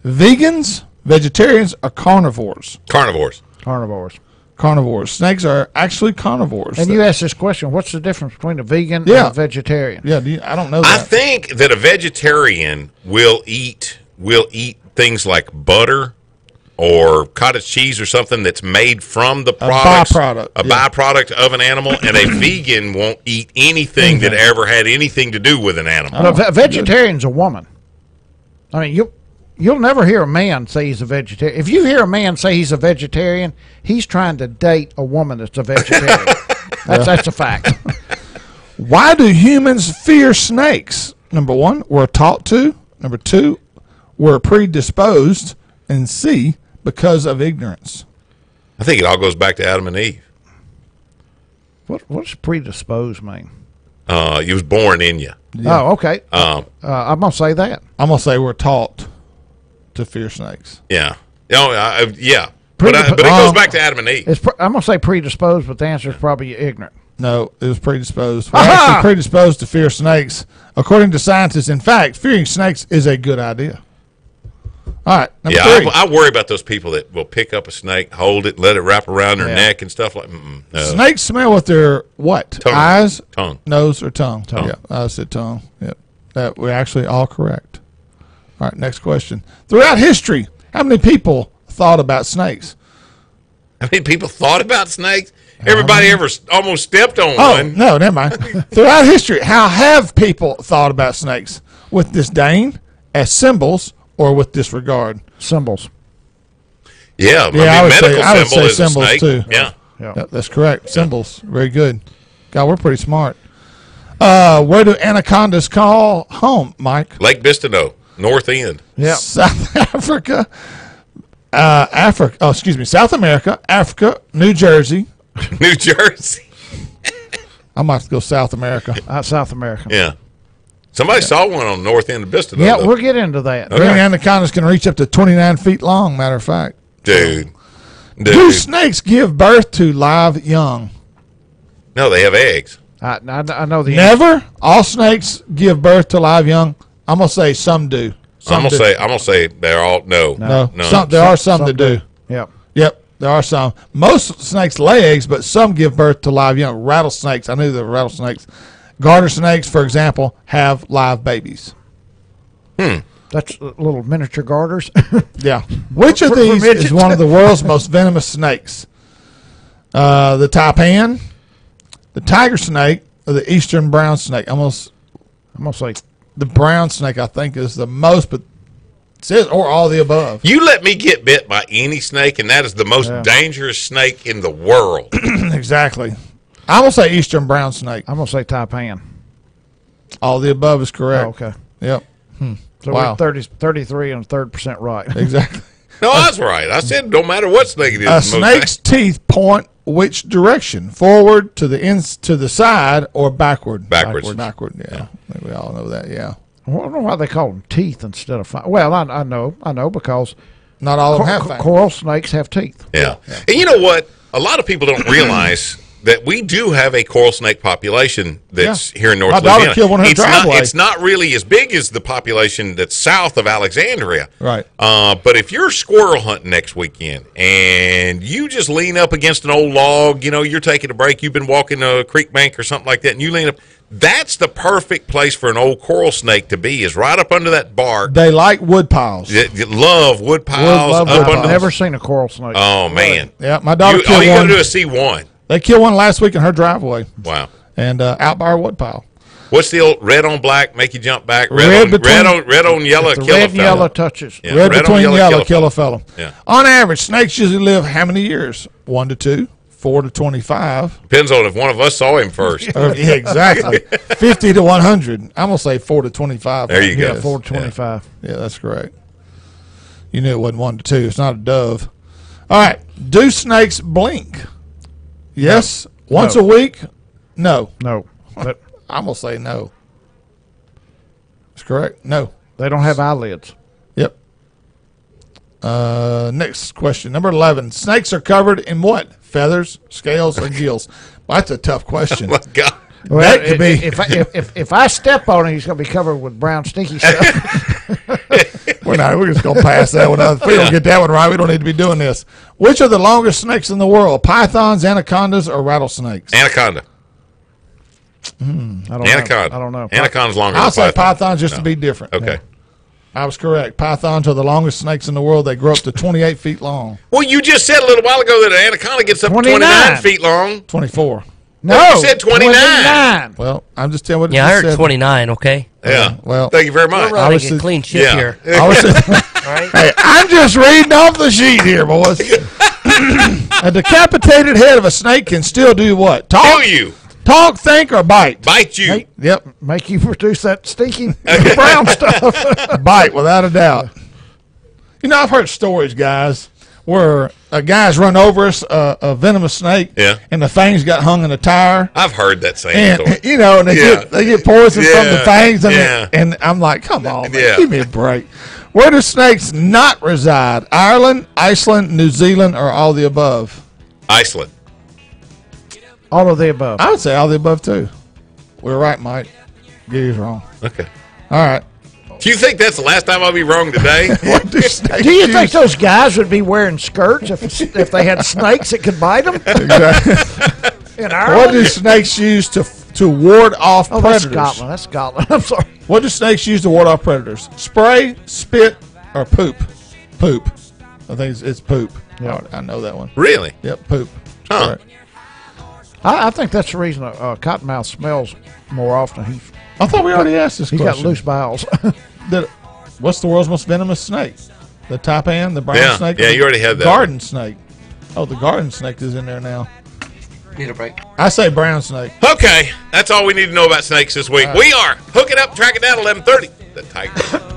Speaker 3: Vegans, vegetarians, or carnivores?
Speaker 2: Carnivores.
Speaker 3: Carnivores. Snakes are actually carnivores.
Speaker 4: And you asked this question, what's the difference between a vegan and a vegetarian?
Speaker 3: Yeah, I don't know that.
Speaker 2: I think that a vegetarian will eat things like butter or cottage cheese or something that's made from the products. A byproduct of an animal, and a vegan won't eat anything that ever had anything to do with an animal.
Speaker 4: But a vegetarian's a woman. I mean, You'll never hear a man say he's a vegetarian. If you hear a man say he's a vegetarian, he's trying to date a woman that's a vegetarian. That's a fact.
Speaker 3: Why do humans fear snakes? Number one, we're taught to. Number two, we're predisposed. And C, because of ignorance.
Speaker 2: I think it all goes back to Adam and Eve.
Speaker 4: What does predisposed mean?
Speaker 2: It was born in you.
Speaker 4: Yeah. Oh, okay. I'm going to say that.
Speaker 3: I'm going to say we're taught to fear snakes.
Speaker 2: Yeah. Yeah. But it goes back to Adam and Eve.
Speaker 4: I'm going to say predisposed, but the answer is probably ignorant.
Speaker 3: No, it was predisposed. We're actually predisposed to fear snakes. According to scientists, in fact, fearing snakes is a good idea. All right, number
Speaker 2: Yeah,
Speaker 3: three.
Speaker 2: I worry about those people that will pick up a snake, hold it, let it wrap around their
Speaker 4: Yeah.
Speaker 2: neck and stuff like. No.
Speaker 3: Snakes smell with their what?
Speaker 2: Tongue.
Speaker 3: Eyes,
Speaker 2: Tongue.
Speaker 3: nose, or tongue?
Speaker 2: Tongue.
Speaker 3: Yeah, I said tongue. Yep, that we're actually all correct. All right, next question. Throughout history, how many people thought about snakes?
Speaker 2: How many people thought about snakes? Everybody ever almost stepped on
Speaker 3: Oh,
Speaker 2: one.
Speaker 3: no, never mind. Throughout history, how have people thought about snakes? With disdain, as symbols, or with disregard?
Speaker 4: Symbols.
Speaker 2: Yeah,
Speaker 3: Yeah, I would
Speaker 2: medical
Speaker 3: say- I would
Speaker 2: symbol
Speaker 3: say
Speaker 2: is a
Speaker 3: symbols,
Speaker 2: snake.
Speaker 3: too.
Speaker 2: Yeah.
Speaker 4: Yeah.
Speaker 3: Yep, that's correct. Symbols. Very good. God, we're pretty smart. Where do anacondas call home, Mike?
Speaker 2: Lake Bistineau, North End.
Speaker 4: Yeah.
Speaker 3: South Africa. South America, Africa, New Jersey.
Speaker 2: New Jersey.
Speaker 3: I might have to go South America.
Speaker 4: South America.
Speaker 2: Yeah. Somebody saw one on North End of Bistineau.
Speaker 4: Yeah,
Speaker 2: though.
Speaker 4: we'll get into that.
Speaker 2: Okay.
Speaker 3: Green anacondas can reach up to 29 feet long, matter of fact.
Speaker 2: Dude.
Speaker 3: Do snakes give birth to live young?
Speaker 2: No, they have eggs.
Speaker 4: I know the
Speaker 3: Never. All snakes give birth to live young. I'm gonna say some do.
Speaker 2: I'm
Speaker 3: Some
Speaker 2: gonna say they're all no.
Speaker 3: no.
Speaker 2: No.
Speaker 3: There are some that do.
Speaker 4: Yep.
Speaker 3: Yep, there are some. Most snakes lay eggs, but some give birth to live young. Rattlesnakes. I knew there were rattlesnakes. Garter snakes, for example, have live babies.
Speaker 4: That's little miniature garters.
Speaker 3: Yeah. Which of
Speaker 4: For
Speaker 3: these
Speaker 4: midgets.
Speaker 3: is one of the world's most venomous snakes? The taipan, the tiger snake, or the eastern brown snake?
Speaker 4: I'm gonna say
Speaker 3: The brown snake, I think, is the most, but it says, or all the above.
Speaker 2: You let me get bit by any snake, and that is the most dangerous snake in the world.
Speaker 3: Exactly. I'm going to say eastern brown snake.
Speaker 4: I'm gonna say taipan.
Speaker 3: All the above is correct.
Speaker 4: Oh, okay.
Speaker 3: Yep.
Speaker 4: So
Speaker 3: Wow.
Speaker 4: we're 33 and 3% right.
Speaker 3: Exactly.
Speaker 2: No, that's right. I said no matter what snake it is.
Speaker 3: A
Speaker 2: the most
Speaker 3: snake's teeth point which direction? Forward, to the side, or backward?
Speaker 2: Backwards.
Speaker 3: Backward, yeah. I think we all know that, yeah.
Speaker 4: I don't know why they call them teeth instead of well, I know because
Speaker 3: Not all of them have fangs.
Speaker 4: coral snakes have teeth.
Speaker 2: Yeah. And you know what? A lot of people don't realize that we do have a coral snake population that's here in North
Speaker 3: My daughter
Speaker 2: Louisiana.
Speaker 3: killed one in her driveway.
Speaker 2: It's not really as big as the population that's south of Alexandria.
Speaker 3: Right.
Speaker 2: But if you're squirrel hunting next weekend and you just lean up against an old log, you're taking a break, you've been walking a creek bank or something like that, and you lean up, that's the perfect place for an old coral snake to be, is right up under that bark.
Speaker 3: They like wood piles.
Speaker 2: You love wood piles.
Speaker 3: Love
Speaker 2: up
Speaker 3: wood
Speaker 2: under
Speaker 3: piles.
Speaker 4: I've never seen a coral snake.
Speaker 2: Oh, man.
Speaker 3: Yeah, my daughter
Speaker 2: All
Speaker 3: killed
Speaker 2: you got
Speaker 3: one.
Speaker 2: to do is see one.
Speaker 3: They killed one last week in her driveway,
Speaker 2: Wow.
Speaker 3: and out by our wood pile.
Speaker 2: What's the old red on black make you jump back?
Speaker 3: Red
Speaker 2: Red on yellow
Speaker 4: The
Speaker 2: kill
Speaker 4: red
Speaker 2: a
Speaker 4: and
Speaker 2: fella.
Speaker 4: yellow touches.
Speaker 2: Yeah,
Speaker 3: Red between
Speaker 2: on
Speaker 3: yellow, kill a fellow.
Speaker 2: Yeah.
Speaker 3: On average, snakes usually live how many years? 1 to 2, 4 to 25.
Speaker 2: Depends on if one of us saw him first.
Speaker 3: Yeah, exactly. 50 to 100. I'm going to say 4 to 25.
Speaker 2: There you go.
Speaker 3: Yes.
Speaker 4: 4 to 25.
Speaker 3: Yeah, that's correct. You knew it wasn't 1 to 2. It's not a dove. All right. Do snakes blink? Yes. Once
Speaker 4: No.
Speaker 3: a week? No.
Speaker 4: No, but
Speaker 3: I'm going to say no. That's correct. No.
Speaker 4: they don't have eyelids.
Speaker 3: Yep. Next question. Number 11. Snakes are covered in what? Feathers, scales, or gills? Well, that's a tough question.
Speaker 2: Oh, my God.
Speaker 4: Well,
Speaker 3: That could be.
Speaker 4: If I step on it, he's going to be covered with brown stinky stuff.
Speaker 3: We're just going to pass that one up. If we don't get that one right, we don't need to be doing this. Which are the longest snakes in the world? Pythons, anacondas, or rattlesnakes?
Speaker 2: Anaconda.
Speaker 4: I don't
Speaker 2: Anaconda.
Speaker 4: Know. I don't know.
Speaker 2: Anaconda's longer
Speaker 3: I'll
Speaker 2: than
Speaker 3: say
Speaker 2: python.
Speaker 3: pythons just to be different.
Speaker 2: Okay.
Speaker 3: I was correct. Pythons are the longest snakes in the world. They grow up to 28 feet long.
Speaker 2: Well, you just said a little while ago that an anaconda gets up to 29 feet long.
Speaker 3: 24.
Speaker 4: No,
Speaker 2: You said 29.
Speaker 3: Well, I'm just telling what it
Speaker 6: Yeah, I
Speaker 3: just
Speaker 6: heard
Speaker 3: said.
Speaker 6: 29, okay?
Speaker 2: Yeah.
Speaker 3: Well,
Speaker 2: Thank you very much.
Speaker 6: We're
Speaker 3: I
Speaker 6: running
Speaker 3: was
Speaker 6: a
Speaker 3: just-
Speaker 6: clean ship
Speaker 2: Yeah.
Speaker 6: here.
Speaker 3: I was,
Speaker 6: All right?
Speaker 3: hey, I'm just reading off the sheet here, boys. A decapitated head of a snake can still do what?
Speaker 2: Kill you.
Speaker 3: Talk, think, or bite?
Speaker 2: Bite you.
Speaker 3: Yep.
Speaker 4: Make you produce that stinky brown stuff.
Speaker 3: Bite, without a doubt. I've heard stories, guys, where a guy's run over a venomous snake,
Speaker 2: Yeah.
Speaker 3: and the fangs got hung in a tire.
Speaker 2: I've heard that same
Speaker 3: And
Speaker 2: story.
Speaker 3: and
Speaker 2: Yeah.
Speaker 3: they get poison from the
Speaker 2: Yeah.
Speaker 3: fangs, and,
Speaker 2: Yeah.
Speaker 3: and I'm like, come on, man,
Speaker 2: Yeah.
Speaker 3: give me a break. Where do snakes not reside? Ireland, Iceland, New Zealand, or all the above?
Speaker 2: Iceland.
Speaker 4: All of the above.
Speaker 3: I would say all the above too. We're right, Mike. Gary's wrong.
Speaker 2: Okay.
Speaker 3: All right.
Speaker 2: Do you think that's the last time I'll be wrong today?
Speaker 4: Do you think those guys would be wearing skirts if they had snakes that could bite them?
Speaker 3: Exactly.
Speaker 4: In Ireland?
Speaker 3: What do snakes use to ward off predators?
Speaker 4: That's Scotland. I'm sorry.
Speaker 3: What do snakes use to ward off predators? Spray, spit, or poop? Poop. I think it's poop.
Speaker 4: Yeah.
Speaker 3: I know that one.
Speaker 2: Really?
Speaker 3: Yep, poop.
Speaker 2: Huh.
Speaker 4: I think that's the reason cottonmouth smells more often.
Speaker 3: I thought we already asked this
Speaker 4: He's
Speaker 3: question.
Speaker 4: got loose bowels.
Speaker 3: What's the world's most venomous snake? The taipan, the brown snake?
Speaker 2: Yeah, you already had that.
Speaker 3: Garden snake. Oh, the garden snake is in there now.
Speaker 13: Need a break.
Speaker 3: I say brown snake.
Speaker 2: Okay, that's all we need to know about snakes this week. We are hooking up, tracking down 11:30. The Tiger.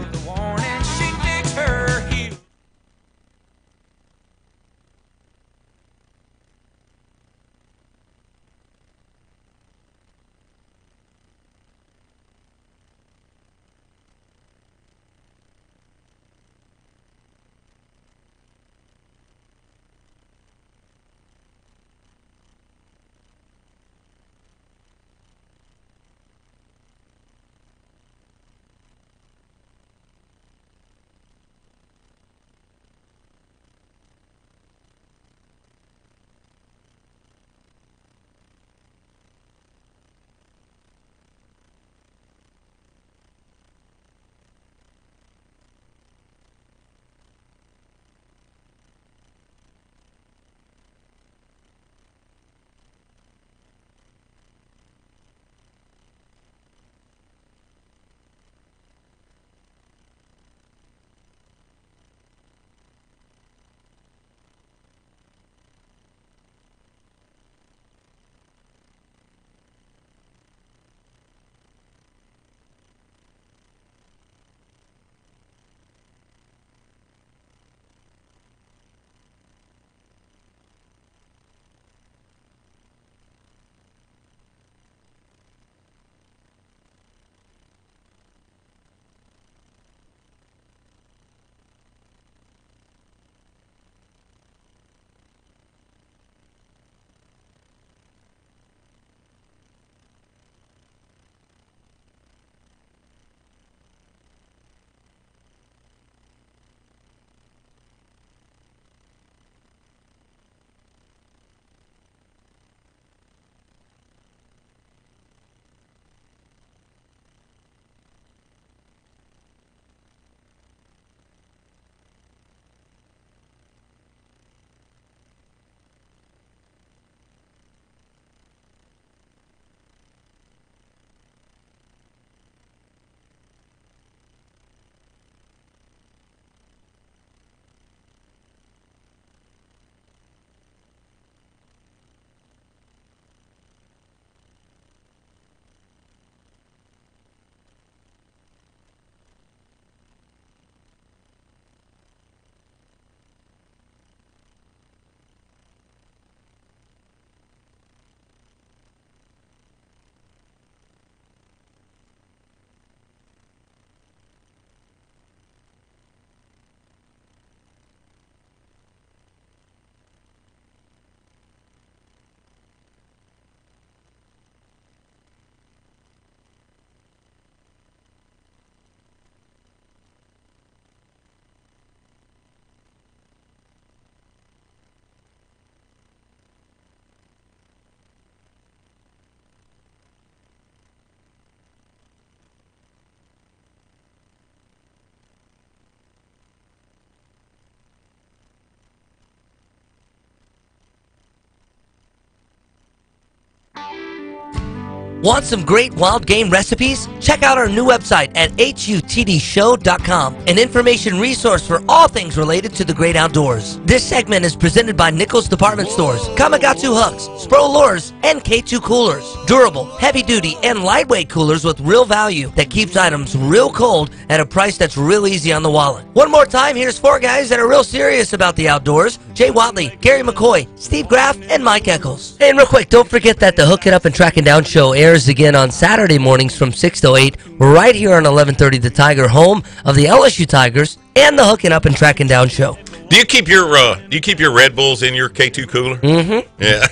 Speaker 6: Want some great wild game recipes? Check out our new website at HUTDshow.com, an information resource for all things related to the great outdoors. This segment is presented by Nichols Department Stores, Kamagatsu Hooks, Spro Lures, and K2 Coolers. Durable, heavy-duty, and lightweight coolers with real value that keeps items real cold at a price that's real easy on the wallet. One more time, here's four guys that are real serious about the outdoors. Jay Watley, Gary McCoy, Steve Graff, and Mike Eccles. And real quick, don't forget that the Hook It Up and Tracking Down show airs again on Saturday mornings from 6 to 8 right here on 1130 The Tiger, home of the LSU Tigers and the Hooking Up and Tracking Down show.
Speaker 2: Do you keep your Red Bulls in your K2 cooler?
Speaker 6: Mm-hmm.
Speaker 2: Yeah.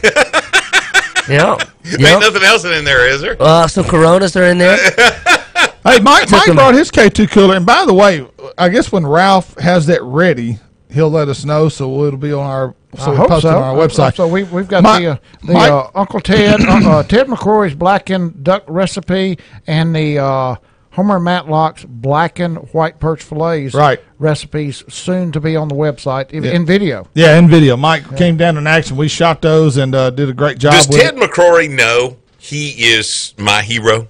Speaker 6: Yeah.
Speaker 2: Ain't nothing else in there, is there?
Speaker 6: Some Coronas are in there.
Speaker 3: Hey, Mike brought his K2 cooler, and by the way, I guess when Ralph has that ready, he'll let us know, so it'll be on our. So
Speaker 4: I
Speaker 3: we'll
Speaker 4: hope
Speaker 3: post it
Speaker 4: so.
Speaker 3: on our website.
Speaker 4: So we've got the Uncle Ted Ted McCrory's blackened duck recipe and the Homer Matlock's blackened white perch fillets recipes soon to be on the website in video.
Speaker 3: Yeah, in video. Mike came down in action. We shot those and did a great job.
Speaker 2: Does Ted McCrory know he is my hero?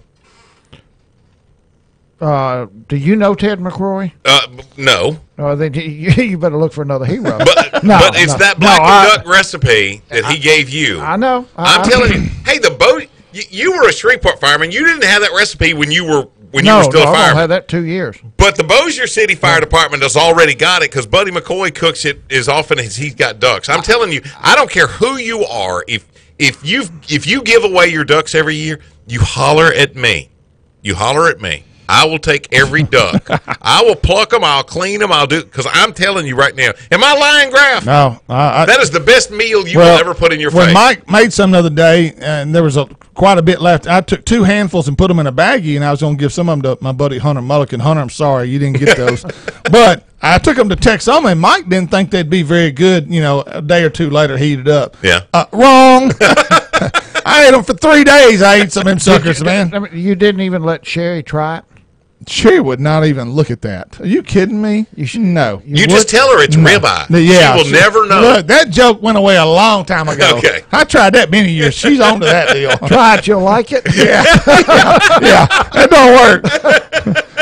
Speaker 4: Do you know Ted McCrory?
Speaker 2: No.
Speaker 4: Then you better look for another hero.
Speaker 2: But it's that blackened duck recipe that he gave you.
Speaker 4: I know.
Speaker 2: I'm telling you. Hey, the boat. You were a Shreveport fireman. You didn't have that recipe when you were still a fireman.
Speaker 4: I've had that 2 years.
Speaker 2: But the Bossier City Fire Department has already got it because Buddy McCoy cooks it as often as he's got ducks. I'm telling you, I don't care who you are. If you give away your ducks every year, you holler at me. I will take every duck. I will pluck them. I'll clean them. I'll do because I'm telling you right now. Am I lying, Graf?
Speaker 3: No.
Speaker 2: That is the best meal you will ever put in your face.
Speaker 3: When Mike made some the other day, and there was quite a bit left, I took 2 handfuls and put them in a baggie, and I was going to give some of them to my buddy Hunter Mulligan. Hunter, I'm sorry you didn't get those, but I took them to Texoma, and Mike didn't think they'd be very good. A day or two later, heated up.
Speaker 2: Yeah.
Speaker 3: Wrong. I ate them for 3 days. I ate some of them suckers, man.
Speaker 4: I mean, you didn't even let Sherry try it?
Speaker 3: Sherry would not even look at that. Are you kidding me? You should know.
Speaker 2: You just tell her it's ribeye.
Speaker 3: Yeah,
Speaker 2: she will never know.
Speaker 3: Look, that joke went away a long time ago.
Speaker 2: Okay.
Speaker 3: I tried that many years. She's on to that deal.
Speaker 4: Try it, you'll like it.
Speaker 3: Yeah. That don't work.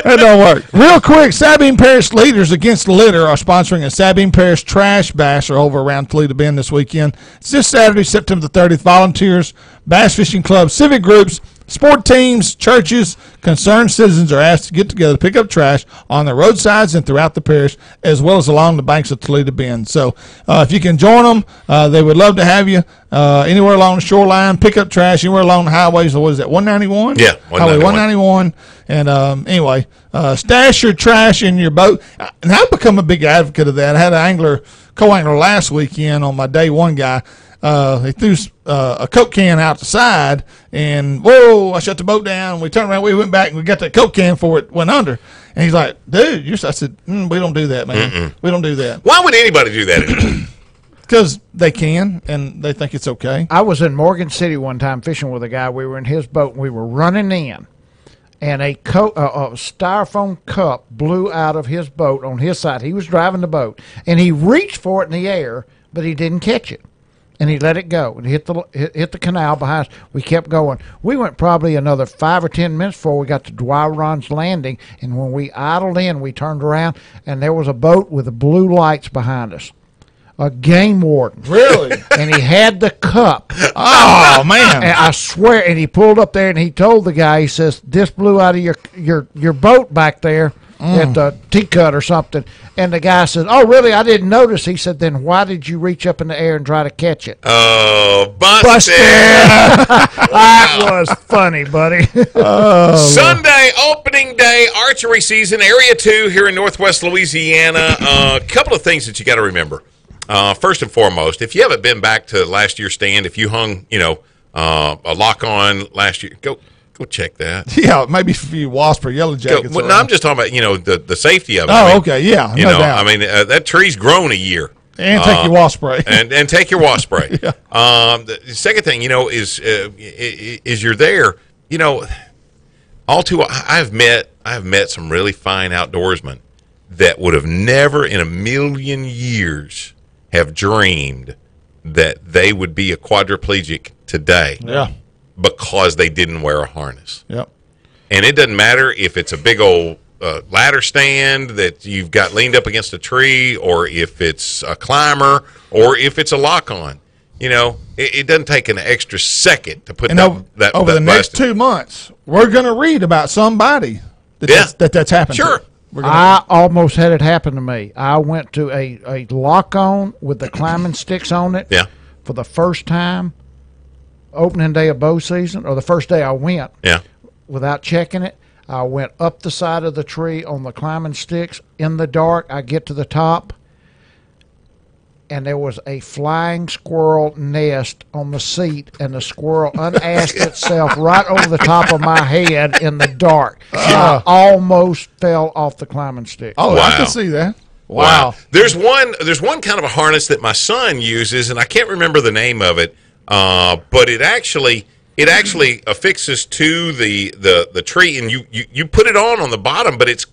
Speaker 3: That don't work. Real quick, Sabine Parish Leaders Against Litter are sponsoring a Sabine Parish Trash Bash over around Toledo Bend this weekend. It's this Saturday, September the 30th. Volunteers, bass fishing clubs, civic groups, sport teams, churches, concerned citizens are asked to get together to pick up trash on the roadsides and throughout the parish, as well as along the banks of Toledo Bend. So if you can join them, they would love to have you anywhere along the shoreline, pick up trash, anywhere along the highways. What is that, 191?
Speaker 2: Yeah, 191.
Speaker 3: Highway 191. And anyway, stash your trash in your boat. And I've become a big advocate of that. I had an co-angler last weekend on my day one guy. He threw a Coke can out the side, and whoa! I shut the boat down. We turned around, we went back, and we got that Coke can before it went under. And he's like, "Dude, I said, we don't do that, man.
Speaker 2: Mm-mm.
Speaker 3: We don't do that."
Speaker 2: Why would anybody do that anymore?
Speaker 3: Because they can, and they think it's okay.
Speaker 4: I was in Morgan City one time fishing with a guy. We were in his boat, and we were running in, and a styrofoam cup blew out of his boat on his side. He was driving the boat, and he reached for it in the air, but he didn't catch it. And he let it go and hit the canal behind us. We kept going. We went probably another 5 or 10 minutes before we got to Dwyron's Landing. And when we idled in, we turned around, and there was a boat with the blue lights behind us. A game warden.
Speaker 3: Really?
Speaker 4: And he had the cup.
Speaker 3: Oh, man.
Speaker 4: And I swear. And he pulled up there, and he told the guy, he says, "This blew out of your boat back there at the T-Cut or something." And the guy said, "Oh, really? I didn't notice." He said, "Then why did you reach up in the air and try to catch it?"
Speaker 2: Oh, busted.
Speaker 4: That was funny, buddy.
Speaker 2: Sunday, opening day, archery season, Area 2 here in Northwest Louisiana. A couple of things that you got to remember. First and foremost, if you haven't been back to last year's stand, if you hung, a lock on last year, go check that.
Speaker 3: Yeah, maybe a few wasp or yellow jackets.
Speaker 2: No, I'm just talking about the safety of it.
Speaker 3: Oh, okay, yeah, no doubt.
Speaker 2: I mean that tree's grown a year.
Speaker 3: And take your wasp spray.
Speaker 2: and take your wasp spray.
Speaker 3: Yeah.
Speaker 2: The second thing, is you're there. I have met some really fine outdoorsmen that would have never in a million years have dreamed that they would be a quadriplegic today.
Speaker 3: Yeah.
Speaker 2: Because they didn't wear a harness.
Speaker 3: Yep.
Speaker 2: And it doesn't matter if it's a big old ladder stand that you've got leaned up against a tree, or if it's a climber, or if it's a lock-on. It doesn't take an extra second to put
Speaker 3: over the next 2 months, we're going to read about somebody that's happened
Speaker 2: Sure.
Speaker 3: to.
Speaker 4: I almost had it happen to me. I went to a lock-on with the climbing sticks on it for the first time, opening day of bow season, or the first day I went.
Speaker 2: Yeah.
Speaker 4: Without checking it, I went up the side of the tree on the climbing sticks in the dark. I get to the top, and there was a flying squirrel nest on the seat, and the squirrel unasked itself right over the top of my head in the dark. I almost fell off the climbing stick.
Speaker 3: Oh,
Speaker 2: Wow.
Speaker 3: I can see that. Wow.
Speaker 2: There's one kind of a harness that my son uses, and I can't remember the name of it, but it actually affixes to the tree, and you put it on the bottom, but it's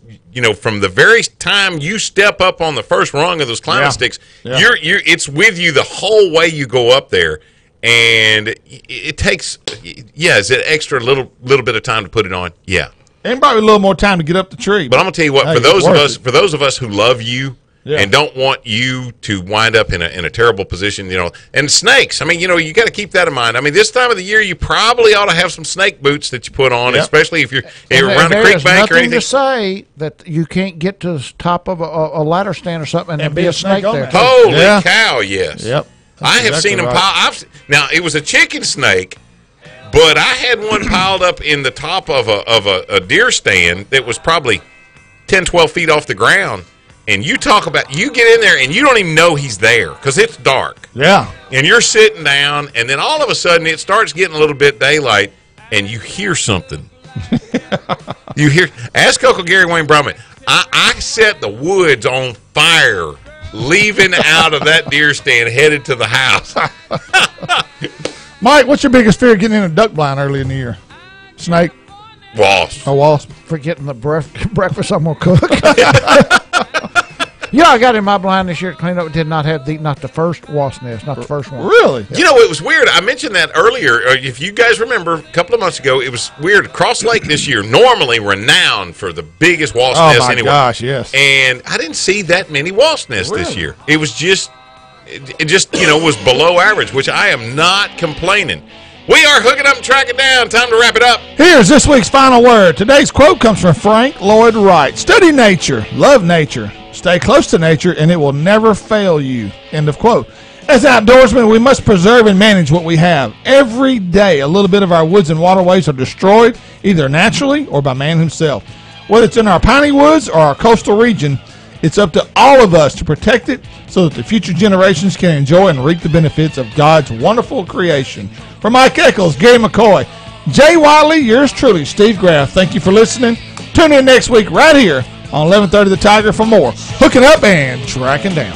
Speaker 2: from the very time you step up on the first rung of those climbing sticks, it's with you the whole way you go up there, and it takes is it extra little bit of time to put it on? Yeah.
Speaker 3: And probably a little more time to get up the tree.
Speaker 2: But I'm gonna tell you what, for those of us who love you and don't want you to wind up in a terrible position, and snakes. I mean, you got to keep that in mind. I mean, this time of the year, you probably ought to have some snake boots that you put on, especially if you're around a creek bank or anything.
Speaker 4: To say that you can't get to the top of a ladder stand or something and be a snake there.
Speaker 2: Holy cow! Yes.
Speaker 3: Yep.
Speaker 2: I have seen them pile. Now it was a chicken snake. But I had one piled up in the top of a deer stand that was probably 10, 12 feet off the ground. And you talk about, you get in there and you don't even know he's there because it's dark.
Speaker 3: Yeah.
Speaker 2: And you're sitting down, and then all of a sudden it starts getting a little bit daylight, and you hear something. Ask Uncle Gary Wayne Brumman. I set the woods on fire leaving out of that deer stand headed to the house.
Speaker 3: Mike, what's your biggest fear getting in a duck blind early in the year? Snake?
Speaker 2: Wasp.
Speaker 3: A wasp?
Speaker 4: Forgetting the breakfast I'm going to cook. I got in my blind this year to clean up. Did not have not the first wasp nest, not the first one.
Speaker 3: Really?
Speaker 2: It was weird. I mentioned that earlier. If you guys remember, a couple of months ago, it was weird. Cross Lake this year, normally renowned for the biggest wasp nest anywhere.
Speaker 3: Oh, my gosh, yes.
Speaker 2: And I didn't see that many wasp nests this year. It was just... It just, was below average, which I am not complaining. We are hooking up and tracking down. Time to wrap it up.
Speaker 3: Here's this week's final word. Today's quote comes from Frank Lloyd Wright. Study nature, love nature, stay close to nature, and it will never fail you. End of quote. As outdoorsmen, we must preserve and manage what we have. Every day, a little bit of our woods and waterways are destroyed, either naturally or by man himself. Whether it's in our piney woods or our coastal region, it's up to all of us to protect it so that the future generations can enjoy and reap the benefits of God's wonderful creation. For Mike Eccles, Gary McCoy, Jay Wiley, yours truly, Steve Graff, thank you for listening. Tune in next week right here on 1130 The Tiger for more Hooking Up and Tracking Down.